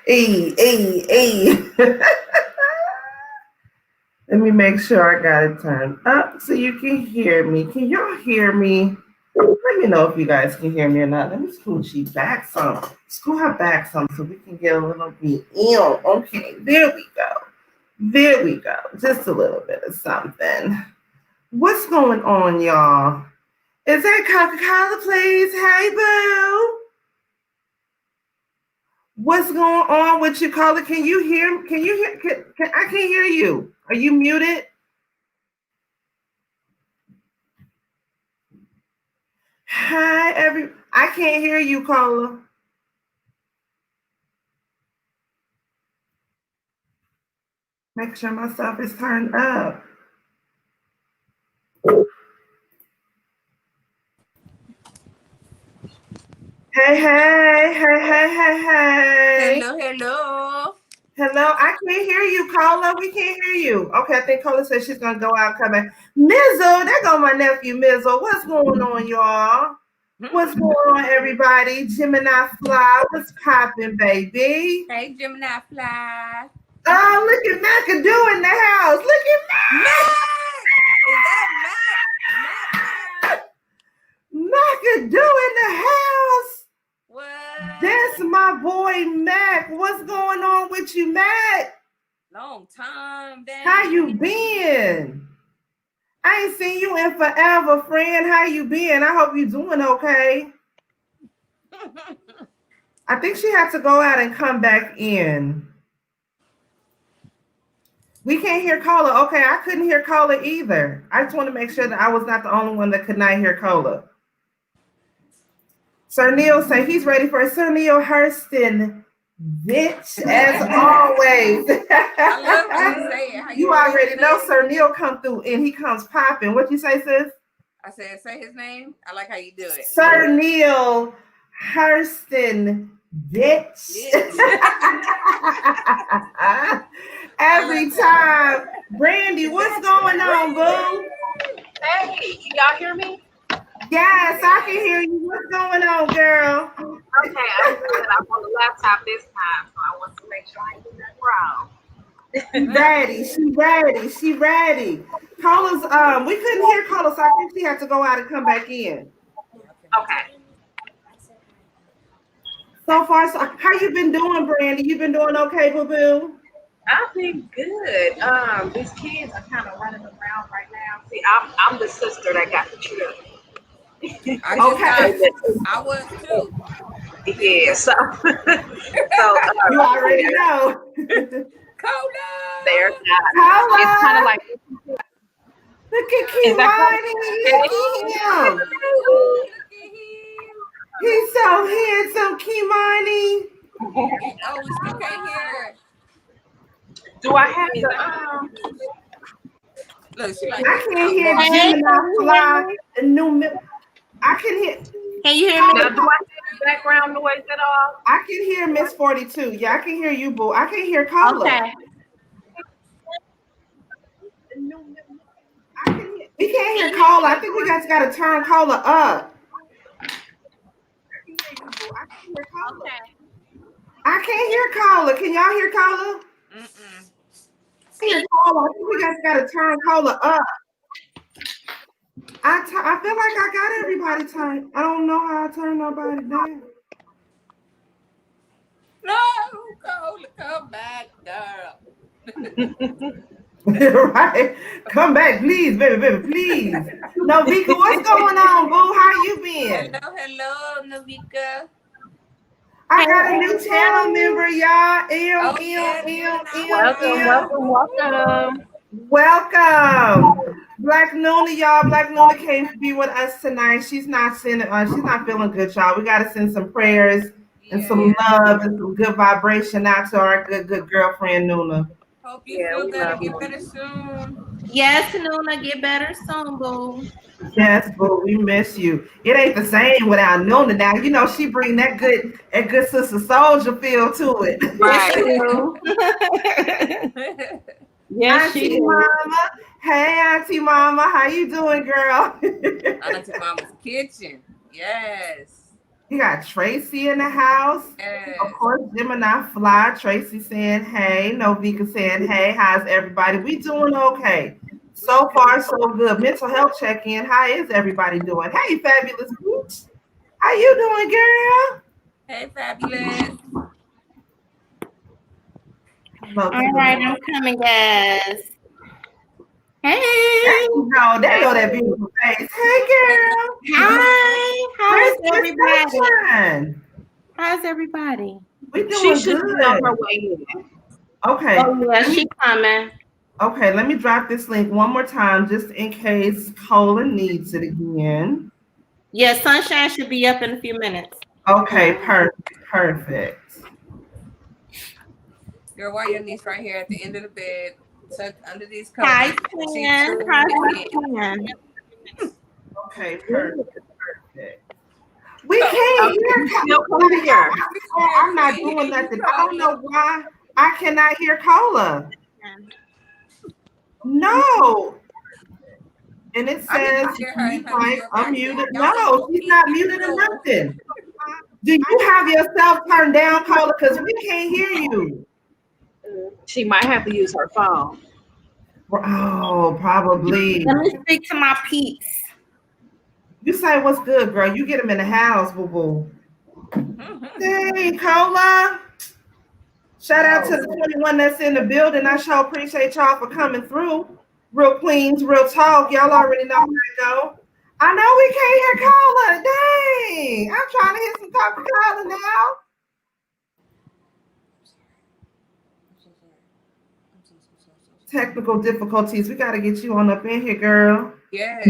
Hey. Let me make sure I got it turned up so you can hear me. Can y'all hear me? Let me know if you guys can hear me or not. Let me scooch you back some. Scoot her back some so we can get a little bit in. Okay, there we go. There we go. Just a little bit of something. What's going on, y'all? Is that Coca-Cola, please? Hey, boo. What's going on with you, caller? Can you hear? Can you hear? I can't hear you. Are you muted? Hi, I can't hear you, caller. Make sure my stuff is turned up. Hey. Hello, I can't hear you, caller. We can't hear you. Okay, I think caller said she's gonna go out and come back. Mizzle, there go my nephew Mizzle. What's going on, y'all? What's going on, everybody? Gemini Fly, what's popping, baby? Hey, Gemini Fly. Oh, look at McAdoo in the house. Look at Mac. Is that Mac? McAdoo in the house. What? That's my boy Mac. What's going on with you, Mac? Long time, damn. How you been? I ain't seen you in forever, friend. How you been? I hope you doing okay. I think she had to go out and come back in. We can't hear Cola. Okay, I couldn't hear Cola either. I just want to make sure that I was not the only one that could not hear Cola. Sir Neil say he's ready for Sir Neil Hurston, bitch, as always. I love when you say it. You already know Sir Neil come through and he comes popping. What you say, sis? I said, say his name. I like how you do it. Sir Neil Hurston, bitch. Every time. Brandy, what's going on, boo? Hey, can y'all hear me? Yes, I can hear you. What's going on, girl? Okay, I'm good. I'm on the laptop this time, so I want to make sure I ain't doing nothing wrong. She ready. Callers, we couldn't hear Carla, so I think she had to go out and come back in. Okay. So far, so how you been doing, Brandy? You been doing okay, boo-boo? I've been good. These kids are kind of running around right now. See, I'm the sister that got the children. I was too. Yeah, so you already know. Cola. There's not. It's kind of like. Look at Kimani. Look at him. He's so handsome, Kimani. Oh, we still can't hear. Do I have to? Look, she like. I can't hear Gemini Fly. I can hear. Can you hear me? Now, do I have background noise at all? I can hear Miss 42. Yeah, I can hear you, boo. I can hear Carla. Okay. We can't hear Carla. I think we guys got to turn Carla up. I can't hear Carla. Can y'all hear Carla? I think we guys got to turn Carla up. I feel like I got everybody turned. I don't know how I turn nobody down. No, Cola, come back, girl. Right? Come back, please, baby, please. Novika, what's going on, boo? How you been? Hello, Novika. I got a new channel member, y'all. Welcome. Black Nuna, y'all. Black Nuna came to be with us tonight. She's not feeling good, y'all. We gotta send some prayers and some love and some good vibration out to our good girlfriend Nuna. Hope you feel better. Get better soon. Yes, Nuna, get better soon, boo. Yes, boo. We miss you. It ain't the same without Nuna. Now you know she bring that good sister soldier feel to it. Right. Yes, Auntie Mama. Hey, Auntie Mama. How you doing, girl? Auntie Mama's kitchen. Yes. You got Tracie in the house. Yes. Of course, Gemini Fly. Tracie saying hey. Novika saying hey. How's everybody? We doing okay. So far, so good. Mental health check-in. How is everybody doing? Hey, Fabulous Boots. How you doing, girl? Hey, Fabulous. All right, I'm coming, guys. Hey. No, there go that beautiful face. Hey, girl. Hi. How's everybody? Sunshine. How's everybody? We doing She should good. be on her way in. Okay. Oh, yeah, she coming. Okay, let me drop this link one more time just in case Cola needs it again. Yeah, Sunshine should be up in a few minutes. Okay, perfect. Girl, why your niece right here at the end of the bed, tucked under these covers? Hi, Stan. Okay, perfect. We can't hear. I'm not doing nothing. I don't know why I cannot hear Cola. No. And it says unmuted. No, she's not muted or nothing. Do you have yourself turned down, Cola? Because we can't hear you. She might have to use her phone. Oh, probably. Let me speak to my peeps. You say what's good, girl. You get them in the house, boo-boo. Hey, Cola. Shout out to the 21 that's in the building. I sure appreciate y'all for coming through. Real Queens, Real Talk. Y'all already know how to go. I know we can't hear Cola. Dang. I'm trying to hit some talk to Cola now. Technical difficulties. We got to get you on up in here, girl. Yes.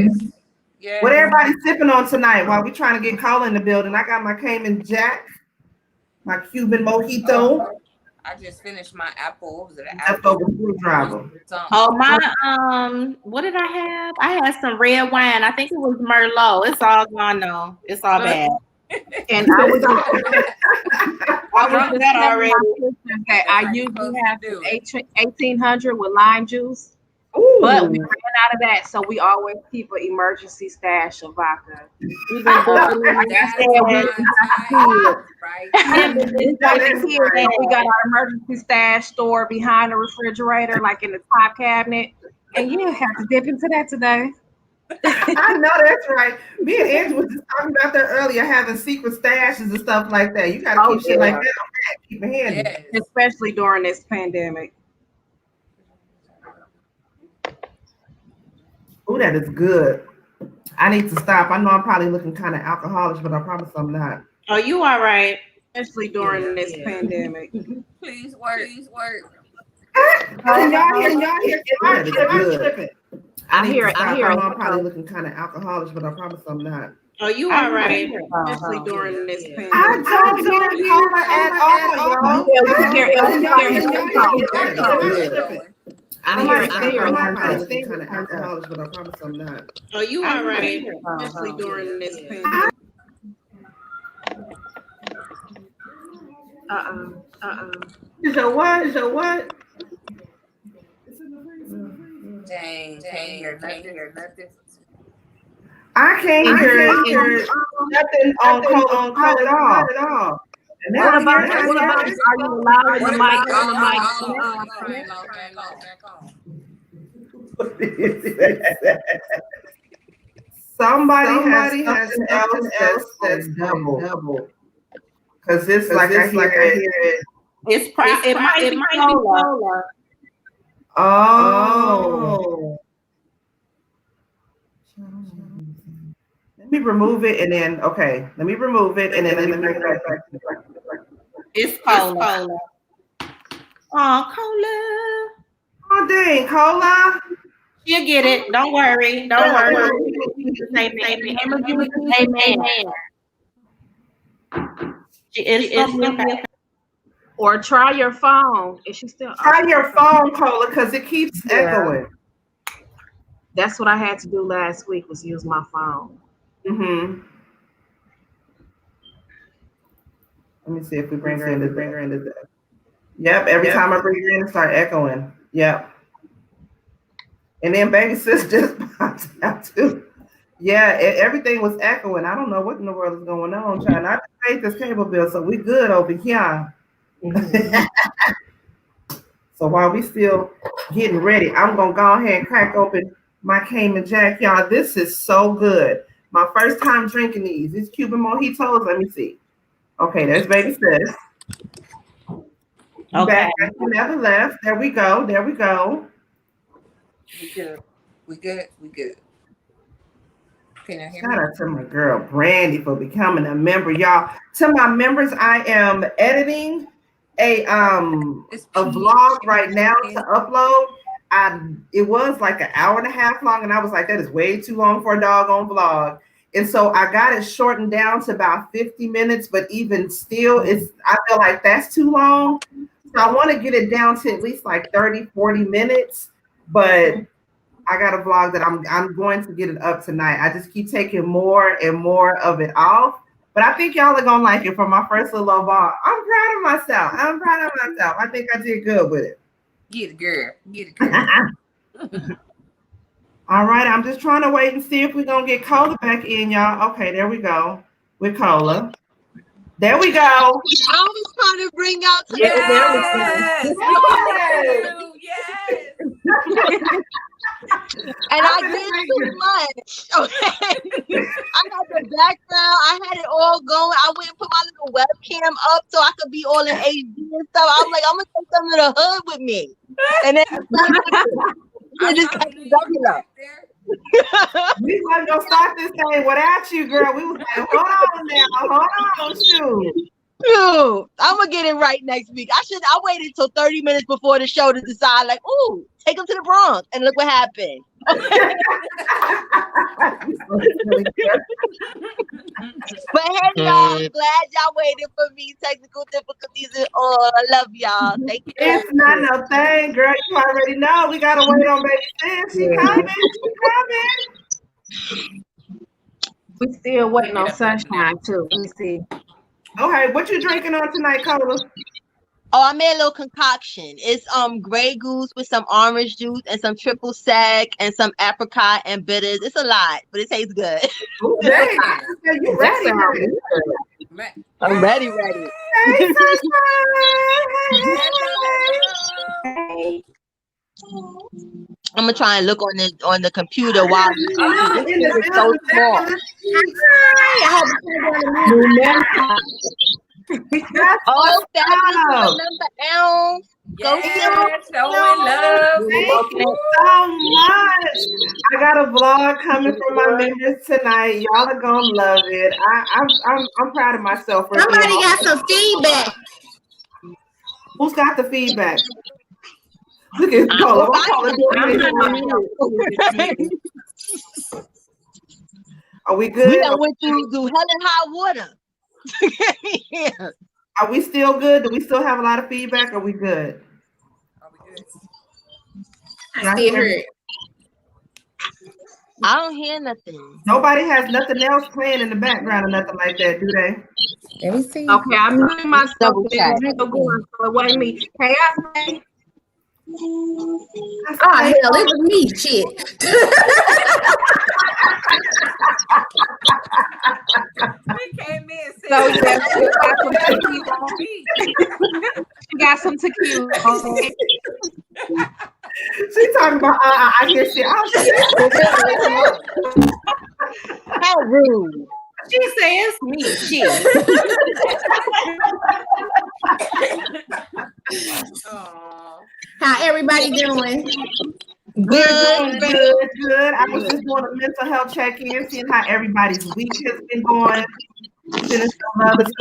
Yes. What everybody sipping on tonight while we trying to get Cola in the building? I got my Cayman Jack, my Cuban mojito. I just finished my apple. What was it? Leftover screwdriver. Oh, my, what did I have? I had some red wine. I think it was Merlot. It's all gone though. It's all bad. And I was that already. Okay, I usually have 1800 with lime juice. Ooh. But we ran out of that, so we always keep an emergency stash of vodka. We got our emergency stash stored behind the refrigerator, like in the top cabinet. And yeah, have to dip into that today. I know that's right. Me and Andrew was just talking about that earlier, having secret stashes and stuff like that. You gotta keep shit like that. Keep it handy. Yes. Especially during this pandemic. Oh, that is good. I need to stop. I know I'm probably looking kind of alcoholic, but I promise I'm not. Oh, you all right? Especially during this pandemic. Please work. Can y'all hear? I'm tripping. I hear it. I know I'm probably looking kind of alcoholic, but I promise I'm not. Oh, you all right? Especially during this pandemic. I don't hear Cola at all, y'all. I'm probably looking kind of alcoholic, but I promise I'm not. Oh, you all right? Especially during this pandemic. Is your what? Dang, can't hear nothing. I can't hear nothing on Cola at all. And What about are you allowing the mic on the mic? Somebody has something else that's double. Cause it's like I hear it. It might be Cola. Oh. Let me remove it and then let me remove it and then let me bring it back. It's Cola. Oh, Cola. Oh dang, Cola. She'll get it. Don't worry. Amen. Or try your phone. Is she still try your phone, Cola, because it keeps echoing. That's what I had to do last week, was use my phone. Mm-hmm. Let me see if we bring her in. Yep, every time I bring her in, it start echoing. Yep. And then baby sis just popped out too. Yeah, everything was echoing. I don't know what in the world is going on. Trying not to pay this cable bill, so we good over here. So while we still getting ready, I'm gonna go ahead and crack open my Cayman Jack, y'all. This is so good. My first time drinking these Cuban mojitos. Let me see. Okay, there's baby sis. Okay. Back, never left. There we go. There we go. We good. We good. We good. Can you hear Shout me? out to my girl Brandy for becoming a member, y'all. To my members, I am editing a vlog right now to upload. It was like an hour and a half long, and I was like, that is way too long for a doggone vlog. And so I got it shortened down to about 50 minutes, but even still, I feel like that's too long. So I want to get it down to at least like 30, 40 minutes, but I got a vlog that I'm going to get it up tonight. I just keep taking more and more of it off. But I think y'all are gonna like it for my first little vlog. I'm proud of myself. I think I did good with it. Get it, girl. Get it, girl. All right, I'm just trying to wait and see if we're gonna get Cola back in, y'all. Okay, there we go with Cola. There we go. I was trying to bring out to Yes. Yes. and I did too much. Okay. I got the background. I had it all going. I went and put my little webcam up so I could be all in HD and stuff. I was like, I'm gonna take some of the hood with me. And then I just kept it up. We wasn't gonna start this thing without you, girl. We was like, hold on now, hold on, shoot. Dude, I'm gonna get it right next week. I waited till 30 minutes before the show to decide, like, ooh, take them to the Bronx, and look what happened. But hey, y'all, I'm glad y'all waited for me. Technical difficulties and all. I love y'all. Thank you. It's not no thing, girl. You already know. We gotta wait on baby sis. She coming. She coming. We still waiting on sunshine too. Let me see. Okay, what you drinking on tonight, Cola? Oh, I made a little concoction. It's Grey Goose with some orange juice and some triple sec and some apricot and bitters. It's a lot, but it tastes good. Ooh, dang. You ready? I'm ready. Hey, Hey. I'm gonna try and look on the computer while it's so small. Oh, fabulous number L. Go Yes, showing love. Thank you so much. I got a vlog coming from my members tonight. Y'all are gonna love it. I'm proud of myself. For Somebody got some feedback. Who's got the feedback? Look at Cola. Are we good? We done went through hell and high water. Yeah. Are we still good? Do we still have a lot of feedback? Are we good? I still hear it. I don't hear nothing. Nobody has nothing else playing in the background or nothing like that, do they? Let me see. Okay, I'm muting myself. Double check. So it wasn't me. Hey, I Oh hell, it was me. Shit. We came in. So she got some tequila. She talking about I hear shit. How rude. She says me. Shit. How everybody doing? Good. I was just doing a mental health check-in, seeing how everybody's week has been going. Sending some love to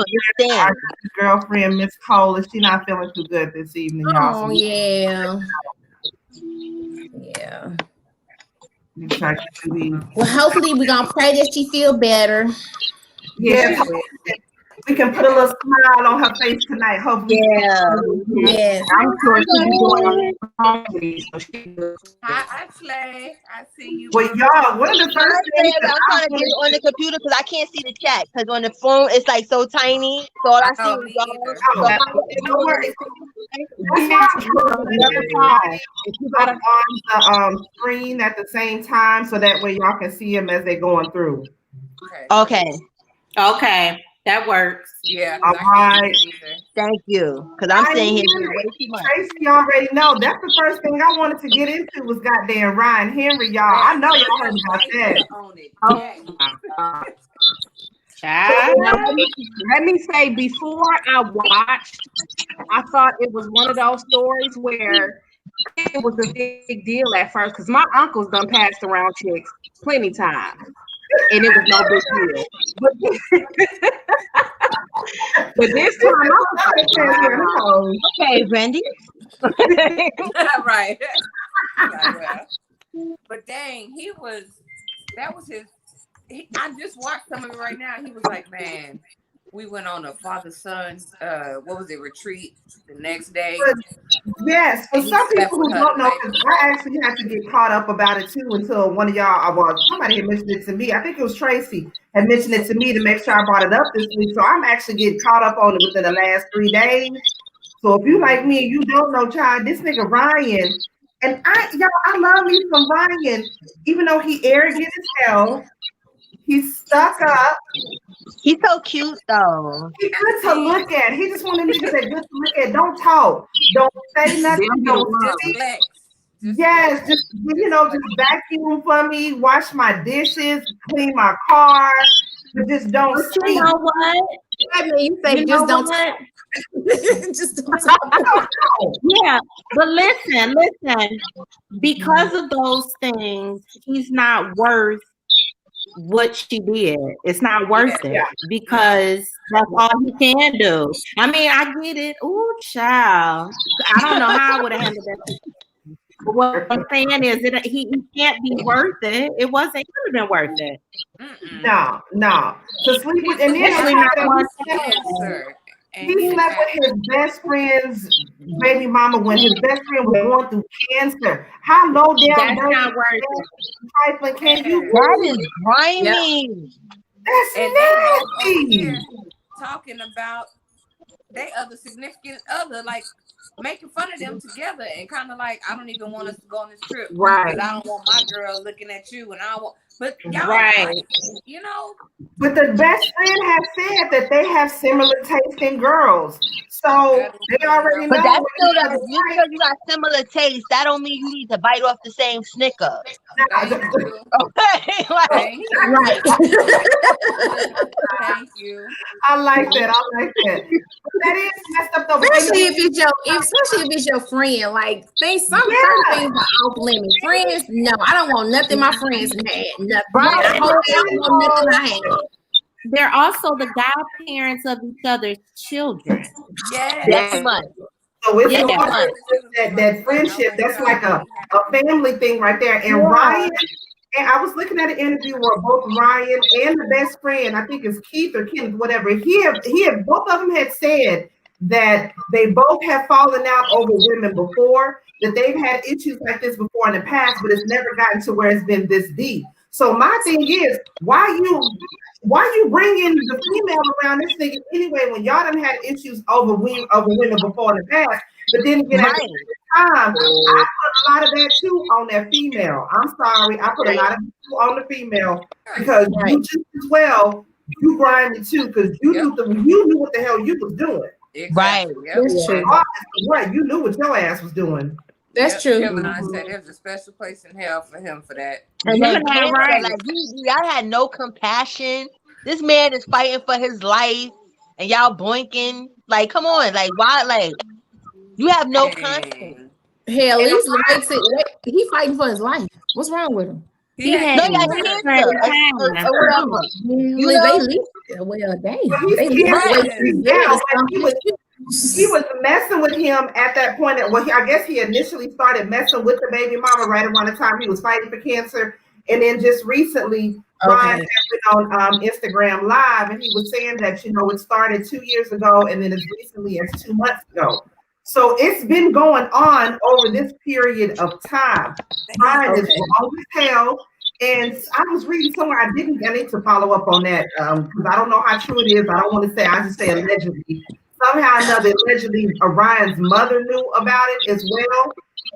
our girlfriend, Miss Cole. Is she not feeling too good this evening, y'all? Oh yeah. Yeah. Well, hopefully we're gonna pray that she feel better. Yeah. We can put a little smile on her face tonight. Hopefully. Yeah. Yes. I'm sure she'll be doing Hi, Slay. I see you. Well, y'all, one of the first things that I'm trying to get it on the computer because I can't see the chat. Because on the phone, it's like so tiny. So all I see is me dogs. either. So I'm don't worry. That's on the screen at the same time, so that way y'all can see them as they're going through. Okay. Okay, that works. Yeah. All right. Thank you. Because I'm saying here doing way too much. Tracy already know. That's the first thing I wanted to get into was goddamn Ryan Henry, y'all. I know y'all heard about that. Oh, Child. let me say, before I watched, I thought it was one of those stories where it was a big deal at first because my uncles done passed around chicks plenty times, and it was no big deal. But this time, I was like, Okay, Brandy. Right. But dang, that was his. I just watched some of it right now. He was like, man, we went on a father-son, retreat the next day. Yes, for some people who don't know, because I actually had to get caught up about it too until one of y'all, somebody had mentioned it to me. I think it was Tracy had mentioned it to me to make sure I brought it up this week. So I'm actually getting caught up on it within the last 3 days. So if you like me and you don't know, child, this nigga Ryan, and I love me some Ryan, even though he arrogant as hell. He's stuck up. He's so cute though. He's good to look at. He just wanted niggas that good to look at. Don't talk. Don't say nothing. Don't speak. Yes, just vacuum for me, wash my dishes, clean my car, but just don't speak. You know what? I mean, you say just don't talk. Just don't talk. Yeah, but listen, because of those things, he's not worth what she did. It's not worth it because that's all he can do. I mean, I get it. Ooh, child. I don't know how I would have handled that. But what I'm saying is that he can't be worth it. It could have been worth it. No. To sleep with, and then he slept with his best friend's baby mama when his best friend was going through cancer. How low down? That's not worth it. Can you? That is grimy. That's nasty. Talking about they other significant other, like making fun of them together, and kind of like, I don't even want us to go on this trip, right? I don't want my girl looking at you, and I want. But y'all, right, But the best friend has said that they have similar taste in girls, so they already know. But that's still you got similar taste. That don't mean you need to bite off the same Snicker. Okay, right. Thank you. I like that. But that is messed up though. Especially if it's your friend. Like certain things are off limits. Friends, no, I don't want nothing my friends had. Nothing. Right. I don't want nothing I had. They're also the godparents of each other's children. Yes. That's much. So it's that friendship. That's like a family thing right there. And Ryan, and I was looking at an interview where both Ryan and the best friend, I think it's Keith or Kenneth, whatever, he had both of them had said that they both have fallen out over women before, that they've had issues like this before in the past, but it's never gotten to where it's been this deep. So my thing is, why you bringing the female around this thing anyway when y'all done had issues over women before in the past? But then again, at the same time, I put a lot of that too on that female. I'm sorry, I put a lot of it on the female because you just as well, you grinded too because you knew what the hell you was doing. Exactly. Right. That's true. Right, you knew what your ass was doing. That's true. I said there's a special place in hell for him for that. And I had no compassion. This man is fighting for his life, and y'all boinking. Like, come on, like why? Like, you have no conscience. Hell, he fighting for his life. What's wrong with him? He had Well, he was messing with him at that point. I guess he initially started messing with the baby mama right around the time he was fighting for cancer. And then just recently, Ryan had been on Instagram Live, and he was saying that, you know, it started 2 years ago, and then as recently as 2 months ago. So it's been going on over this period of time. Ryan is wrong as hell. And I was reading somewhere, I need to follow up on that because I don't know how true it is. I don't want to say, I just say allegedly. Somehow or another, allegedly, Ryan's mother knew about it as well.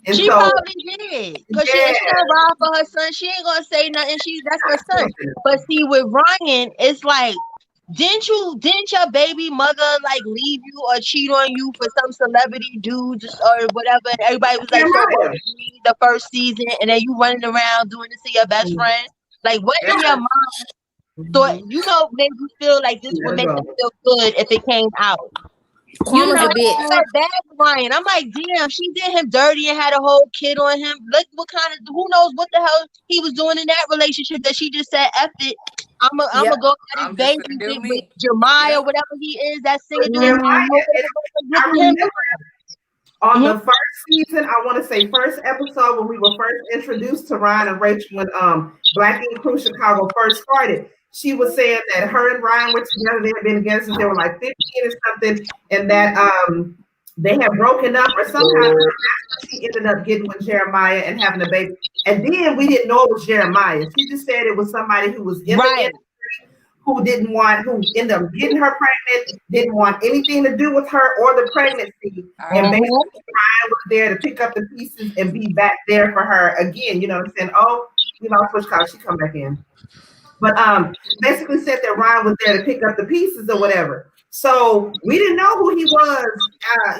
And she probably did, because she ain't gonna ride for her son. She ain't gonna say nothing. That's her son. But see, with Ryan, it's like, didn't your baby mother like leave you or cheat on you for some celebrity dudes or whatever? And everybody was like, so the first season, and then you running around doing this to your best friend. Like, what in your mind thought, you know, made you feel like this would make you feel good if it came out? You know, so bad, Ryan. I'm like, damn, she did him dirty and had a whole kid on him. Look what kind of, who knows what the hell he was doing in that relationship that she just said, F it. I'm gonna go at his baby with Jeremiah, whatever he is, that singer. On the first season, I want to say first episode when we were first introduced to Ryan and Rachel when Black Ink Crew Chicago first started. She was saying that her and Ryan were together. They had been together since they were like 15 or something, and that they had broken up or somehow she ended up getting with Jeremiah and having a baby. And then we didn't know it was Jeremiah. She just said it was somebody who was in the industry who ended up getting her pregnant, didn't want anything to do with her or the pregnancy. And basically Ryan was there to pick up the pieces and be back there for her again. You know what I'm saying? Oh, you know, switch call, she come back in. But basically said that Ryan was there to pick up the pieces or whatever. So we didn't know who he was,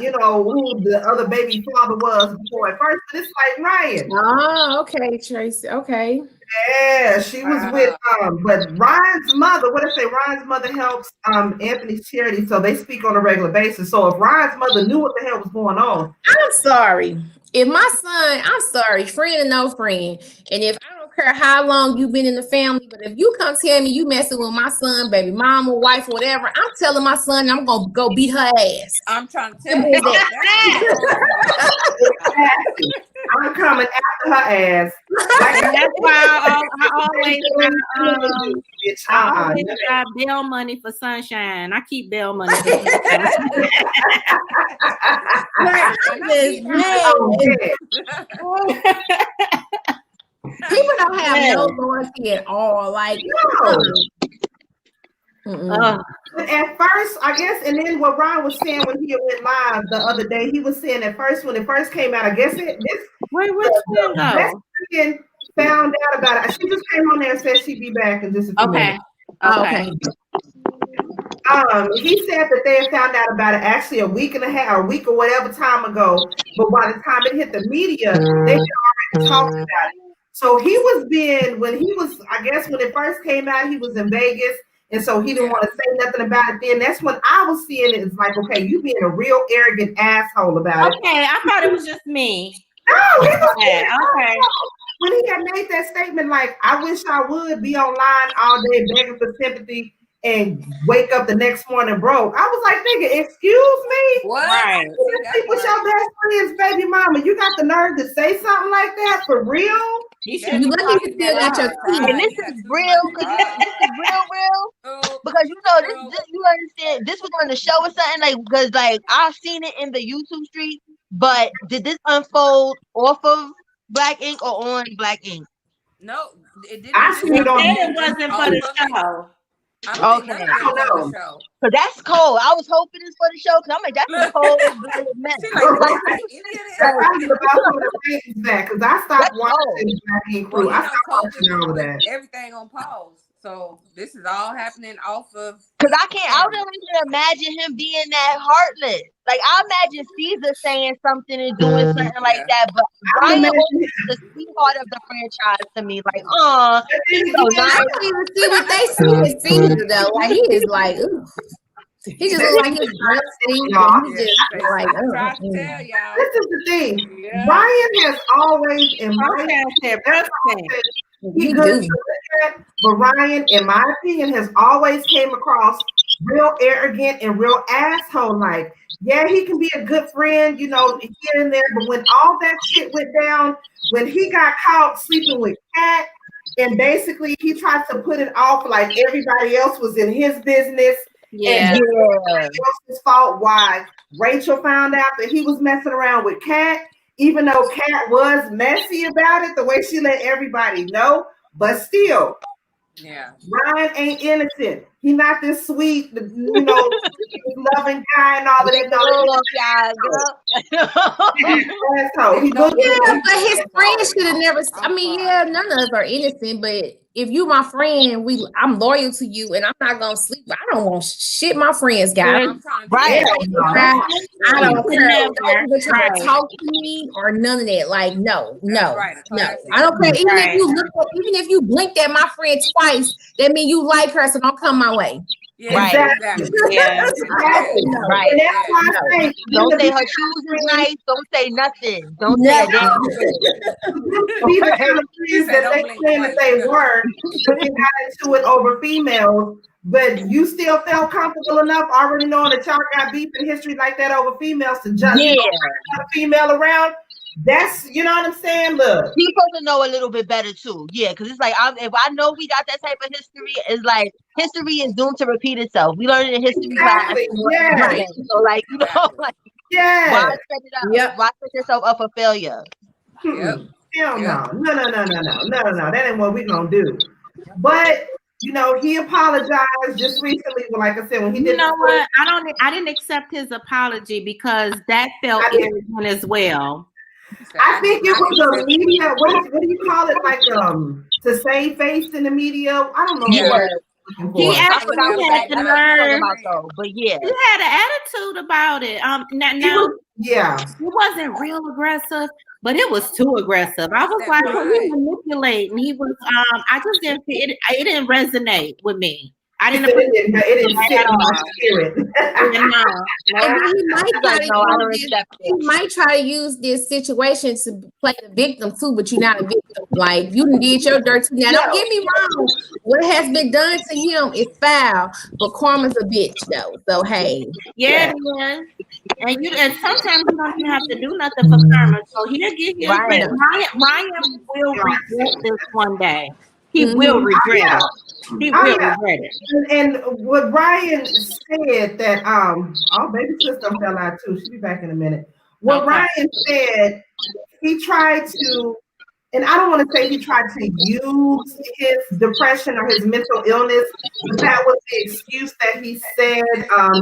you know, who the other baby father was before at first, but it's like Ryan. Oh, okay, Tracy. Okay. Yeah, she was with but Ryan's mother, what I say, Ryan's mother helps Anthony's charity, so they speak on a regular basis. So if Ryan's mother knew what the hell was going on. I'm sorry. If my son, I'm sorry, friend or no friend, and if I don't care how long you've been in the family, but if you come tell me you messing with my son, baby mama, wife, whatever, I'm telling my son I'm gonna go beat her ass. I'm trying to tell you that. I'm coming after her ass. That's why I always got bail money for Sunshine. I keep bail money for Sunshine. People don't have no loyalty at all. Like, at first, I guess, and then what Ryan was saying when he went live the other day, he was saying at first when it first came out, I guess found out about it. She just came on there and said she'd be back in just a few minutes. Okay. He said that they had found out about it actually a week or whatever time ago, but by the time it hit the media, they had already talked about it. So he was when it first came out, he was in Vegas, and so he didn't want to say nothing about it then. That's when I was seeing it. It's like, okay, you being a real arrogant asshole about it. Okay, I thought it was just me. No, he was okay. When he had made that statement, like, I wish I would be online all day begging for sympathy and wake up the next morning broke. I was like, nigga, excuse me? What? Right. You sleep with your best friend's baby mama. You got the nerve to say something like that for real? You lucky you still got your teeth. And this is real, because this is real. Because you know, this you understand, this was on the show or something, like, because like I've seen it in the YouTube street, but did this unfold off of Black Ink or on Black Ink? No, it didn't. It wasn't for the show. I don't know. So that's cold. I was hoping it's for the show because I'm like, that's a cold mess. Because I stopped watching Black Ink Crew. I stopped watching all of that. Everything on pause. So this is all happening off of. Because I don't even imagine him being that heartless. Like, I imagine Caesar saying something and doing something like that, but Ryan is the sweetheart of the franchise to me. Like, he's so nice. I don't even see what they see with Caesar though. Like, he is like, ooh. He just looks like his I'm trying to tell y'all. This is the thing. Yeah. Ryan has always, in my but Ryan, in my opinion, has always came across real arrogant and real asshole-like. Yeah, he can be a good friend, you know, here and there, but when all that shit went down, when he got caught sleeping with Kat And basically, he tried to put it off like everybody else was in his business. Yeah. And everybody else's fault. Why Rachel found out that he was messing around with Kat, even though Kat was messy about it, the way she let everybody know. But still, Ryan ain't innocent. He not this sweet, you know, loving guy and all of that. Yeah, but his friends should have never. I mean, yeah, none of us are innocent, but if you my friend, I'm loyal to you, and I'm not gonna sleep. I don't want shit my friends got. Right. I don't care. Don't even try to talk to me or none of that. Like, no. I don't care. Even if you look, even if you blinked at my friend twice, that means you like her, so don't come my way. Yeah, exactly. Yeah. Right. And that's why I say, don't say her shoes is nice. Don't say nothing. Don't say a damn thing. These are kind of things that they claim that they were, but they got into it over females. But you still felt comfortable enough, already knowing that y'all got beef in history like that over females to judge a female around. That's, you know what I'm saying? Look, he's supposed to know a little bit better too. Yeah, because it's like, if I know we got that type of history, it's like history is doomed to repeat itself. We learned it in history class. Yeah. Right. So like, you know, like, why set it up? Yep. Why set yourself up for failure? Hell no. That ain't what we gonna do. But you know, he apologized just recently. Like I said, when he did. You know what? I didn't accept his apology because that felt arrogant as well. I think it was a media. What do you call it? Like to save face in the media. I don't know. He actually had the nerve, but yeah, he had an attitude about it. It wasn't real aggressive, but it was too aggressive. I was like, he manipulating. He was. I just didn't. It didn't resonate with me. I didn't. It didn't sit in my spirit. He might try to use this situation to play the victim too, but you're not a victim. Like you did your dirt too. Now, don't get me wrong. What has been done to him is foul, but karma's a bitch though. So hey, and sometimes you don't even have to do nothing for karma. So he'll get his Ryan will regret this one day. He will regret it. He will regret it. And what Ryan said that baby sister fell out too. She'll be back in a minute. What Ryan said, he tried to, and I don't want to say he tried to use his depression or his mental illness, but that was the excuse that he said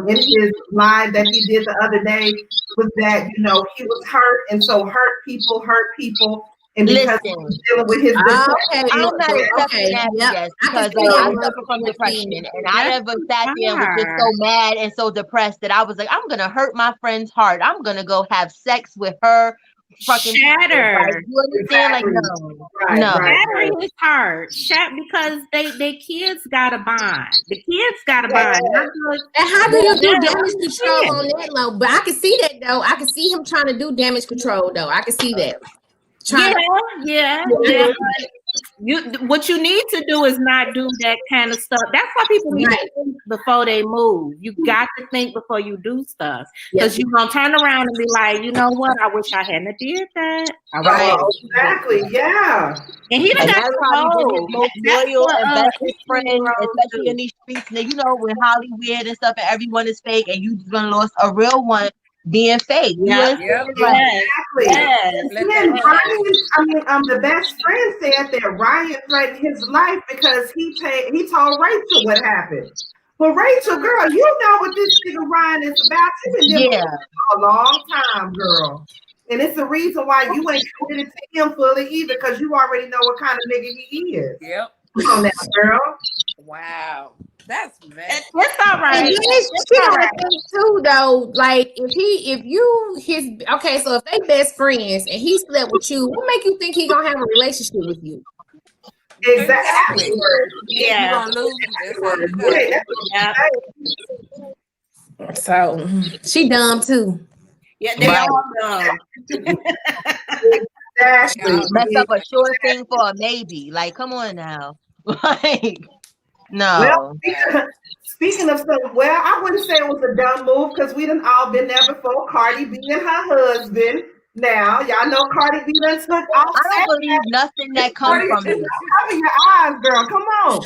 in his live that he did the other day, was that, you know, he was hurt, and so hurt people. And because he was dealing with his depression. I'm not accepting that yet because I suffer from depression, and I never sat there and was just so mad and so depressed that I was like, I'm gonna hurt my friend's heart. I'm gonna go have sex with her. Fucking shatter. Like, you understand? Like no. Shatter his heart. Because they kids got a bond. The kids got a bond. And how do you do damage control on that low? But I can see that though. I can see him trying to do damage control though. I can see that. Yeah. What you need to do is not do that kind of stuff. That's why people need to think before they move. You got to think before you do stuff, because you're gonna turn around and be like, you know what? I wish I hadn't did that. Exactly. Yeah. And he that's probably his most loyal and best friend, especially in these streets. Now, you know, when Hollywood and stuff, and everyone is fake, and you just gonna lose a real one. Being fake, exactly. Ryan, the best friend said that Ryan threatened his life because he told Rachel what happened. But Rachel, girl, you know what this nigga Ryan is about. You've been dealing with him for a long time, girl. And it's the reason why you ain't committed to him fully either, because you already know what kind of nigga he is. Yep. Come on now, girl. Wow. That's messed. That's all right. And she gotta think too, though. Like so if they best friends and he slept with you, what make you think he gonna have a relationship with you? Exactly. Yeah. So she dumb too. Yeah, they all dumb. Exactly. Mess up a sure thing for a maybe. Like, come on now. Like. No. Well, speaking of stuff, I wouldn't say it was a dumb move because we done all been there before. Cardi B and her husband, Now, y'all know Cardi B done took off. I don't believe nothing that comes from me. Cover your eyes, girl. Come on.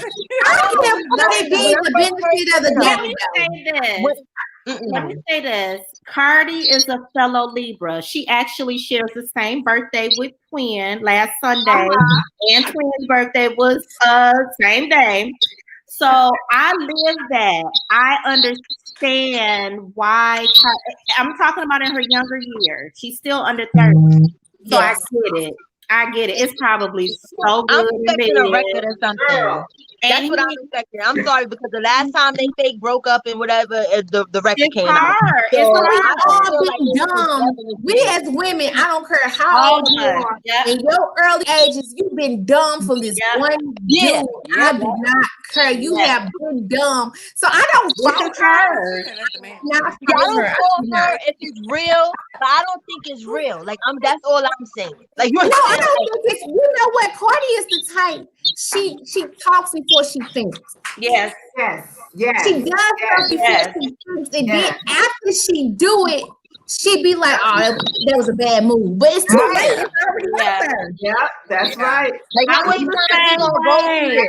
I don't give Cardi B the benefit of the Let doubt. me say this. Let me say this. Cardi is a fellow Libra. She actually shares the same birthday with Twin last Sunday, and Twin's birthday was same day. So I live that. I understand why. I'm talking about in her younger years. She's still under 30. So I get it. It's probably so good. I'm expecting a record or something. That's what I'm expecting. I'm sorry, because the last time they fake broke up and whatever, the record came out. So we all been dumb. We as women, I don't care how old you are, in your early ages, you've been dumb from this one dude. I do not care. You have been dumb. So I don't fault her. I don't fault her if it's real, but I don't think it's real. Like that's all I'm saying. Like I don't think it's. You know what? Cardi is the type. She talks before she thinks. Yes. She does stuff before she thinks, and then after she do it, she be like, "Oh, that was a bad move," but it's too late. It's already out there. Yeah, that's right. Like I wait time to go through it.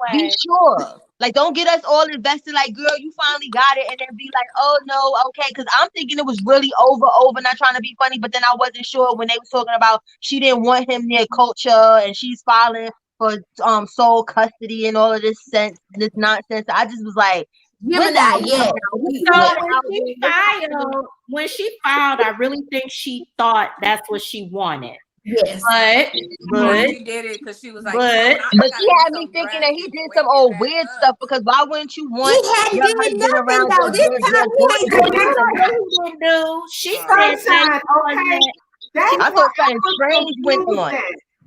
Like be sure. Like, don't get us all invested. Like, girl, you finally got it, and then be like, oh no, okay. Because I'm thinking it was really over, not trying to be funny, but then I wasn't sure when they was talking about she didn't want him near culture, and she's filing for sole custody and all of this nonsense. I just was like, Gemini, when she filed, I really think she thought that's what she wanted. Yes, but she did it because she was like, but she had me thinking that he did some old weird stuff, because why wouldn't you want? He hadn't did nothing though. This time he didn't do. She said that. I thought something strange went on.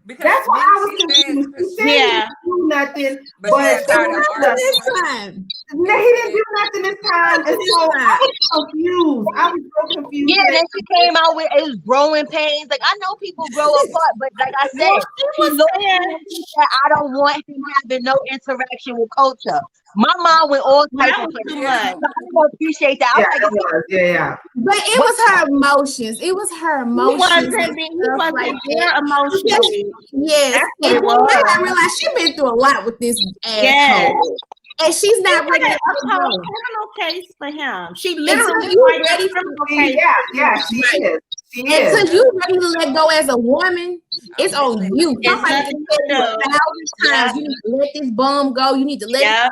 Because that's why I was confused. He said he didn't do nothing, but this time. No, he didn't do nothing this time. And so I was confused. Yeah, then she came out with it was growing pains. Like, I know people grow apart, but like I said, she looked at him, she said, I don't want him having no interaction with culture. My mom went all types of places. I don't appreciate that. But it was her emotions. It was her emotions. He wasn't there emotionally. Yes. And I realized she been through a lot with this asshole. And she's not ready to criminal case for him. She literally ready for she is. Until you ready to let go as a woman, it's on you. Somebody can tell you 1,000 times you need to let this bum go. You need to let it go.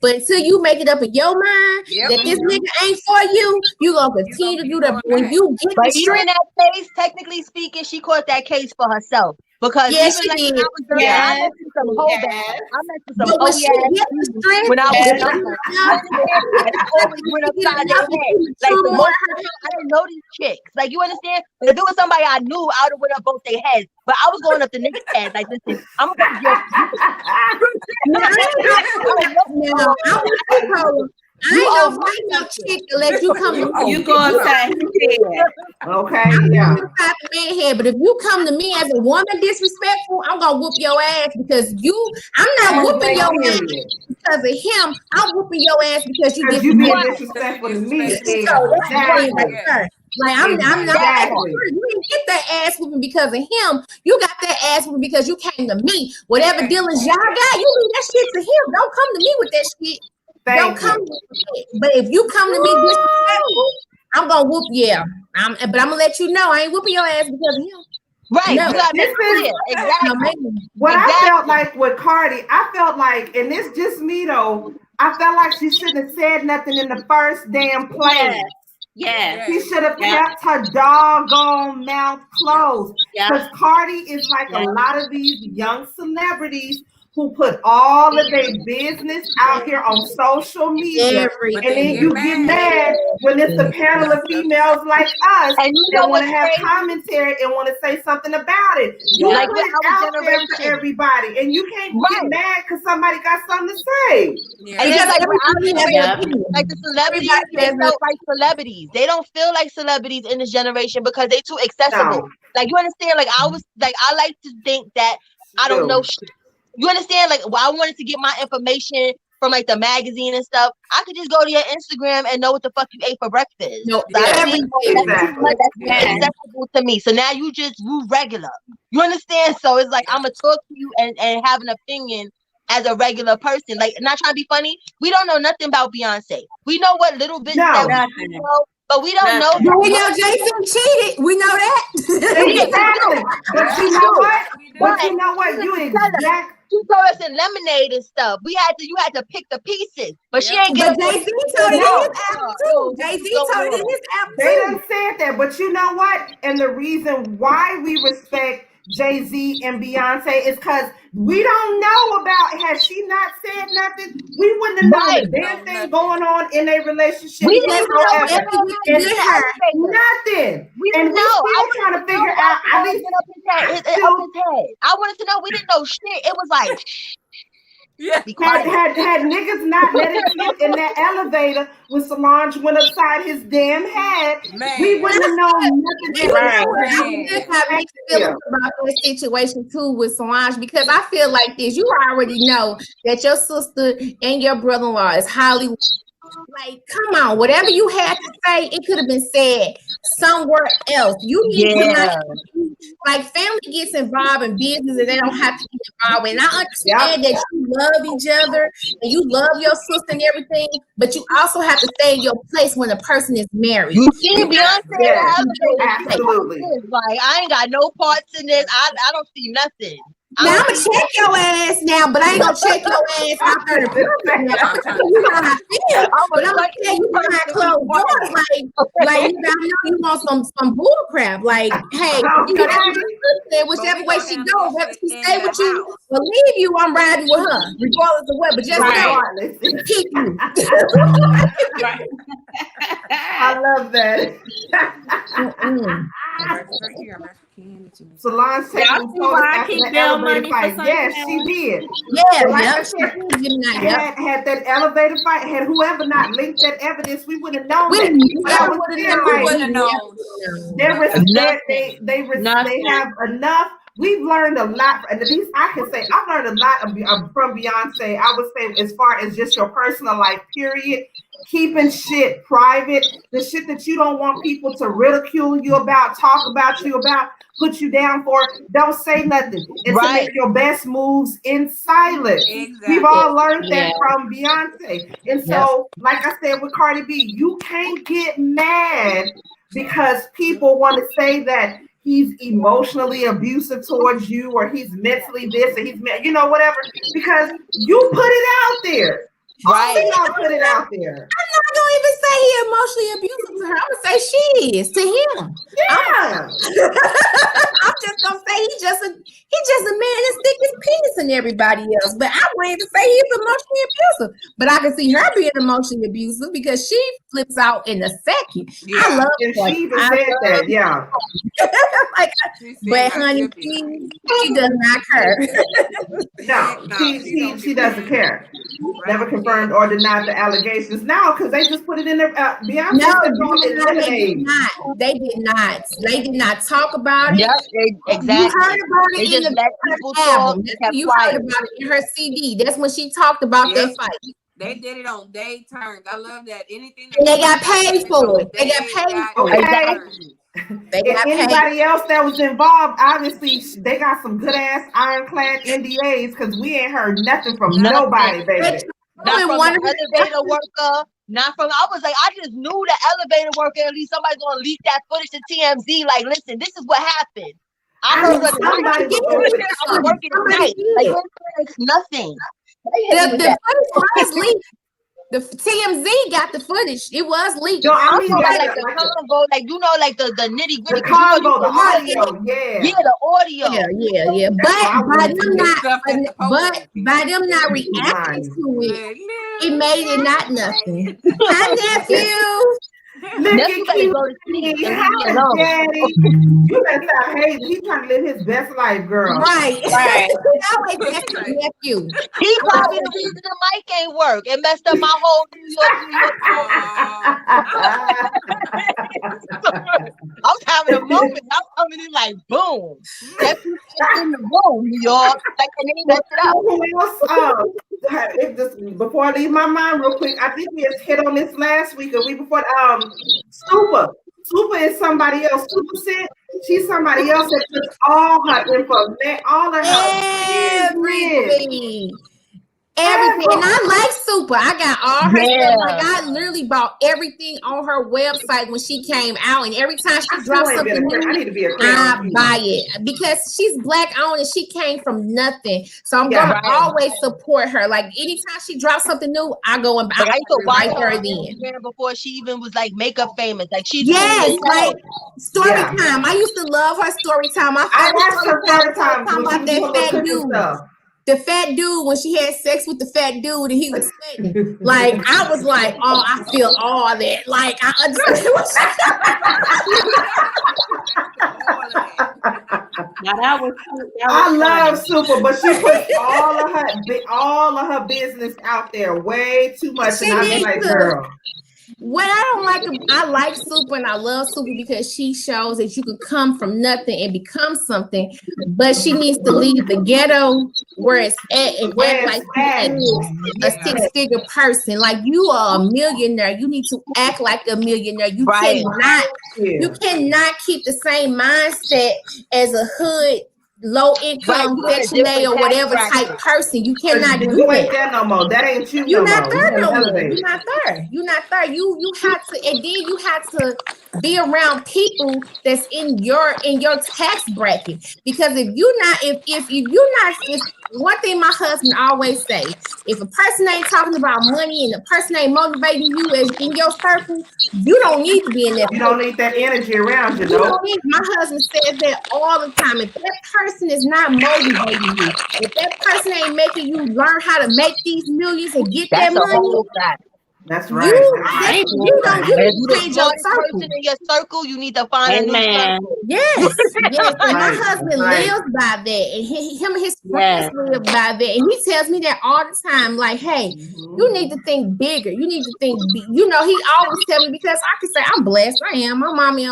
But until you make it up in your mind that this nigga ain't for you, you gonna continue to do that. When you get but even in that case, technically speaking, she caught that case for herself. Because yes, even she like did. I met some whole bad. I met some whole ass when I was younger. I always went upside their head. Like the most I didn't know these chicks. Like, you understand? If it was somebody I knew, I would have went up both their heads. But I was going up the niggas' heads. Like, listen, I'm gonna get I ain't gonna find no chick to let you come to me. You go upside his head. Okay, yeah. But if you come to me as a woman disrespectful, I'm gonna whoop your ass because I'm not whooping your ass because of him. I'm whooping your ass because you disrespectful to me. Like I'm not. You didn't get that ass whooping because of him. You got that ass whooping because you came to me. Whatever dealings y'all got, you leave that shit to him. Don't come to me with that shit. Don't come to me. But if you come to me disrespectful, I'm gonna whoop. Yeah, but I'm gonna let you know I ain't whooping your ass because of him. Right. No, exactly. What I felt like with Cardi, I felt like, and it's just me though, I felt like she shouldn't have said nothing in the first damn place. Yeah. She should have kept her doggone mouth closed. Because Cardi is like a lot of these young celebrities who put all of their business out here on social media, and then you get mad when it's a panel of females like us and you don't want to have commentary and want to say something about it. You like put it out there for everybody, and you can't get mad because somebody got something to say. And it's like the celebrities, they felt like celebrities. They don't feel like celebrities in this generation because they too accessible. Like, you understand? Like, I like to think that I don't know shit. You understand? Like, I wanted to get my information from like the magazine and stuff. I could just go to your Instagram and know what the fuck you ate for breakfast. No, So I every think day. that's acceptable to me. So now you regular. You understand? So it's like I'm gonna talk to you and have an opinion as a regular person. Like, not trying to be funny. We don't know nothing about Beyonce. We know what little bits that we know, but we don't know. We know Jay-Z cheated. We know that. Exactly. But you know what? But you know what? You exactly. She told us in Lemonade and stuff. You had to pick the pieces, but she ain't get. But Jay-Z told it in his album too. Jay-Z told it in his album too. They done said that, but you know what? And the reason why we respect Jay-Z and Beyonce is because we don't know about. Had she not said nothing, we wouldn't have known the damn thing going on in a relationship. We didn't know nothing. We and didn't know. I was trying to figure out. At least I wanted to know. We didn't know shit. It was like. Had niggas not let it slip in that elevator when Solange went upside his damn head, we wouldn't have known nothing. I just have mixed feelings about this situation too with Solange, because I feel like this. You already know that your sister and your brother-in-law is highly. Like, come on, whatever you had to say, it could have been said somewhere else. You need to not, like, family gets involved in business and they don't have to get involved. And I understand that you love each other and you love your sister and everything, but you also have to stay in your place when a person is married. You see, Beyonce, absolutely. Like, I ain't got no parts in this. I don't see nothing. Now I'm gonna check your ass now, but I ain't gonna check your ass out there. You know how I feel, but I'm gonna tell you behind closed doors, like you gotta know you want some bull crap. Like, hey, you know that whichever way she goes, whether she stay with you or leave you, I'm riding with her, regardless of what. But just know, keep you. I love that. Solange taking photos after the elevator fight. Yes, she did. Yeah, like had that elevator fight, had whoever not linked that evidence, we would have known. We would have known. They have enough. We've learned a lot, and at least I can say I've learned a lot from Beyonce. I would say, as far as just your personal life, period. Keeping shit private, the shit that you don't want people to ridicule you about, talk about you about, put you down for, don't say nothing. And to make your best moves in silence. Exactly. We've all learned that from Beyonce. And so, like I said with Cardi B, you can't get mad because people want to say that he's emotionally abusive towards you, or he's mentally this, or he's, whatever, because you put it out there. Y'all put it out there. I'm not gonna even say he emotionally abusive to her. I'm gonna say she is to him. Yeah. I'm just gonna say he's just a man that stick his penis in everybody else. But I wouldn't even say he's emotionally abusive. But I can see her being emotionally abusive because she flips out in a second. Yeah. I love her. She even said that, yeah. But honey, she does not care. No, she doesn't care. Never confirmed or denied the allegations. Now, because they just put it in their Beyonce. They did not talk about it. Yep, exactly. You heard about it in the album. You heard about it in her CD. That's when she talked about that fight. They did it on day terms. I love that. Anything they got paid for it. They got paid for it. Anybody else that was involved, obviously they got some good ass ironclad NDAs, because we ain't heard nothing from nobody, baby. Not from the elevator worker. Not from. I was like, I just knew the elevator worker. At least somebody's gonna leak that footage to TMZ. Like, listen, this is what happened. I heard somebody was working tonight. Like, it's nothing. The footage was leaked. The TMZ got the footage. It was leaked. No, I mean, like the convo, like the nitty gritty. The convo, the audio, the audio. Yeah. But by them not reacting to it, it made it not nothing. Hi, nephew. Look at you, Daddy. You better stop hating. He's trying to live his best life, girl. Right. Nephew. He probably the reason the mic ain't work. It messed up my whole New York. I was having a moment. I'm coming in like, boom. Nephew in the room, New York. Like, and then he messed it up. before I leave my mind real quick, I think we just hit on this last week or week before. Super. Super is somebody else. Super said she's somebody else that took all her info, all of her everything. Everything. And I like Super. I got all her stuff. Like I literally bought everything on her website when she came out. And every time she drops something new, I buy it. Because she's black owned and she came from nothing. So I'm gonna always support her. Like anytime she drops something new, I go and buy her then. Before she even was like makeup famous. Like she's like story time. I used to love her story time. I watched her story time about that fat dude. The fat dude when she had sex with the fat dude and he was sweating. Like I was like, oh, I feel all that. Like I I love Super, but she put all of her business out there way too much. And I'm like, girl. What I don't like, I like Super and I love Super because she shows that you can come from nothing and become something, but she needs to leave the ghetto where it's at and act like she is a six-figure person. Like you are a millionaire. You need to act like a millionaire. You cannot keep the same mindset as a hood low income section A or whatever type person. You cannot do you ain't there no more. That ain't you. You're not there no more. You're not there. You're not there. You have to, and then you have to be around people that's in your tax bracket. Because if one thing my husband always say, if a person ain't talking about money and the person ain't motivating you as in your circle, you don't need to be in that. You don't need that energy around you. My husband says that all the time. If that person is not motivating you, if that person ain't making you learn how to make these millions and get that money, that's right. You don't change your circle. In your circle, you need to find a new circle. Yes. And my husband lives by that, and him and his friends live by that, and he tells me that all the time. Like, hey, you need to think bigger. You need to think. He always tells me because I can say I'm blessed. I am. My mommy,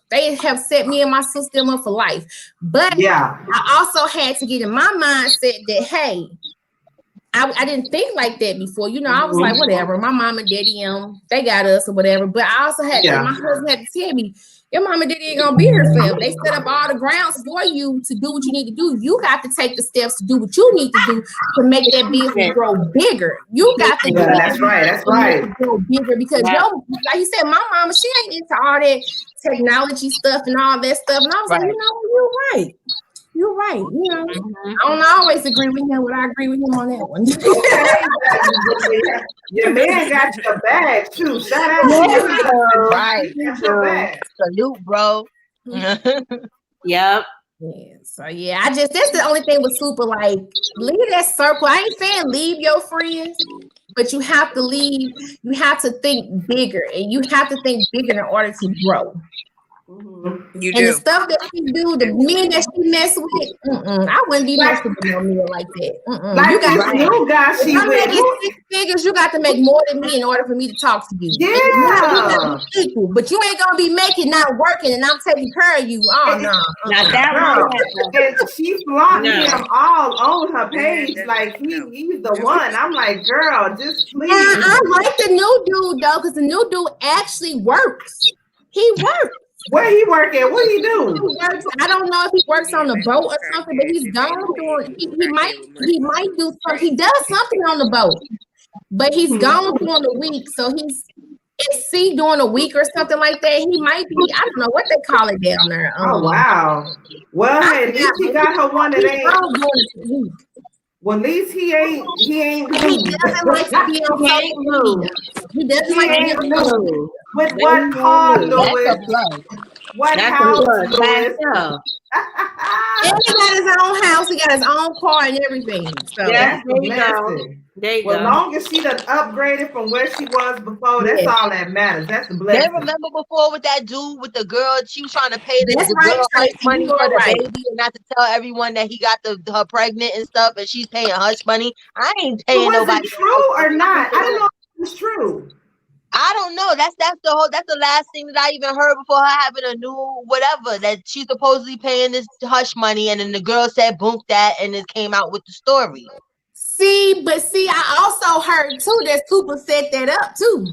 they have set me and my sister up for life. But I also had to get in my mindset that hey. I didn't think like that before. I was like, whatever. My mom and daddy, they got us or whatever. But I also had to, my husband had to tell me, your mom and daddy ain't gonna be here for you. They set up all the grounds for you to do what you need to do. You got to take the steps to do what you need to do to make that business grow bigger. You got to do that's right. Grow bigger because like you said, my mama, she ain't into all that technology stuff and all that stuff. And I was like, you're right. You're right. I don't always agree with him, but I agree with him on that one. Your man got your bag too. Shout out. Right. Salute, bro. Yep. Yeah. So that's the only thing with Super. Like, leave that circle. I ain't saying leave your friends, but you have to leave. You have to think bigger, and you have to think bigger in order to grow. You and the stuff that she do, the men that she mess with, I wouldn't be messing with no man like that. Like you got new guy she with. Six figures, you got to make more than me in order for me to talk to you. Yeah, equal, but you ain't gonna be making, not working, and I'm taking care of you. Oh no, not that one. She flocked him all on her page, like he's the one. I'm like, girl, just please. Yeah, I like the new dude though, because the new dude actually works. He works. Where he work at? What he do? I don't know if he works on the boat or something, but he's gone doing. He might do something. He does something on the boat, but he's gone during the week. So he's at sea during a week or something like that. He might be. I don't know what they call it down there. Oh wow. Well, at least he got her one that ain't. Well, at least he ain't. He doesn't like to be on social media. He doesn't like to be on social media. With what car, Louis? What house, Louis? And he got his own house. He got his own car and everything. So there you go. Well, long as she done upgraded from where she was before, that's all that matters. That's the blessing. They remember before with that dude with the girl, she was trying to pay the girl hush money for the baby and not to tell everyone that he got her pregnant and stuff, and she's paying hush money. I ain't paying nobody. Was it true or not? I don't know if it was true. I don't know. That's the last thing that I even heard before her having a new whatever, that she's supposedly paying this hush money, and then the girl said boom that, and it came out with the story. See, I also heard too that Super set that up too.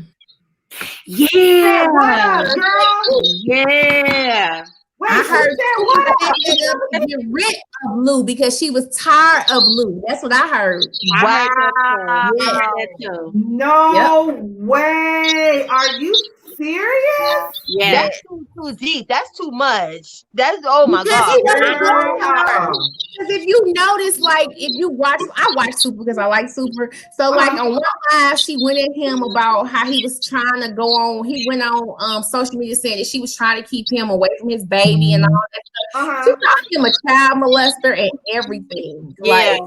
Yeah. What up, girl? Yeah. Wait, I she heard said what up? that up to get rid of Lou because she was tired of Lou. That's what I heard. I heard Yeah. that too. No way. Are you serious? Yeah. That's too deep. That's too much. That's my Because God. he wasn't going Girl. because if you notice, like if you watch, I watch Super because I like Super. So like on one live, she went at him about how he was trying to go on. He went on social media saying that she was trying to keep him away from his baby and all that stuff. She called him a child molester and everything. Yeah. Like,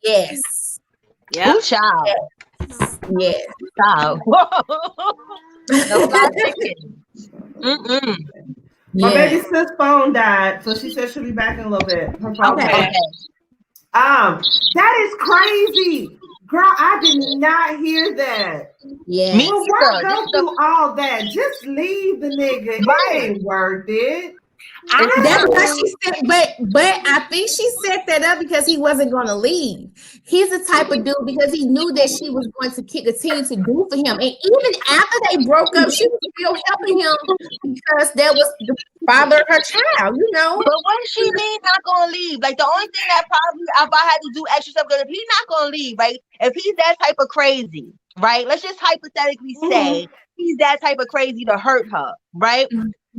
yes. Yeah. Who child? Yes. Child. No, not thinking. My Yes. baby sis phone died, so she said she'll be back in a little bit. Her phone Okay. died. That is crazy. Girl, I did not hear that. Yeah. Me Well, why either. go through all that? Just leave the nigga. It ain't worth it. That's why she said, but I think she set that up because he wasn't going to leave. He's the type of dude because he knew that she was going to continue to do for him, and even after they broke up, she was still helping him because that was the father of her child, you know. But what does she mean not gonna leave? Like the only thing that probably if I had to do extra stuff, because if he's not gonna leave, right? If he's that type of crazy, right? Let's just hypothetically say he's that type of crazy to hurt her, right?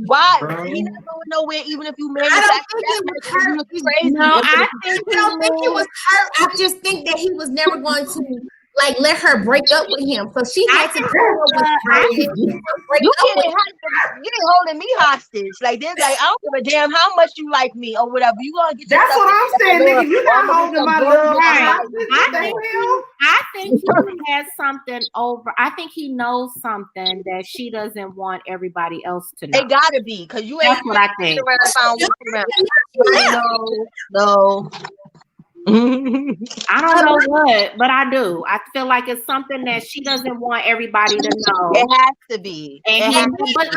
Why? He's not going nowhere, even if you marry. I don't think it was hurt. Crazy. No, I don't think it was hurt. I just think that he was never going to like let her break up with him. So she had to You ain't holding me hostage. Like this, like I don't give a damn how much you like me or whatever. You gonna get That's what I'm saying, nigga. You not holding my love. I think he has something over. I think he knows something that she doesn't want everybody else to know. It gotta be because you ain't. That's what I think. No. I don't know what, but I do. I feel like it's something that she doesn't want everybody to know. It has to be. But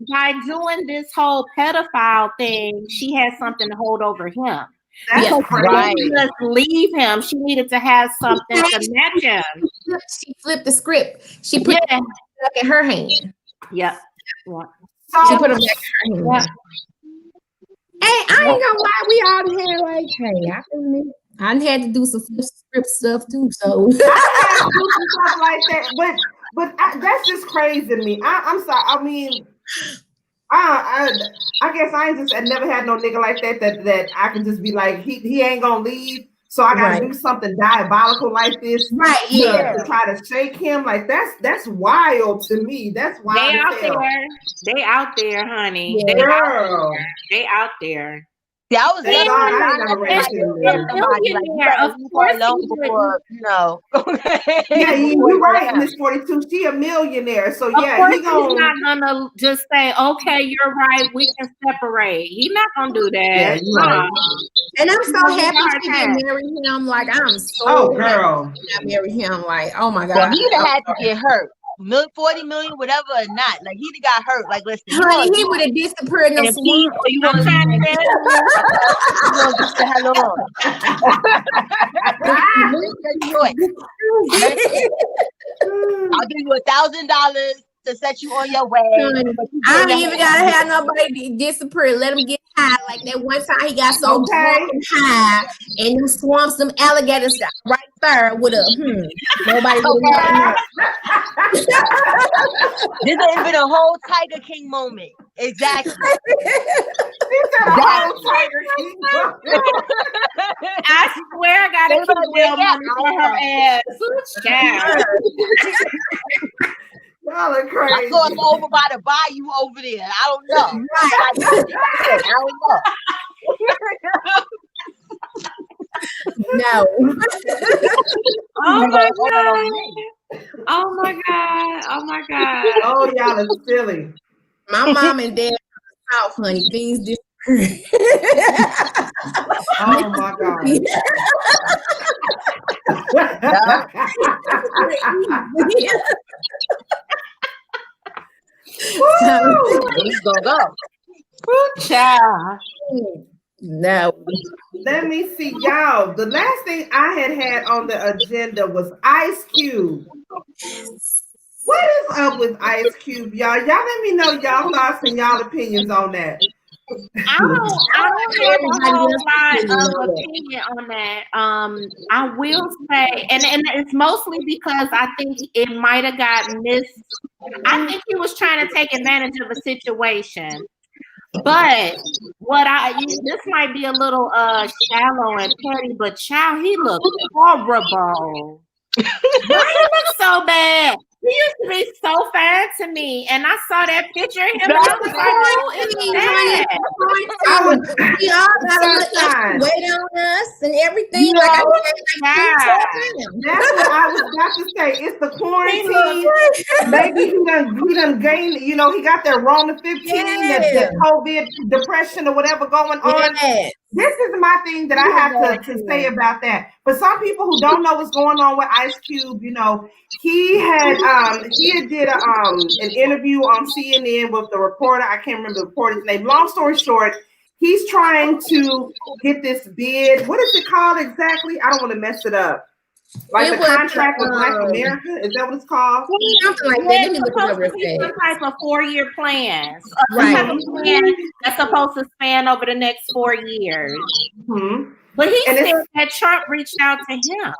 by doing this whole pedophile thing, she has something to hold over him. That's right. She just leave him. She needed to have something to match him. She flipped the script. She put it in her hand. Yep. She put him back in her hand. Hey, I ain't gonna lie, we all had like, hey, I had to do some script stuff too, so I do some stuff like that, but that's just crazy to me. I'm sorry. I mean, I guess I never had no nigga like that I can just be like, he ain't gonna leave, so I gotta do something diabolical like this, to try to shake him. Like that's wild to me. That's wild. They out there, honey. Yeah. They out there. Yeah, I was you're right, Miss 42. She a millionaire, so he's not gonna just say, "Okay, you're right, we can separate." He's not gonna do that. Yeah, and I'm so happy she didn't marry him. Like I'm so girl, I marry him. Like oh my god, well, he'd have had to get hurt. 40 million, whatever or not, like he'd have got hurt. Like listen, honey, he would have disappeared in the swamp. You want to say hello? I'll give you $1,000 to set you on your way. I don't even gotta have nobody disappear. Let him get high. Like that one time he got so drunk and high, and them swamps, them alligators right there with a nobody. This has been a whole Tiger King moment. Exactly. I swear I gotta keep real money for her ass. Yeah. Y'all are crazy. I saw him over by the bayou over there. I don't know. I don't know. No. Oh my god. Oh my god. Oh my god. Oh, y'all are silly. My mom and dad out, honey. Things disappear. Oh my god. He's gonna go. Child. No. Let me see, y'all. The last thing I had on the agenda was Ice Cube. What is up with Ice Cube, y'all? Y'all let me know y'all thoughts and y'all opinions on that. I don't have a whole lot of opinion on that. I will say, and it's mostly because I think it might have got missed. I think he was trying to take advantage of a situation. But this might be a little shallow and petty, but child, he looked horrible. Why he look so bad? He used to be so fine to me, and I saw that picture of him. And I was like, "Who is that?" We all got to wait on us and everything. No, like that's what I was about to say. It's the quarantine. Maybe he done gained. You know, he got that Rona 15, that COVID depression or whatever going on. Yes. This is my thing that I have to say about that. For some people who don't know what's going on with Ice Cube, you know, he had did an interview on CNN with the reporter. I can't remember the reporter's name. Long story short, he's trying to get this bid. What is it called exactly? I don't want to mess it up. Like the contract with Black America? Is that what it's called? Something like that. Let me look it up real Some type of 4-year plan. Right. Some type of plan that's supposed to span over the next 4 years. Mm-hmm. But he said that Trump reached out to him.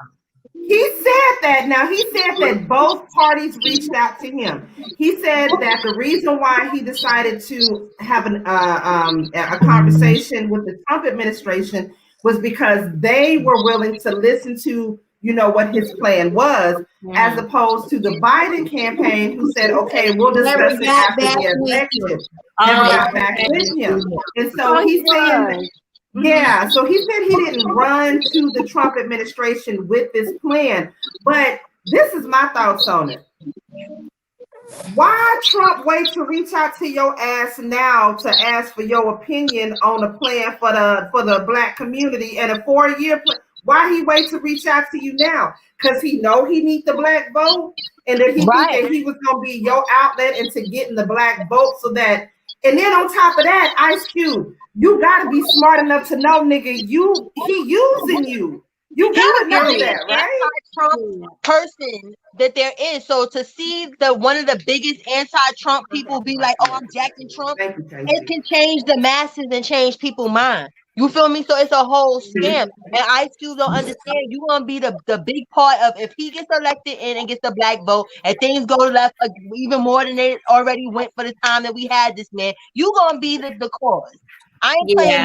He said that. Now, he said that both parties reached out to him. He said that the reason why he decided to have a conversation with the Trump administration was because they were willing to listen to, you know, what his plan was, as opposed to the Biden campaign, who said, okay, we'll discuss it after the election. Never got back with him. And so he's saying, yeah, so he said he didn't run to the Trump administration with this plan. But this is my thoughts on it. Why Trump wait to reach out to your ass now to ask for your opinion on a plan for the Black community and a 4-year plan? Why he wait to reach out to you now? Because he know he need the Black vote, and that he think that he was gonna be your outlet into getting the Black vote, so that. And then on top of that, Ice Cube, you gotta be smart enough to know, nigga, he using you. You gotta know that, right? Anti-Trump person that there is. So to see one of the biggest anti-Trump people be like, "Oh, I'm jacking Trump," it can change the masses and change people's minds. You feel me? So it's a whole scam. And Ice Cube don't understand. You gonna be the big part of, if he gets elected in and gets the Black vote and things go left even more than they already went for the time that we had this man, you gonna be the cause. I ain't playing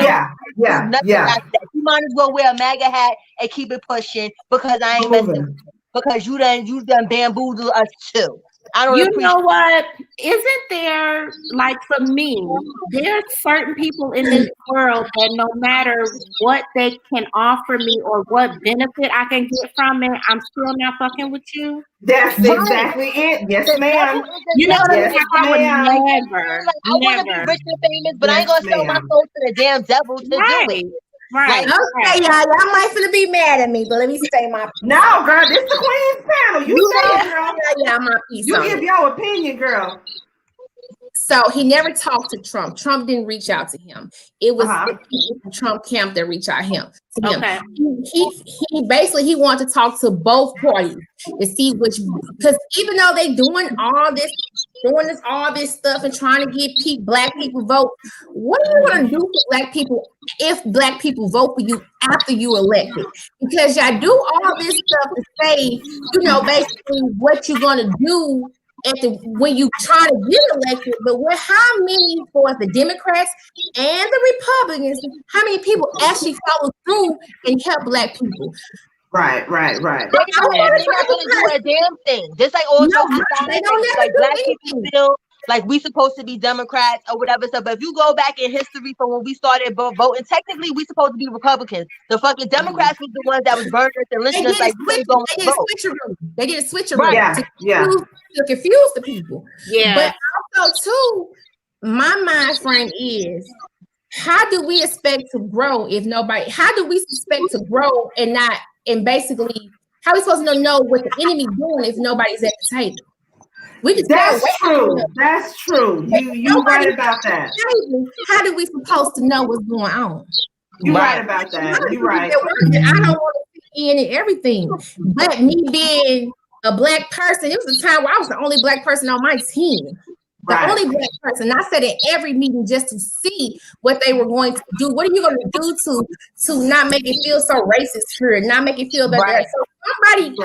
nothing like that. You might as well wear a MAGA hat and keep it pushing, because I ain't messing, because you done bamboozled us too. I don't appreciate. Know what? Isn't there, like, for me, there's certain people in this world that no matter what they can offer me or what benefit I can get from it, I'm still not fucking with you. That's exactly it. Yes, ma'am. You know what yes, I would never. Like, I want to be rich and famous, but I ain't gonna sell my soul to the damn devil to do it. Right. Okay, y'all might finna be mad at me, but let me say my piece. No, girl, this the Queen's panel. You say it, girl. Yeah, my piece. You give your opinion, girl. So he never talked to Trump. Trump didn't reach out to him. It was the Trump camp that reached out to him. Okay. He basically wanted to talk to both parties to see which, because even though they doing all this stuff and trying to get Black people vote, what do you want to do for Black people if Black people vote for you after you elected? Because y'all do all this stuff to say, you know, basically what you're gonna do when you try to get elected, but how many for the Democrats and the Republicans, how many people actually follow through and help Black people? Right. They're not gonna do a damn thing. Just like all they don't like Black people feel like we supposed to be Democrats or whatever stuff. But if you go back in history from when we started voting, technically we supposed to be Republicans. The fucking Democrats was the ones that was burners and listeners. Like they did a switcheroo. To confuse the people. Yeah. But also too, my mind frame is, how do we expect to grow if nobody? How do we expect to grow and basically how are we supposed to know what the enemy doing if nobody's at the table? That's true. That's true. You right about that. How do we supposed to know what's going on? You're right about that. You're right. I don't want to fit in and everything. But me being a black person, it was a time where I was the only black person on my team. The only black person. I said in every meeting just to see what they were going to do. What are you going to do to not make it feel so racist here, not make it feel that somebody,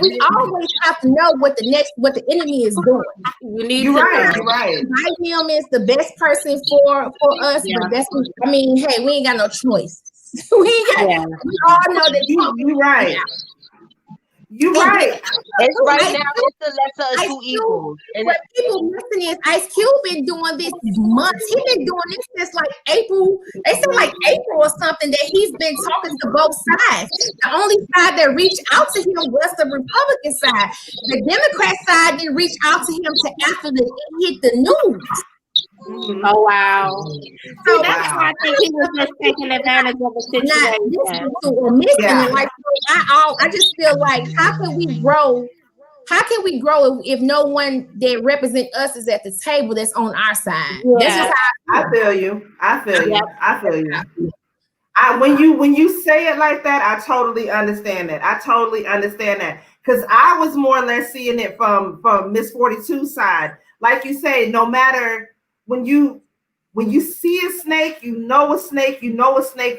we always have to know what the enemy is doing. You need you're right. Him is the best person for us, but that's, I mean, hey, we ain't got no choice. We all know that you're right. You're right. It's right now. It's the lesser of two evils. What people missing is Ice Cube been doing this months. He's been doing this since like April. They said like April or something that he's been talking to both sides. The only side that reached out to him was the Republican side. The Democrat side didn't reach out to him till after it hit the news. Oh wow! So that's why I think he was just taking advantage of the situation. Like, I just feel like how can we grow? How can we grow if no one that represent us is at the table that's on our side? Yeah. I feel you. When you say it like that, I totally understand that. Because I was more or less seeing it from Miss 42's side. Like you say, no matter. When you see a snake, you know a snake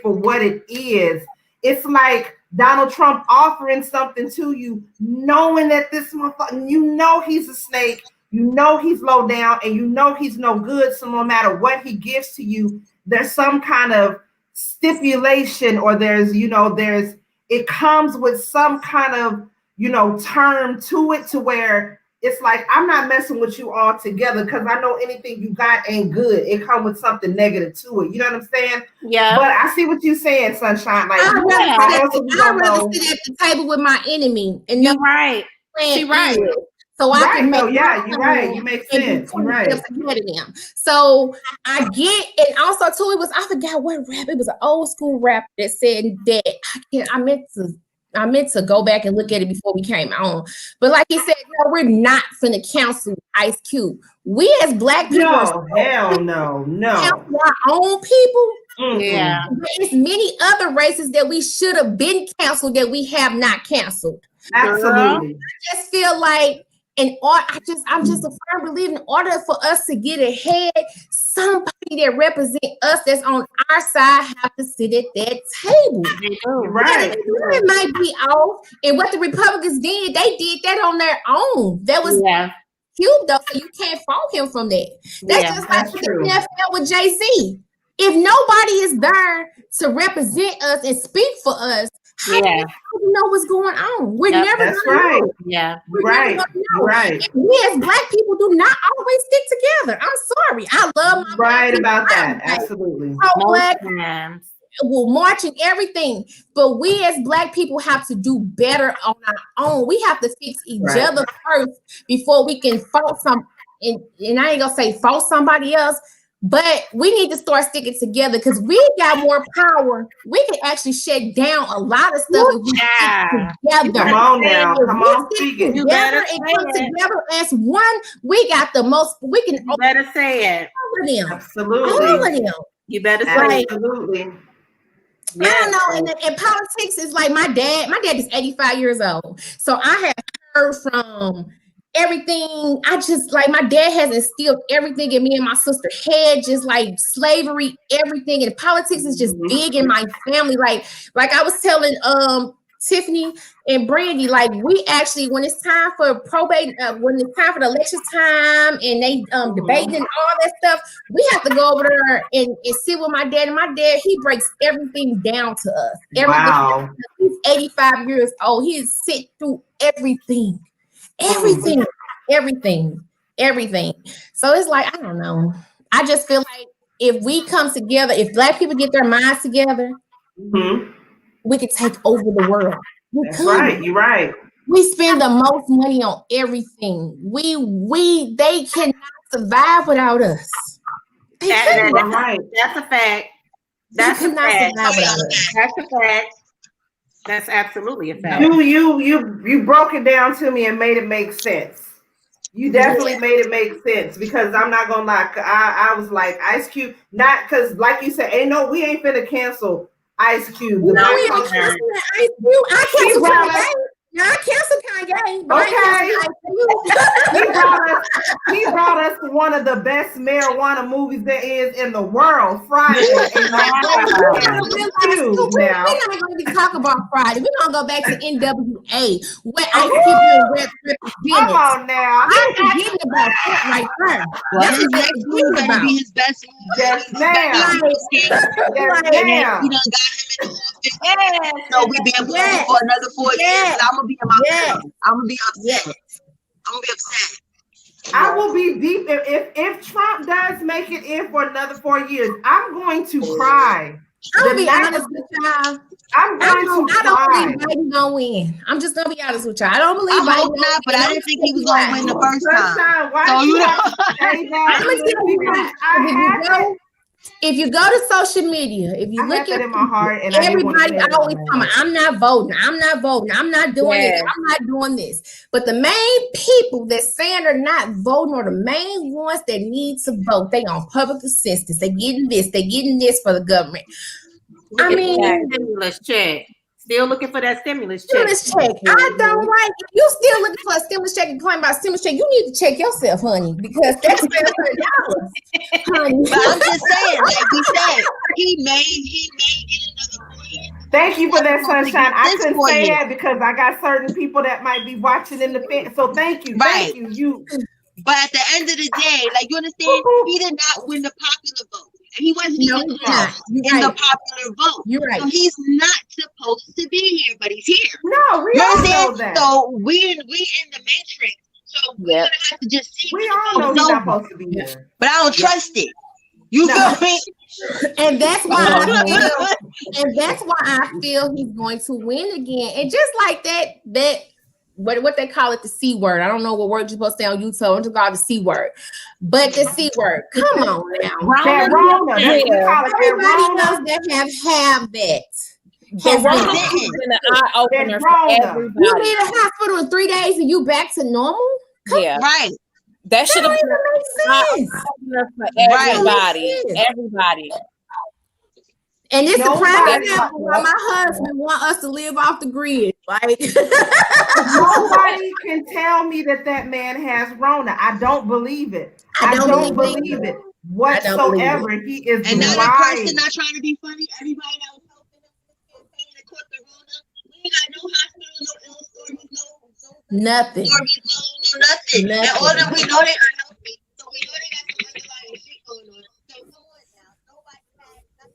for what it is. It's like Donald Trump offering something to you, knowing that this motherfucker, you know he's a snake, you know he's low down, and you know he's no good. So no matter what he gives to you, there's some kind of stipulation, or it comes with some kind of, term to it, to where it's like, I'm not messing with you all together because I know anything you got ain't good. It comes with something negative to it. You know what I'm saying? Yeah. But I see what you're saying, Sunshine. Like, I'd rather sit at the table with my enemy. And you're right. She's right. So I can make you're right. You make sense. You're right. So I get, and also too, I forgot what rap. It was an old school rap that said that I meant to go back and look at it before we came on. But like he said, no, we're not finna cancel Ice Cube. We as black people no. Cancel our own people. Mm-hmm. Yeah. There's many other races that we should have been canceled that we have not canceled. Absolutely. I just feel like I'm just a firm believer, in order for us to get ahead, somebody that represent us that's on our side have to sit at that table. Right. It might be off. And what the Republicans did, they did that on their own. That was Cube though, so you can't fault him from that. That's just like the NFL with Jay-Z. If nobody is there to represent us and speak for us, how do you know what's going on? We're never gonna know. Yeah, right. And we as black people do not always stick together. I'm sorry. I love my right about that. Absolutely. So black will march and everything, but we as black people have to do better on our own. We have to fix each other first before we can fault and I ain't gonna say fault somebody else. But we need to start sticking together because we got more power. We can actually shut down a lot of stuff if we stick together. Come on now. Come on, speak it. You better come together as one. We got the most. We can. You better say it. All of them. Absolutely. All of them. You better say it. Absolutely. I don't know. And politics is like my dad. My dad is 85 years old. So I have heard from everything. I just like my dad has instilled everything in me and my sister head, just like slavery, everything. And politics is just big in my family. Like I was telling Tiffany and Brandy, like we actually, when it's time for probate, when it's time for the election time and they debating and all that stuff, we have to go over there and sit with my dad. And my dad, he breaks everything down to us. Wow. He's 85 years old. He has sit through everything. Everything. So it's like, I don't know. I just feel like if we come together, if black people get their minds together, we could take over the world. That's right. You're right. We spend the most money on everything. They cannot survive without us. That's right. That's a fact. That's a fact. That's a fact. That's absolutely a fact. You broke it down to me and made it make sense. You definitely made it make sense because I'm not gonna lie. I was like Ice Cube, not because like you said, we ain't finna cancel Ice Cube. No, we ain't canceling Ice Cube. I cancel Kanye. No, I cancel Kanye. But he brought us to one of the best marijuana movies there is in the world, Friday. We're not going to be talking about Friday. We're going to go back to NWA. What Ice Cube represented. Come on now. I'm forgetting about that right there. Well, his next movie better be his best movie. Yes, ma'am. He done got him in the office. So we been playing for another 4 years. I'm gonna be in my I'm gonna be upset. I'm gonna be upset. I will be deep if Trump does make it in for another 4 years. I'm going to cry. I'm gonna be honest with y'all. I don't believe Biden gonna win. I'm just gonna be honest with y'all. I don't believe Biden. Hope not, but I didn't think he was gonna win the first time. So you know, if you go to social media, if you look at in my heart, and everybody always coming, I'm not voting, I'm not doing this, I'm not doing this. But the main people that saying they're not voting are the main ones that need to vote. They on public assistance, they getting this for the government. I mean, stimulus check. Still looking for that stimulus check. I don't like it. You still looking for a stimulus check and claim about stimulus check. You need to check yourself, honey, because that's $700. Honey. But I'm just saying, like we said, he may get another 4 years. Thank you for that, Sunshine. I couldn't say that because I got certain people that might be watching in the fence. So thank you. Right. Thank you. But at the end of the day, like you understand, he did not win the popular vote. And he wasn't even close in the popular vote. You're right. So he's not supposed to be here, but he's here. No, we all know that. So we in the matrix. So we're gonna have to just see. We all know he's not supposed to be here. But I don't trust it. You feel me? And that's why I feel he's going to win again. And just like that what they call it, the C word. I don't know what word you're supposed to say on YouTube. I'm just call it the C word. But the C word. Come on now. Everybody knows that have that. Been an eye opener for everybody. You leave the hospital in 3 days and you back to normal? Right. That should have been an eye opener for everybody. Everybody. And it's a prime example why my husband want us to live off the grid. Like nobody can tell me that man has Rona. I don't believe it. I don't believe it whatsoever. He is and another person not trying to be funny. Everybody that was helping us in the Rona, we ain't got no hospital, no ill stories, nothing. No nothing. And all that we know they are healthy. So we know they got some underlying shit going on. So come on now. Nobody has nothing.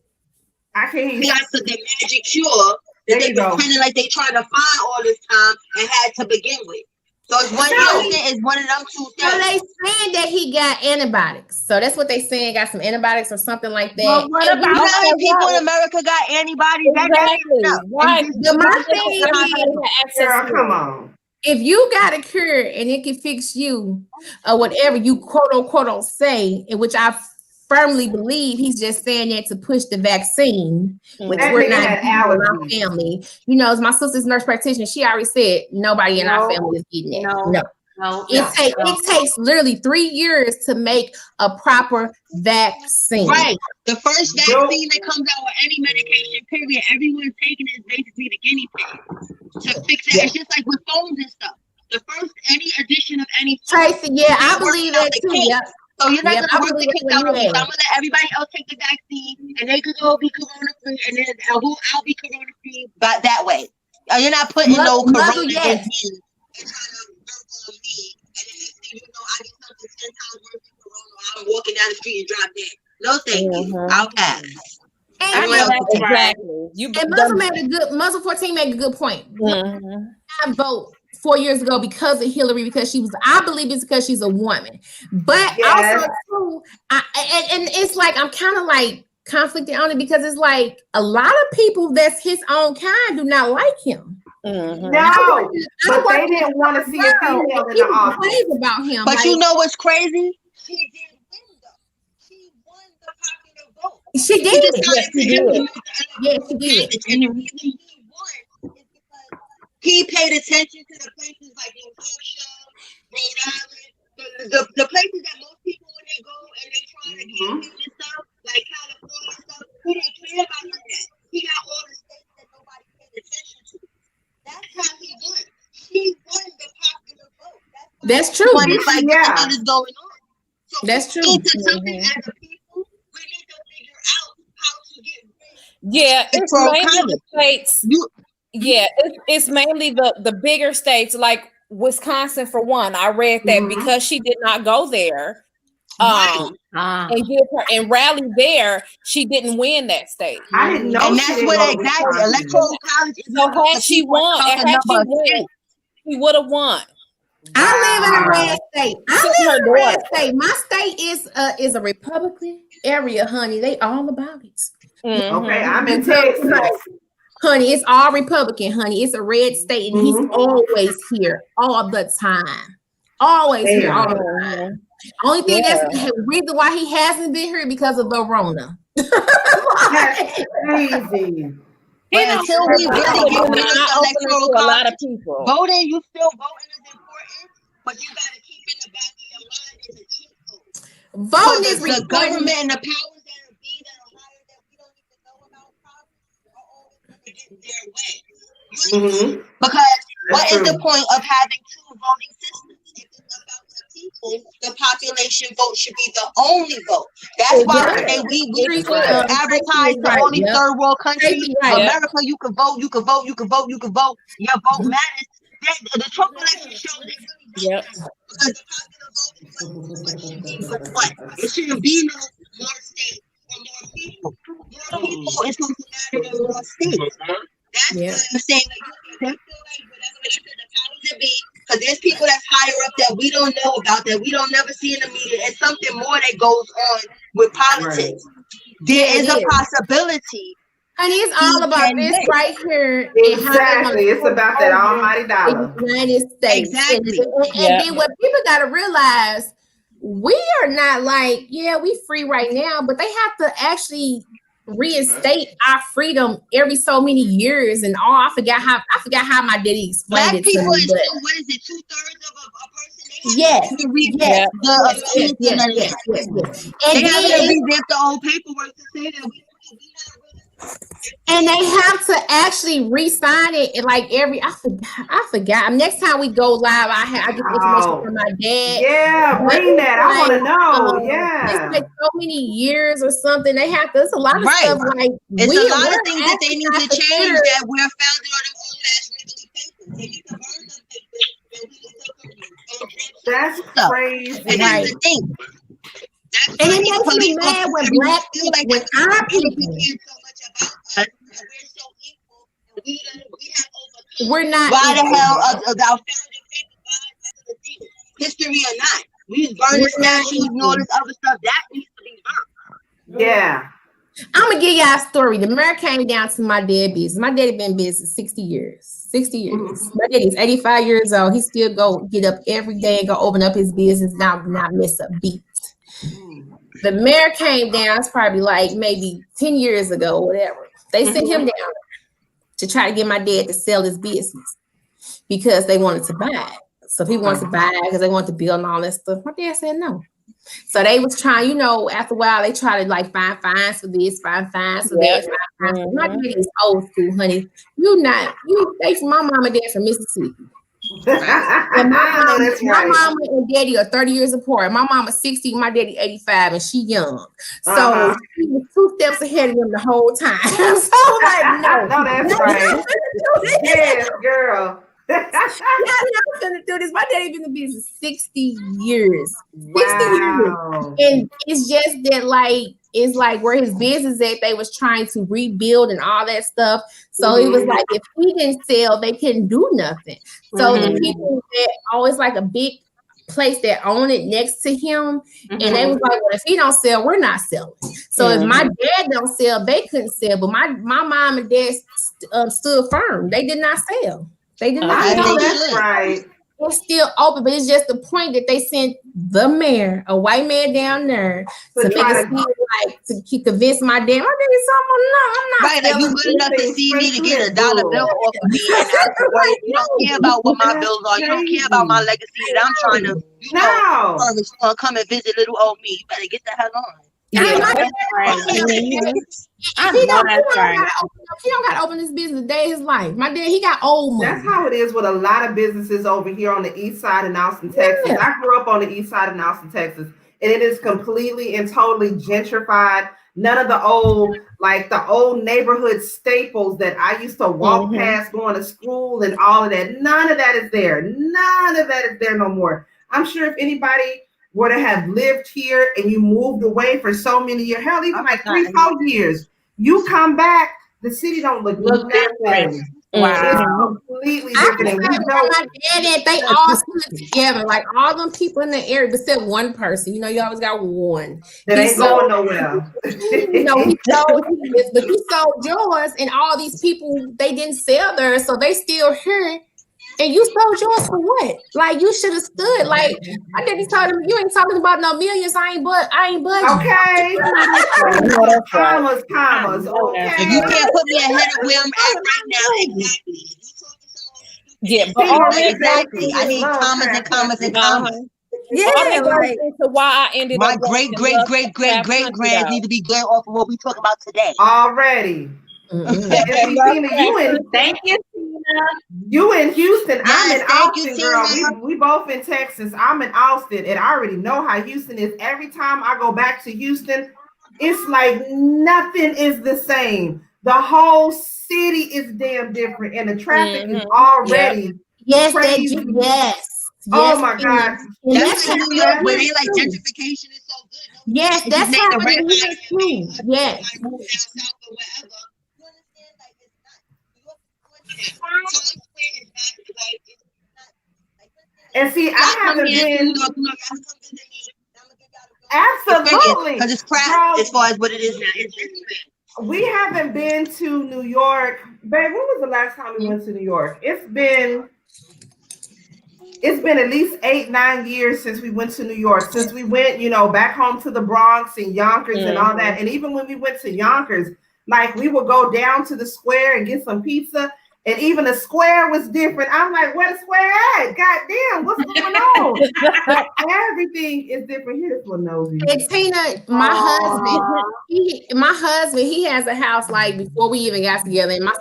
I can't hear you. Got the magic cure that they pretending like they trying to find all this time and had to begin with. So it's one it's one of them two things. So they saying that he got antibiotics. So that's what they saying, got some antibiotics or something like that. Well, what about how many people in America got antibodies? Exactly. Right. My thing is, girl, come on. If you got a cure and it can fix you or whatever you quote unquote don't say, in which I firmly believe he's just saying that to push the vaccine, which we're not in our family. You know, as my sister's nurse practitioner, she already said nobody in our family is getting it. It takes literally 3 years to make a proper vaccine. Right. The first vaccine that comes out with any medication, period, everyone's taking it is basically the guinea pig to fix it. It's just like with phones and stuff. The first any addition of any TRACIE, I believe that too. Yep. So you're not gonna work the kinks out on me. So I'm gonna let everybody else take the vaccine and they could go be corona free and then I'll be corona free but that way. You're not putting no corona in me and trying to work on me. And the next thing you know, I get something 10 times worse than corona. I'm walking down the street and drop dead. No thank you. I'll pass. Exactly. Muzzle 14 made a good point. I vote 4 years ago because of Hillary, because I believe it's because she's a woman. But also too, and it's like I'm kind of like conflicted on it because it's like a lot of people that's his own kind do not like him. No, but they didn't want to see a female in the office. About him. But you know what's crazy? She did win though. She won the popular vote. She did. Yes, she did. And the reason he won is because he paid attention to the places like New Hampshire, Rhode Island, the places that most people when they go and they try to campaign and stuff, like California and stuff, he didn't care about none of that. He got all the states that nobody paid attention to. That's how he won. He won the popular vote. That's true. What is like what is going on? So that's true. We need to something as a people. We need to figure out how to get rid. Yeah, it's mainly the states. It's mainly the bigger states like Wisconsin for one. I read that because she did not go there and give her and rally there, she didn't win that state. I didn't know. And that's what exactly electoral college is. So had she won, she would have won. I live in a red state. My state is a Republican area, honey. They all about it. Okay, I'm in Texas. Honey, it's all Republican, honey. It's a red state, and he's always here all the time. Always here all the time. Only thing that's the reason why he hasn't been here because of the Rona. That's crazy. But until we really get rid of the electoral college, a lot of people voting, you still voting is important, but you got to keep in the back of your mind is a cheat code. Voting is the government and the powers that are be that are higher that we don't even know about probably are always going to get their way. Because what is the point of having two voting systems? If it's about the people, the population vote should be the only vote. That's why we advertise the only third world country. America, you can vote, you can vote, you can vote, you can vote. Your vote matters. The Trump election showed they really because the popular vote it shouldn't be no more states or more people. More people is going to matter than more states. That's what I'm saying. Like, feel like whatever they said, the powers that be, because there's people that's higher up that we don't know about, that we don't never see in the media, and something more that goes on with politics. There is a possibility. And it's all about this right here. Exactly. It's about that almighty dollar. United States. Exactly. And then what people got to realize, we are not like, we free right now, but they have to actually reinstate our freedom every so many years and all. I forgot how my daddy explained it to me. Black people is what is it, 2/3 of a person? Yes. And they have to revamp the old paperwork to say that we and they have to actually re-sign it like I forgot. Next time we go live, I get information from my dad. Yeah, bring that. I want to know. It's like so many years or something. They have to. It's a lot of stuff. Like it's a lot of things that they need to change that we're founded on them old ass legally papers. They need to burn them papers. That's crazy. And that's the thing. And it makes me mad when black people, when our people care so much about us, and we're so equal, and we have overcome. We're not. Why the hell our founding papers, history or not? We burn the statues and all this other stuff. That needs to be burnt. Yeah. I'm gonna give y'all a story. The mayor came down to my dad's business. My daddy been in business 60 years. 60 years. My daddy's 85 years old. He still go get up every day and go open up his business. Not miss a beat. The mayor came down, it's probably like maybe 10 years ago, whatever. They sent him down to try to get my dad to sell his business because they wanted to buy it. So he wanted to buy it because they wanted to build and all that stuff. My dad said no. So they was trying, after a while, they try to like find fines for this, find fines for that. My dad is old school, honey. They from my mom and dad from Mississippi. And my mama and daddy are 30 years apart. My mama's 60, my daddy 85, and she young. So she was 2 steps ahead of them the whole time. So like, no, that's right. Yes, girl. I'm gonna do this. My daddy been in the business 60 years. 60 years. And it's just that it's like where his business at, they was trying to rebuild and all that stuff. So it was like if he didn't sell, they couldn't do nothing. So the people that always like a big place that own it next to him, and they was like, well, if he don't sell, we're not selling. So if my dad don't sell, they couldn't sell. But my mom and dad stood firm. They did not sell. They did not. That's right. it's still open, but it's just the point that they sent the mayor, a white man down there, to make it seem like to convince my dad. My daddy said, I'm not. Right, like you good enough to see me to get $1 bill off of me, and afterwards you don't care about what my bills are. You don't care about my legacy that I'm trying to, service for. Come and visit little old me. You better get the hell on. Yeah, he don't got to open this business a day of his life. My dad, he got old money. That's how it is with a lot of businesses over here on the east side in Austin, Texas. Yeah. I grew up on the east side in Austin, Texas, and it is completely and totally gentrified. None of the old neighborhood staples that I used to walk past going to school and all of that. None of that is there. None of that is there no more. I'm sure if anybody were to have lived here and you moved away for so many years, hell, even like 3-4 years, you come back, the city don't look different. Wow. It's completely different. My dad, they all stood together, like all them people in the area, except one person. You know, you always got one. That ain't going nowhere. But he sold yours, and all these people, they didn't sell theirs, so they still here. And you sold yours for what? Like you should have stood. Like I didn't tell him, you ain't talking about no millions. I ain't budging. Okay. Commas. Okay. If you can't put me ahead of where I'm at right now, exactly. Yeah, but exactly. I need commas and commas. Yeah, like why I ended my great grands need to be good off of what we talk about today. Already. Thank you. You in Houston, I'm in Austin, girl. We both in Texas. I'm in Austin, and I already know how Houston is. Every time I go back to Houston, it's like nothing is the same. The whole city is damn different, and the traffic is already crazy. Oh my God. That's in New York where they like gentrification is so good. Yes, that's happening here too. Yes. And see, I haven't been absolutely because it's crap as far as what it is now. We haven't been to New York, babe. When was the last time we went to New York? It's been at least 8-9 years since we went to New York. Since we went, back home to the Bronx and Yonkers and all that. And even when we went to Yonkers, like we would go down to the square and get some pizza. And even the square was different. I'm like, where the square at? God damn, what's going on? Everything is different here for nosy. And Tina, my husband, he has a house like before we even got together. And my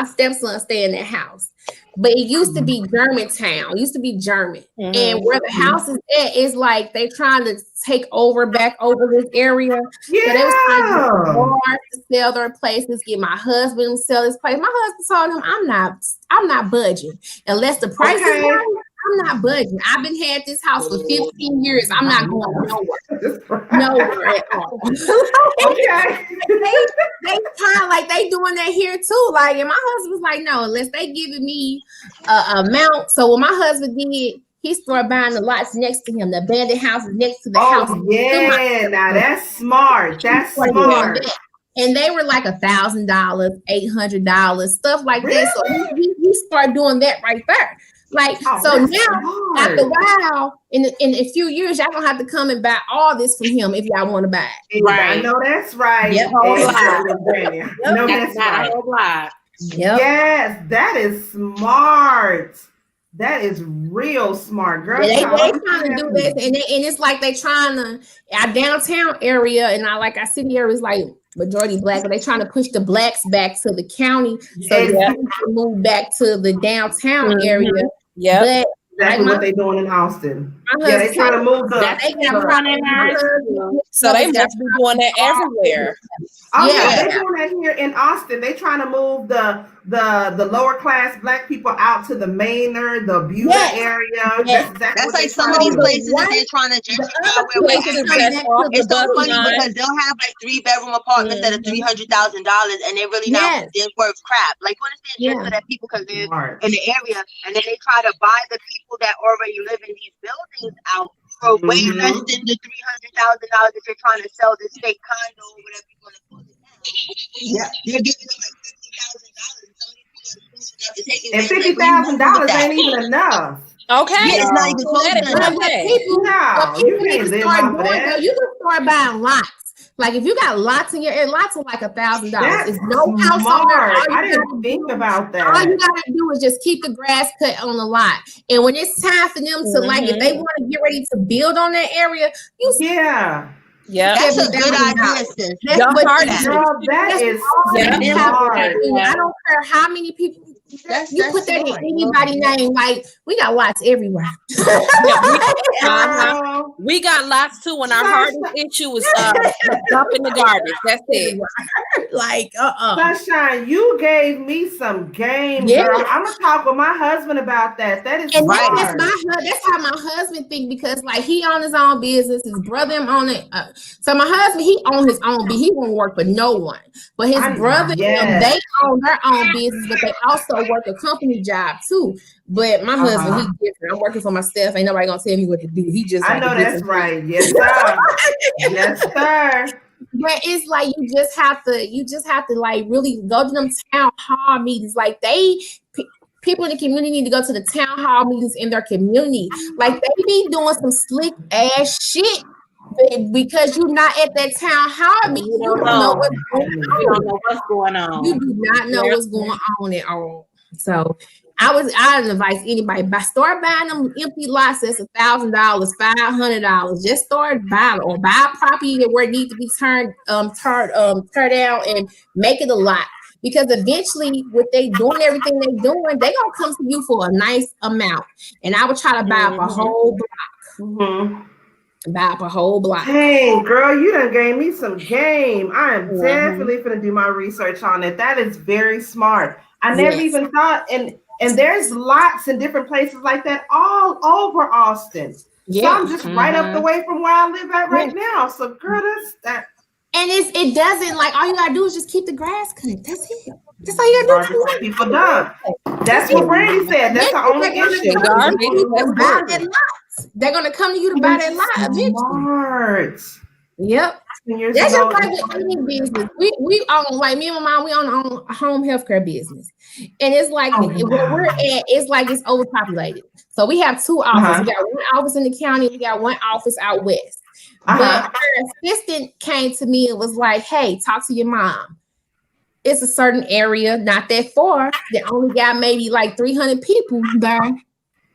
stepson stay in that house. But it used to be Germantown. It used to be German. And where the house is at is like they trying to take back over this area. Yeah. So they was trying to get bars to sell their places, get my husband to sell his place. My husband told him, I'm not budging. Unless the price is right, I'm not budging. I've been had this house for 15 years. I'm not going nowhere at all. Okay. They kind of like they doing that here too. Like, and my husband was like, no, unless they giving me a amount. So what my husband did, he started buying the lots next to him, the abandoned houses next to the house. Yeah, now that's smart. That's smart. And they were like $1,000, $800, stuff like that. So he started doing that right there. Like, so now, after a while, in a few years, y'all gonna have to come and buy all this from him if y'all want to buy it. Right. I know that's right. Yep. No, that's right. Yep. Yes, that is smart. That is real smart, girl. Yeah, they trying to do this, and it's like they trying to our downtown area and our city area is like majority black, but they trying to push the blacks back to the county so they can move back to the downtown area. Yeah, but exactly what they doing in Austin. Yeah, they trying to move up. So they must be doing that everywhere. Oh yeah, they're doing that here in Austin. They trying to move the lower class black people out to the Manor, the Beulah area. Yes. That's like some of these places that they're trying to gentrify. It's so funny because they'll have like 3-bedroom apartments that are $300,000 and they're really not worth crap. Like you understand, just so that people can live in the area, and then they try to buy the people that already live in these buildings out for way less than the $300,000 that you're trying to sell this fake condo or whatever you want to call it now. Yeah, they're giving them like $50,000. And $50,000 ain't even enough. Okay. It's not even close to But people, you need can't to live start off of doing that. though, you can start buying lots. Like if you got lots in your area, lots are like $1,000. It's no house on there. I didn't think about that. All you gotta do is just keep the grass cut on the lot. And when it's time for them to like, if they want to get ready to build on that area, yeah, that's a good idea, sis. That is hard. I don't care how many people you put that in anybody's name. Like we got lots everywhere. We got lots too. When our hardest issue was dumping the garbage. That's it. Like Sunshine, you gave me some game, girl. I'm gonna talk with my husband about that. That is right. That's how my husband think, because like he own his own business, his brother own it. So my husband, he own his own business. He won't work for no one. But his brother, they own their own business, but they also work a company job too. But my husband, he's different. I'm working for myself. Ain't nobody gonna tell me what to do. He just I know that's right. Yes, sir. Yes, sir. But it's like you just have to like really go to them town hall meetings. Like people in the community need to go to the town hall meetings in their community. Like they be doing some slick ass shit. Because you're not at that town hall meeting, you don't know what's going on. You do not know what's going on at all. So I advise anybody start buying them empty lots that's $1,000, $500. Just start buying or buy a property where it needs to be turned down and make it a lot. Because eventually, with they doing everything they doing, they gonna come to you for a nice amount. And I would try to buy up a whole block. Buy up a whole block. Hey, girl, you done gave me some game. I am definitely gonna do my research on it. That is very smart. I never even thought, and there's lots in different places like that all over Austin. So I'm just right up the way from where I live at right now. So, girl, that's that. And it doesn't, like, all you gotta do is just keep the grass cut. That's it. That's all you gotta do. People done. That's what Brandy said. That's the only issue. They're gonna come to you to buy that lot eventually. Yep. That's just like with any business. We own, like me and my mom, we own a home healthcare business. And it's like where we're at, it's like it's overpopulated. So we have two offices. We got one office in the county, we got one office out west. But our assistant came to me and was like, hey, talk to your mom. It's a certain area, not that far, that only got maybe like 300 people there.